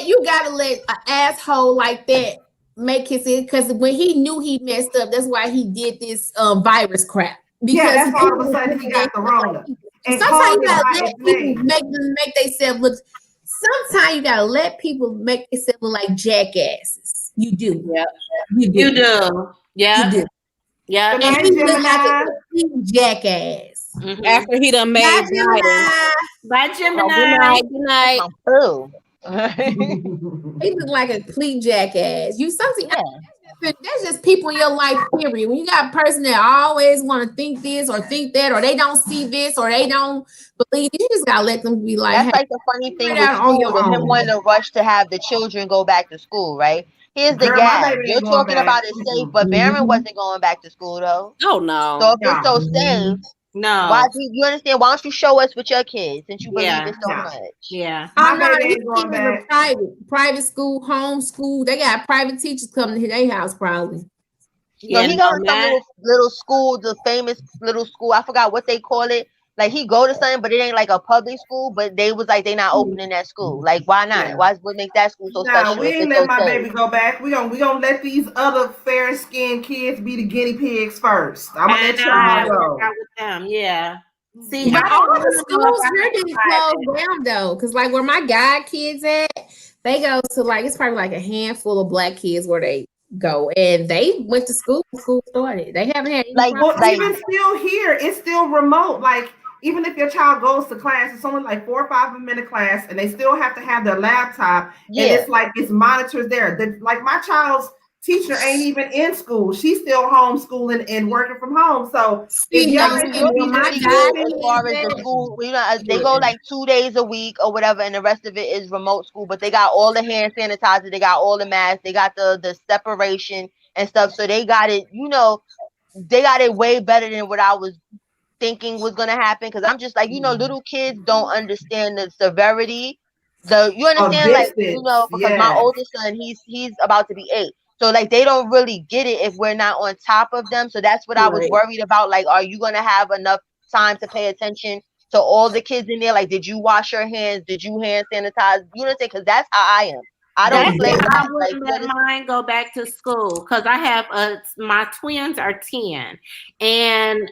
You gotta let an asshole like that make his it. Because when he knew he messed up, that's why he did this virus crap. Because that's all of a sudden he got the Rona. And sometimes you gotta let people make themselves look. Sometimes you gotta let people make themselves look like jackasses. You do. Yeah. You do. Yeah. You do. Yeah. And he look like a complete jackass. Mm-hmm. After he done made Bye, Gemini. Good night. Oh. He look like a complete jackass. You something. That's just people in your life, period. When you got a person that always want to think this or think that, or they don't see this, or they don't believe it, you just gotta let them be like. That's like the funny thing with school, with him wanting to rush to have the children go back to school, right? Here's the gap. You're talking about it safe, but Barron wasn't going back to school though. Oh no. So if it's so safe, no. Why do you understand? Why don't you show us with your kids since you believe it so much? Yeah. I'm not even private school, home school. They got private teachers coming to their house probably. So he goes to some little school, the famous little school. I forgot what they call it. Like he go to something, but it ain't like a public school. But they was like they not opening that school. Like why not? Yeah. What make that school so special? We ain't let my baby go back. We gonna let these other fair skinned kids be the guinea pigs first. I'm gonna let y'all go. With them. Yeah. See, but all the schools here didn't close down though, because like where my guy kids at, they go to like it's probably like a handful of black kids where they go, and they went to school. School started. They haven't had any even still here, it's still remote. Like even if your child goes to class, it's only like 4 or 5 of them in a class, and they still have to have their laptop. Yeah. And it's like it's monitors there. Like my child's teacher ain't even in school. She's still homeschooling and working from home. So if y'all Like, ain't you're doing pretty that, good as far as the school, you know, they go like 2 days a week or whatever, and the rest of it is remote school. But they got all the hand sanitizer, they got all the masks, they got the separation and stuff. So they got it, you know, they got it way better than what I was thinking was gonna happen. Because I'm just like, you know, little kids don't understand the severity. You understand, like, you know, because my oldest son, he's about to be 8. So like they don't really get it if we're not on top of them. So that's what I was worried about. Like, are you gonna have enough time to pay attention to all the kids in there? Like, did you wash your hands? Did you hand sanitize? You know what I'm saying? Because that's how I am. I don't play. I wouldn't let mine go back to school because I have my twins are 10, and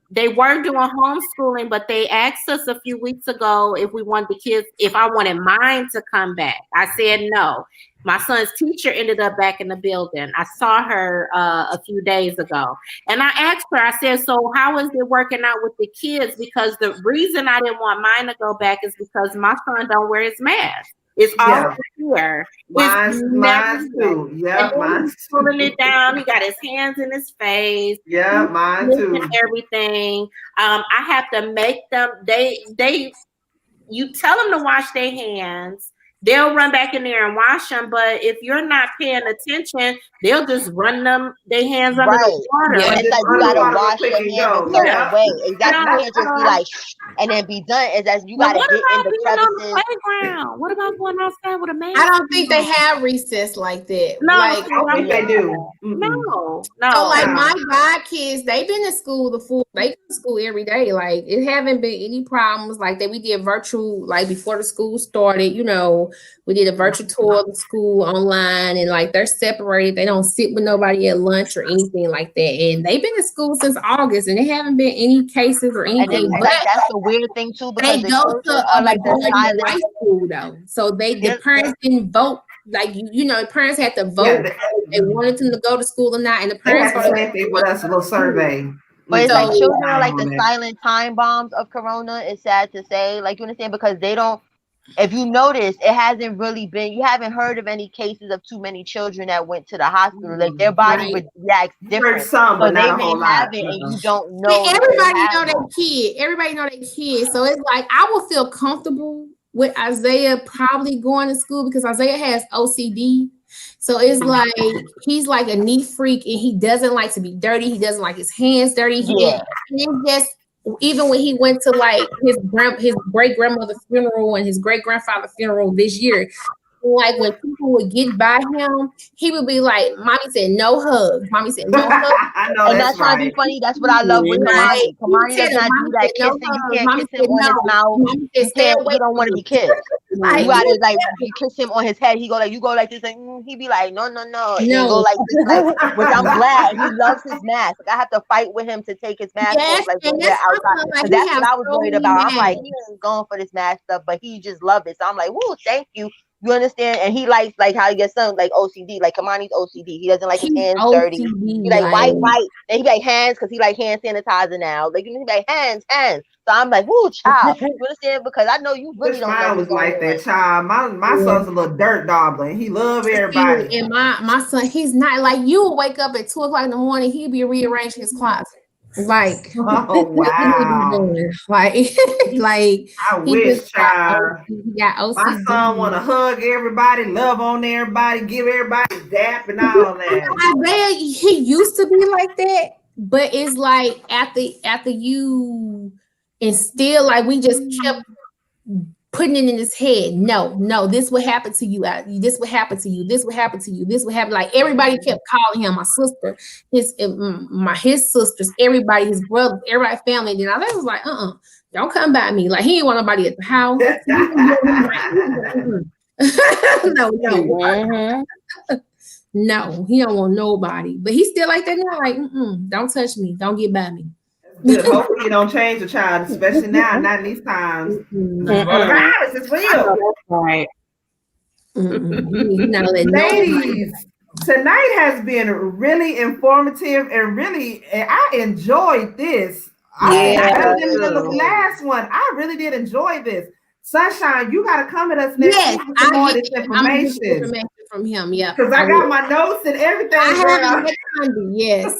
they were doing homeschooling, but they asked us a few weeks ago if we wanted the kids, if I wanted mine to come back. I said no. My son's teacher ended up back in the building. I saw her a few days ago, and I asked her, I said, so how is it working out with the kids? Because the reason I didn't want mine to go back is because my son don't wear his mask. It's all here. Mine too. Yeah, mine pulling it down. He got his hands in his face. Yeah, mine too. Everything. I have to make them. You tell them to wash their hands. They'll run back in there and wash them, but if you're not paying attention, they'll just run their hands under the water. Yeah, it's like you gotta wash your hands a certain way. Exactly. You can't just be like, and then be done. It's as you gotta get in the crevices. Playground? What about going outside with a mask? I don't think they have recess like that. No, like, I don't think they do. No. So like my god kids, they've been to school they go to school every day. Like it haven't been any problems like that. We did virtual like before the school started, you know, we did a virtual tour of the school online, and like they're separated. They don't sit with nobody at lunch or anything like that. And they've been to school since August, and there haven't been any cases or anything. But that's the weird thing too, because they go to like the high school though. So the parents didn't vote. Like you know, the parents had to vote. They wanted them to go to school or not, and the parents with us a little survey. But it's like children are like the silent time bombs of Corona. It's sad to say, like, you understand, because they don't. If you notice, it hasn't really been. You haven't heard of any cases of too many children that went to the hospital. Like their body reacts different. Some, so they may have it, and you don't know. Everybody know their kid. Everybody know their kid. So it's like I will feel comfortable with Isaiah probably going to school because Isaiah has OCD. So it's like he's like a neat freak, and he doesn't like to be dirty. He doesn't like his hands dirty. And it's just. Even when he went to like his great grandmother's funeral and his great grandfather's funeral this year, like when people would get by him, he would be like, "Mommy said no hugs." Mommy said no hugs. I know, and that's trying to be funny. That's what I love with Kamani. Kamani does not do that kissing. You can't kiss him on his mouth. You don't want to be kissed. You gotta like you kiss him on his head. He go like you go like this, and he be like, no. And go like this, like, which I'm glad. He loves his mask. Like, I have to fight with him to take his mask off, like when we're outside. Like, that's what I was worried about. I'm like, he ain't going for this mask stuff, but he just loved it. So I'm like, woo, thank you. You understand? And he likes like how he gets some like OCD, like Kamani's OCD. He doesn't like his hands dirty. He like white. Then he be like hands because he like hand sanitizer now. Like you know, he be like hands. So I'm like, woo, child. You understand? Because I know you really don't know. Mine was like that, child. My son's a little dirt goblin. He love everybody. And my son, he's not like you will wake up at 2:00 in the morning. He'll be rearranging his closet. Like, oh wow, like I wish, child. OCD. My son want to hug everybody, love on everybody, give everybody dap and all that. I bet he used to be like that, but it's like after you instill, like we just kept putting it in his head. No, this would happen to you. This would happen to you. This would happen to you. This would happen. Like everybody kept calling him my sister, his sisters, everybody, his brother, everybody, family. And then I was like, don't come by me. Like he ain't want nobody at the house. No, he don't want nobody. But he's still like that now. Like, don't touch me. Don't get by me. Good. Hopefully you don't change the child, especially now, not in these times. Virus is real. Right. Ladies, tonight has been really informative and really, I enjoyed this. Better than the last one. I really did enjoy this. Sunshine, you got to come at us next week with more of this information. from him. Yeah, because I got my notes and everything. I have it handy. Yes.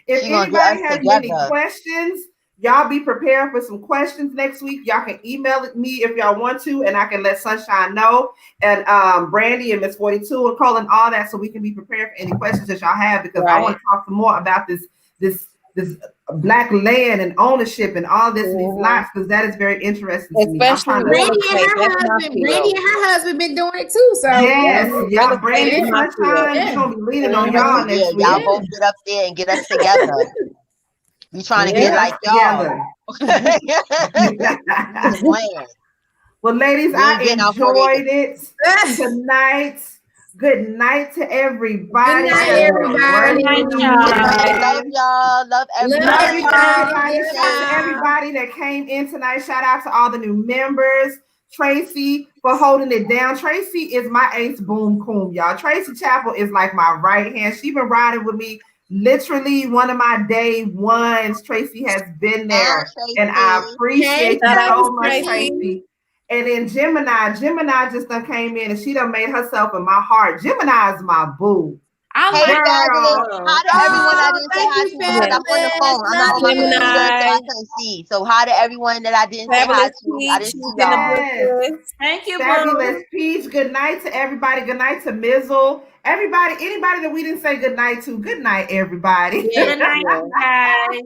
If anybody has any questions, y'all be prepared for some questions next week. Y'all can email me if y'all want to, and I can let Sunshine know, and Brandy and Miss 42 and Colin, all that, so we can be prepared for any questions that y'all have, because I want to talk some more about this Black land and ownership and all this in these lots, because that is very interesting to me. Especially Brandy and her husband been doing it too. So y'all, Brandy and Sunshine, we're gonna be leaning on y'all next week. Y'all both get up there and get us together. We trying to get like y'all. Well, ladies, I enjoyed it tonight. Good night to everybody. Good night, everybody. Love y'all. Love everybody. Shout out to everybody that came in tonight. Shout out to all the new members. Tracie for holding it down. Tracie is my ace boom coom, y'all. TRACIE CHAPPELL is like my right hand. She's been riding with me literally one of my day ones. Tracie has been there, and I appreciate you so much, Tracie. And then Gemini just done came in and she done made herself in my heart. Gemini is my boo. How to everyone I didn't say hi to because I'm on the phone. I'm not on my computer, so I couldn't see. So hi to everyone that I didn't say hi to. I didn't see y'all. Thank you, Fabulous Peach. Good night to everybody. Good night to Mizzle. Everybody, anybody that we didn't say good night to. Good night, everybody. Good night, guys.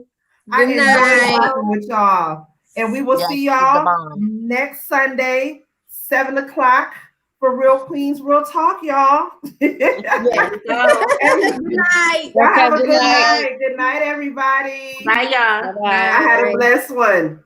I enjoyed working with y'all. And we will see y'all next Sunday, 7 o'clock for Real Queens Real Talk, y'all. Good night. Y'all have a good night. Good night, everybody. Bye, y'all. I had a blessed one.